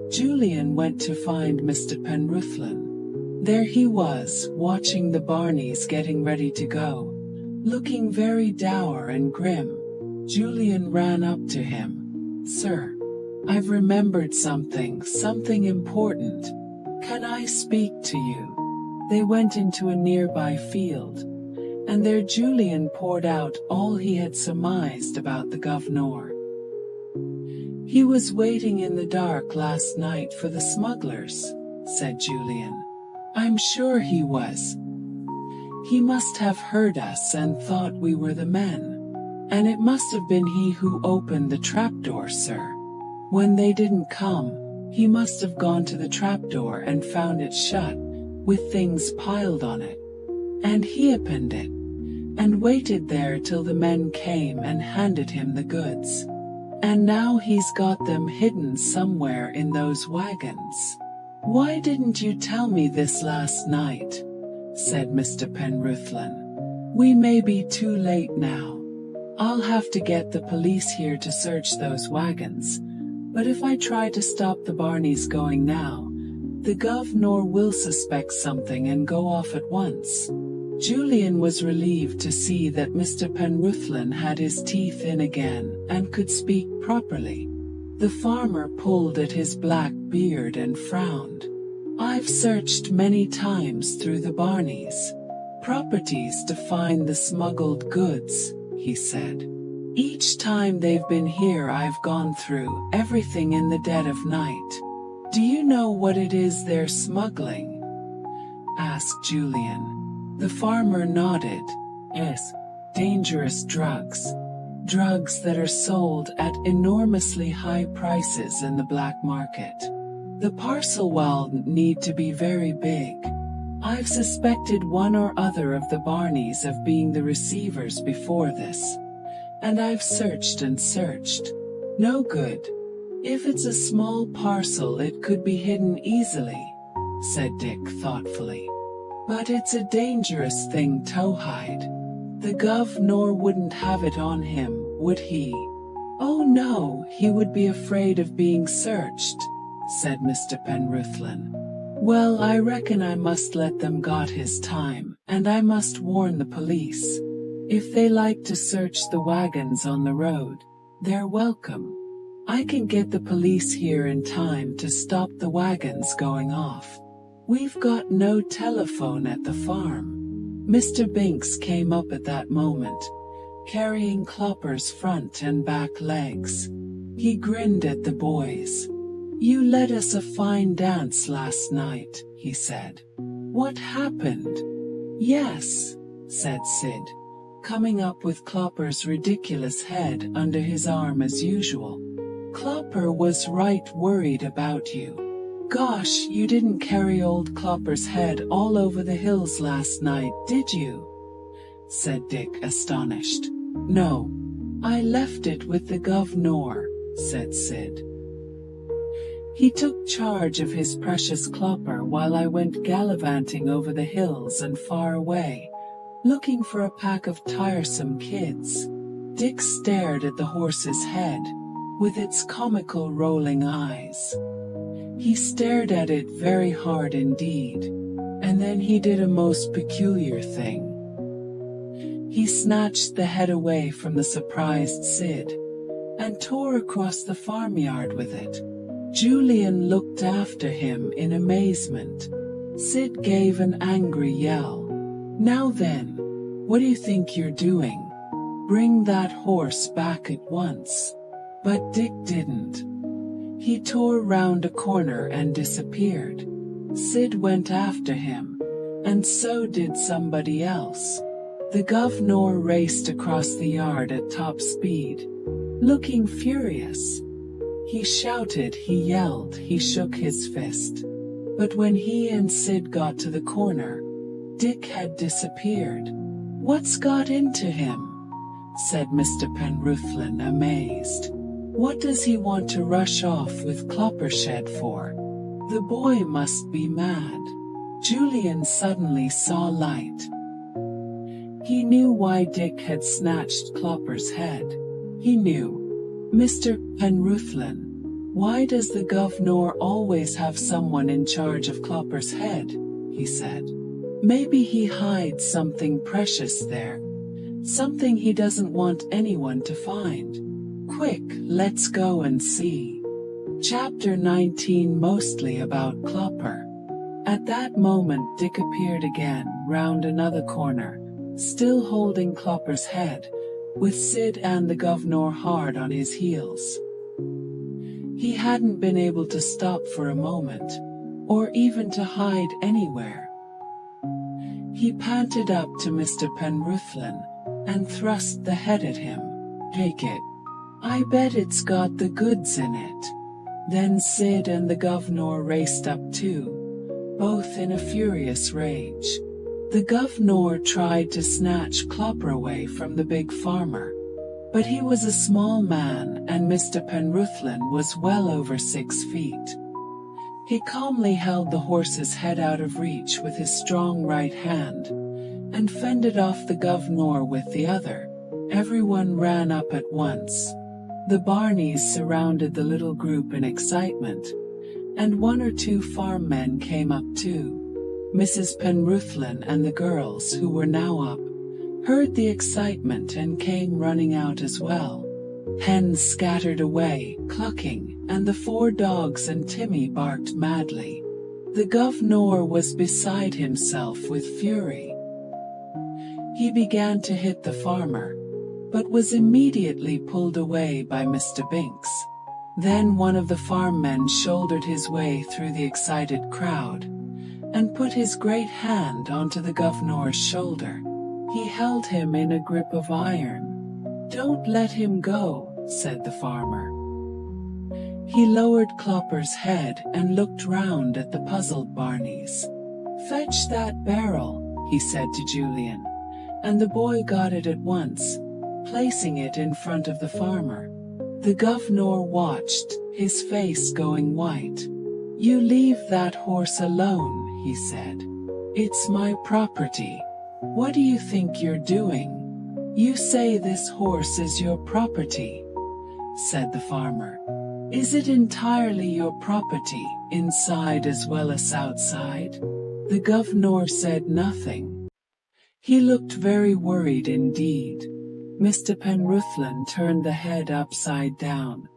Julian went to find Mr. Penruthlin. There he was, watching the Barneys getting ready to go, looking very dour and grim. Julian ran up to him. "Sir, I've remembered something important. Can I speak to you?" They went into a nearby field, and there Julian poured out all he had surmised about the governor. "He was waiting in the dark last night for the smugglers," said Julian. "I'm sure he was. He must have heard us and thought we were the men. And it must have been he who opened the trapdoor, sir. When they didn't come, he must have gone to the trapdoor and found it shut, with things piled on it. And he opened it, and waited there till the men came and handed him the goods. And now he's got them hidden somewhere in those wagons." "Why didn't you tell me this last night?" said Mr. Penruthlin. "We may be too late now. I'll have to get the police here to search those wagons, but if I try to stop the Barneys going now, The governor will suspect something and go off at once. Julian was relieved to see that Mr. Penruthlin had his teeth in again and could speak properly. The farmer pulled at his black beard and frowned. I've searched many times through the Barneys' properties to find the smuggled goods, he said. Each time they've been here I've gone through everything in the dead of night. Do you know what it is they're smuggling? Asked Julian. The farmer nodded. Yes, dangerous drugs. Drugs that are sold at enormously high prices in the black market. The parcel will need to be very big. I've suspected one or other of the Barneys of being the receivers before this. And I've searched and searched. No good. If it's a small parcel it could be hidden easily, said Dick thoughtfully. But it's a dangerous thing to hide. The governor wouldn't have it on him, would he? Oh no, he would be afraid of being searched, said Mr. Penruthlin. Well, I reckon I must let them got his time, and I must warn the police. If they like to search the wagons on the road, they're welcome. I can get the police here in time to stop the wagons going off. We've got no telephone at the farm. Mr. Binks came up at that moment, carrying Clopper's front and back legs. He grinned at the boys. You led us a fine dance last night, he said. What happened? Yes, said Sid, coming up with Clopper's ridiculous head under his arm as usual. Clopper was right worried about you. Gosh, you didn't carry old Clopper's head all over the hills last night, did you? Said Dick, astonished. No, I left it with the governor, said Sid. He took charge of his precious Clopper while I went gallivanting over the hills and far away, looking for a pack of tiresome kids. Dick stared at the horse's head, with its comical rolling eyes. He stared at it very hard indeed, and then he did a most peculiar thing. He snatched the head away from the surprised Sid, and tore across the farmyard with it. Julian looked after him in amazement. Sid gave an angry yell. Now then, what do you think you're doing? Bring that horse back at once. But Dick didn't. He tore round a corner and disappeared. Sid went after him, and so did somebody else. The governor raced across the yard at top speed, looking furious. He shouted, he yelled, he shook his fist. But when he and Sid got to the corner, Dick had disappeared. What's got into him? Said Mr. Penruthlin, amazed. What does he want to rush off with Cloppershed for? The boy must be mad. Julian suddenly saw light. He knew why Dick had snatched Clopper's head. He knew. Mr. Penruthlin, why does the governor always have someone in charge of Clopper's head? He said. Maybe he hides something precious there. Something he doesn't want anyone to find. Quick, let's go and see. Chapter 19, mostly about Clopper. At that moment Dick appeared again, round another corner, still holding Clopper's head, with Sid and the governor hard on his heels. He hadn't been able to stop for a moment, or even to hide anywhere. He panted up to Mr. Penruthlin, and thrust the head at him. Take it. I bet it's got the goods in it. Then Sid and the governor raced up too, both in a furious rage. The governor tried to snatch Clopper away from the big farmer, but he was a small man and Mr. Penruthlin was well over 6 feet. He calmly held the horse's head out of reach with his strong right hand, and fended off the governor with the other. Everyone ran up at once. The Barneys surrounded the little group in excitement, and 1 or 2 farm men came up too. Mrs. Penruthlin and the girls, who were now up, heard the excitement and came running out as well. Hens scattered away, clucking, and the 4 dogs and Timmy barked madly. The governor was beside himself with fury. He began to hit the farmer, but was immediately pulled away by Mr. Binks. Then one of the farm men shouldered his way through the excited crowd, and put his great hand onto the governor's shoulder. He held him in a grip of iron. "Don't let him go," said the farmer. He lowered Clopper's head and looked round at the puzzled Barneys. "Fetch that barrel," he said to Julian, and the boy got it at once, placing it in front of the farmer. The governor watched, his face going white. "You leave that horse alone," he said. "It's my property. What do you think you're doing?" "You say this horse is your property," said the farmer. "Is it entirely your property, inside as well as outside?" The governor said nothing. He looked very worried indeed. Mr. Penruthlin turned the head upside down,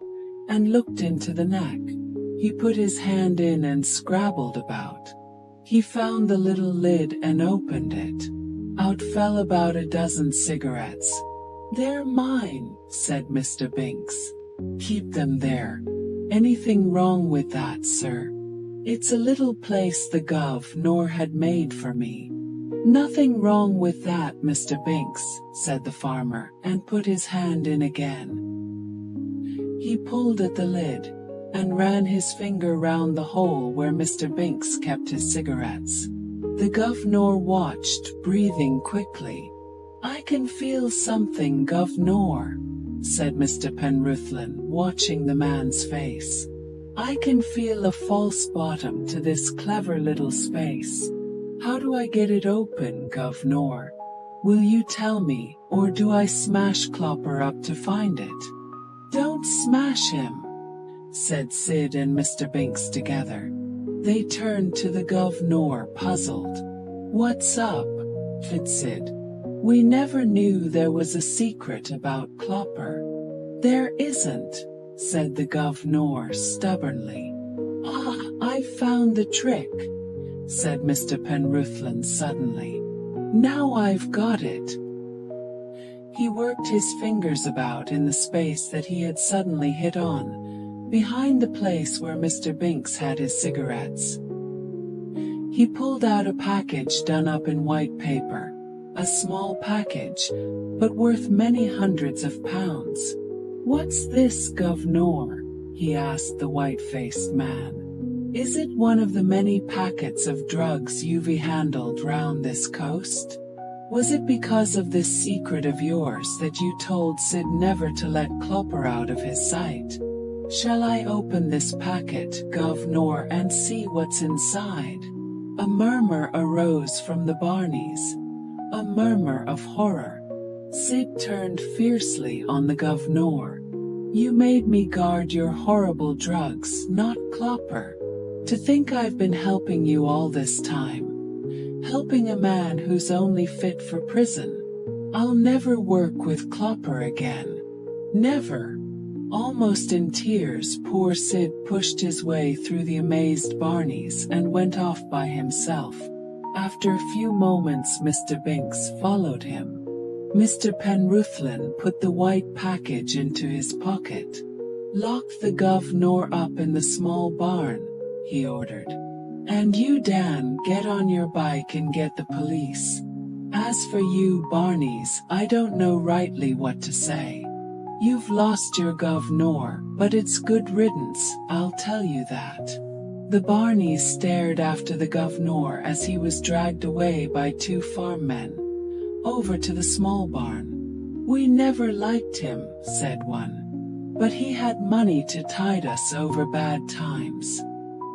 and looked into the neck. He put his hand in and scrabbled about. He found the little lid and opened it. Out fell about a dozen cigarettes. "They're mine," said Mr. Binks. "Keep them there." "Anything wrong with that, sir?" "It's a little place the governor had made for me." "Nothing wrong with that, Mr. Binks," said the farmer, and put his hand in again. He pulled at the lid, and ran his finger round the hole where Mr. Binks kept his cigarettes. The governor watched, breathing quickly. "I can feel something, governor," said Mr. Penruthlin, watching the man's face. "I can feel a false bottom to this clever little space. How do I get it open, governor? Will you tell me, or do I smash Clopper up to find it?" "Don't smash him," said Sid and Mr. Binks together. They turned to the governor, puzzled. "What's up?" said Sid. "We never knew there was a secret about Clopper." "There isn't," said the governor stubbornly. "Ah, I've found the trick," said Mr. Penruthlin suddenly. "Now I've got it." He worked his fingers about in the space that he had suddenly hit on, behind the place where Mr. Binks had his cigarettes. He pulled out a package done up in white paper, a small package, but worth many hundreds of pounds. "What's this, governor?" he asked the white-faced man. "Is it one of the many packets of drugs you've handled round this coast? Was it because of this secret of yours that you told Sid never to let Clopper out of his sight? Shall I open this packet, governor, and see what's inside?" A murmur arose from the Barneys, a murmur of horror. Sid turned fiercely on the governor. "You made me guard your horrible drugs, not Clopper. To think I've been helping you all this time. Helping a man who's only fit for prison. I'll never work with Clopper again. Never." Almost in tears, poor Sid pushed his way through the amazed Barneys and went off by himself. After a few moments, Mr. Binks followed him. Mr. Penruthlin put the white package into his pocket. "Lock the governor up in the small barn," he ordered. "And you, Dan, get on your bike and get the police. As for you, Barneys, I don't know rightly what to say. You've lost your governor, but it's good riddance, I'll tell you that." The Barneys stared after the governor as he was dragged away by 2 farm men, over to the small barn. "We never liked him," said one. "But he had money to tide us over bad times.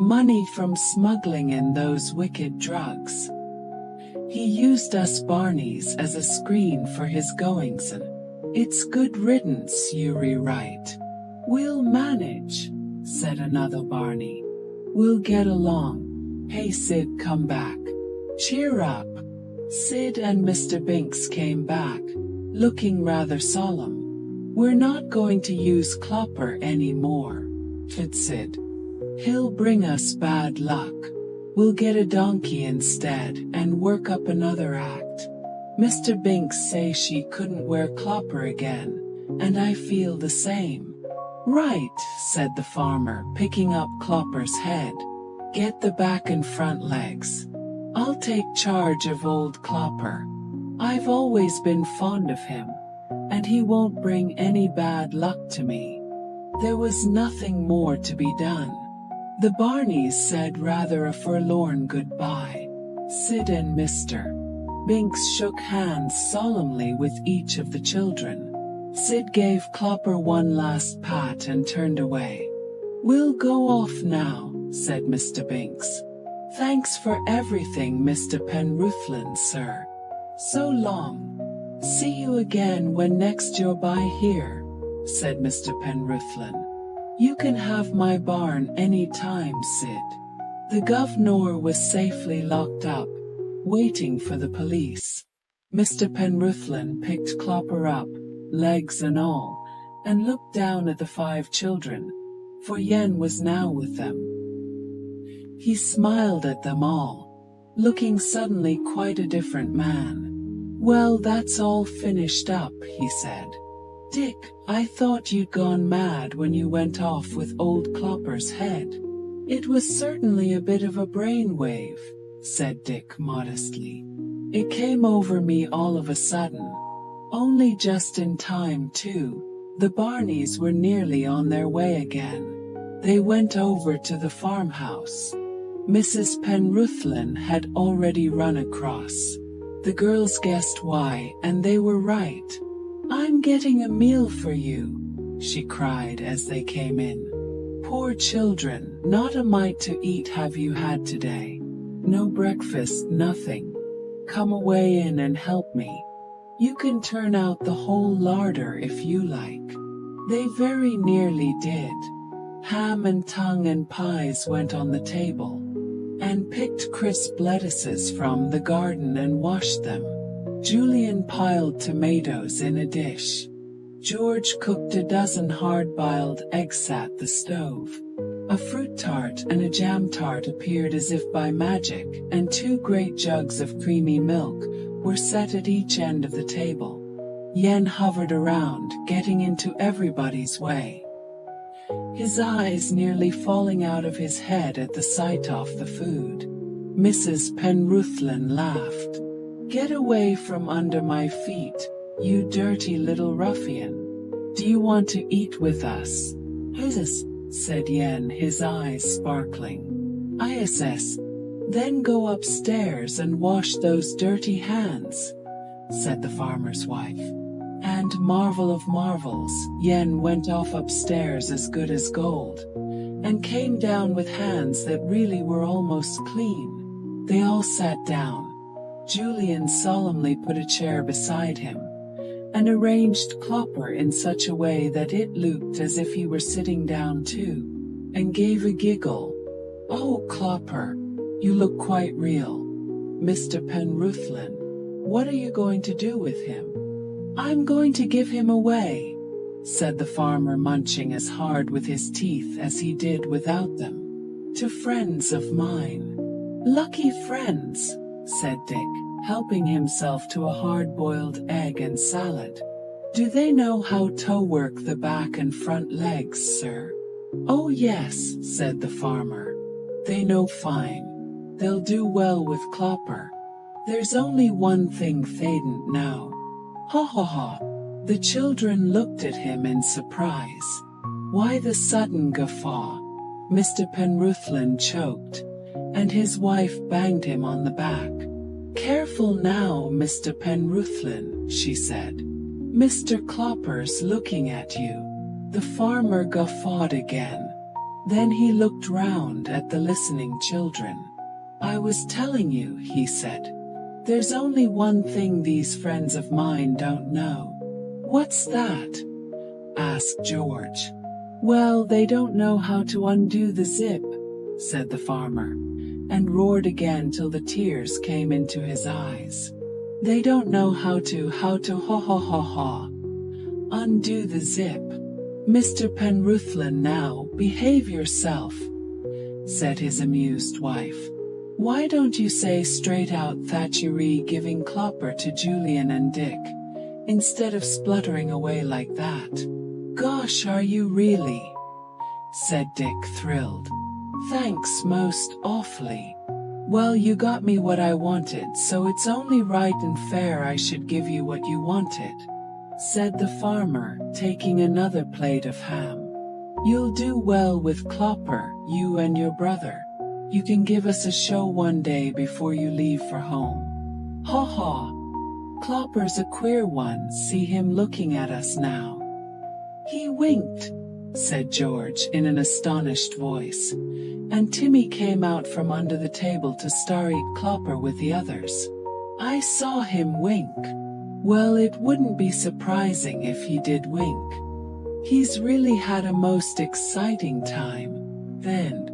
Money from smuggling in those wicked drugs. He used us Barneys as a screen for his goings-on. It's good riddance, you're right." "We'll manage," said another Barney. We'll get along. Hey Sid, come back. Cheer up. Sid and Mr. Binks came back, looking rather solemn. We're not going to use Clopper anymore, said Sid. He'll bring us bad luck. We'll get a donkey instead and work up another act. Mr. Binks say she couldn't wear Clopper again, and I feel the same. Right, said the farmer, picking up Clopper's head. Get the back and front legs. I'll take charge of old Clopper. I've always been fond of him, and he won't bring any bad luck to me. There was nothing more to be done. The Barneys said rather a forlorn goodbye. Sid and Mr. Binks shook hands solemnly with each of the children. Sid gave Clopper one last pat and turned away. We'll go off now, said Mr. Binks. Thanks for everything, Mr. Penruthlin, sir. So long. See you again when next you're by here, said Mr. Penruthlin. You can have my barn any time, Sid. The governor was safely locked up, waiting for the police. Mr. Penruthlin picked Clopper up, legs and all, and looked down at the 5 children, for Yen was now with them. He smiled at them all, looking suddenly quite a different man. Well, that's all finished up, he said. Dick, I thought you'd gone mad when you went off with old Clopper's head. It was certainly a bit of a brainwave, said Dick modestly. It came over me all of a sudden. Only just in time, too. The Barneys were nearly on their way again. They went over to the farmhouse. Mrs. Penruthlin had already run across. The girls guessed why, and they were right. I'm getting a meal for you, she cried as they came in. Poor children, not a mite to eat have you had today. No breakfast, nothing. Come away in and help me. You can turn out the whole larder if you like. They very nearly did. Ham and tongue and pies went on the table, and picked crisp lettuces from the garden and washed them. Julian piled tomatoes in a dish. George cooked a dozen hard-boiled eggs at the stove. A fruit tart and a jam tart appeared as if by magic, and 2 great jugs of creamy milk were set at each end of the table. Yen hovered around, getting into everybody's way, his eyes nearly falling out of his head at the sight of the food. Mrs. Penruthlin laughed. Get away from under my feet, you dirty little ruffian. Do you want to eat with us? Yes, said Yen, his eyes sparkling. ISS. Then go upstairs and wash those dirty hands, said the farmer's wife. And marvel of marvels, Yen went off upstairs as good as gold, and came down with hands that really were almost clean. They all sat down. Julian solemnly put a chair beside him, and arranged Clopper in such a way that it looked as if he were sitting down too, and gave a giggle. Oh, Clopper, you look quite real. Mr. Penruthlin, what are you going to do with him? I'm going to give him away, said the farmer, munching as hard with his teeth as he did without them. To friends of mine. Lucky friends, said Dick, helping himself to a hard-boiled egg and salad. Do they know how to work the back and front legs, sir? Oh yes, said the farmer. They know fine. They'll do well with Clopper. There's only one thing they don't know. Ha ha ha. The children looked at him in surprise. Why the sudden guffaw? Mr. Penruthlin choked, and his wife banged him on the back. Careful now, Mr. Penruthlin, she said. Mr. Clopper's looking at you. The farmer guffawed again. Then he looked round at the listening children. I was telling you, he said. There's only one thing these friends of mine don't know. What's that? Asked George. Well, they don't know how to undo the zip, said the farmer, and roared again till the tears came into his eyes. They don't know how to ha ha ha ha. Undo the zip. Mr. Penruthlin, now, behave yourself, said his amused wife. Why don't you say straight out Thatchery giving clopper to Julian and Dick, instead of spluttering away like that? Gosh, are you really? Said Dick, thrilled. Thanks most awfully. Well, you got me what I wanted, so it's only right and fair I should give you what you wanted, said the farmer, taking another plate of ham. You'll do well with Clopper, you and your brother. You can give us a show one day before you leave for home. Ha ha. Clopper's a queer one, see him looking at us now. He winked, said George in an astonished voice, and Timmy came out from under the table to star-eat Clopper with the others. I saw him wink. Well, it wouldn't be surprising if he did wink. He's really had a most exciting time, then.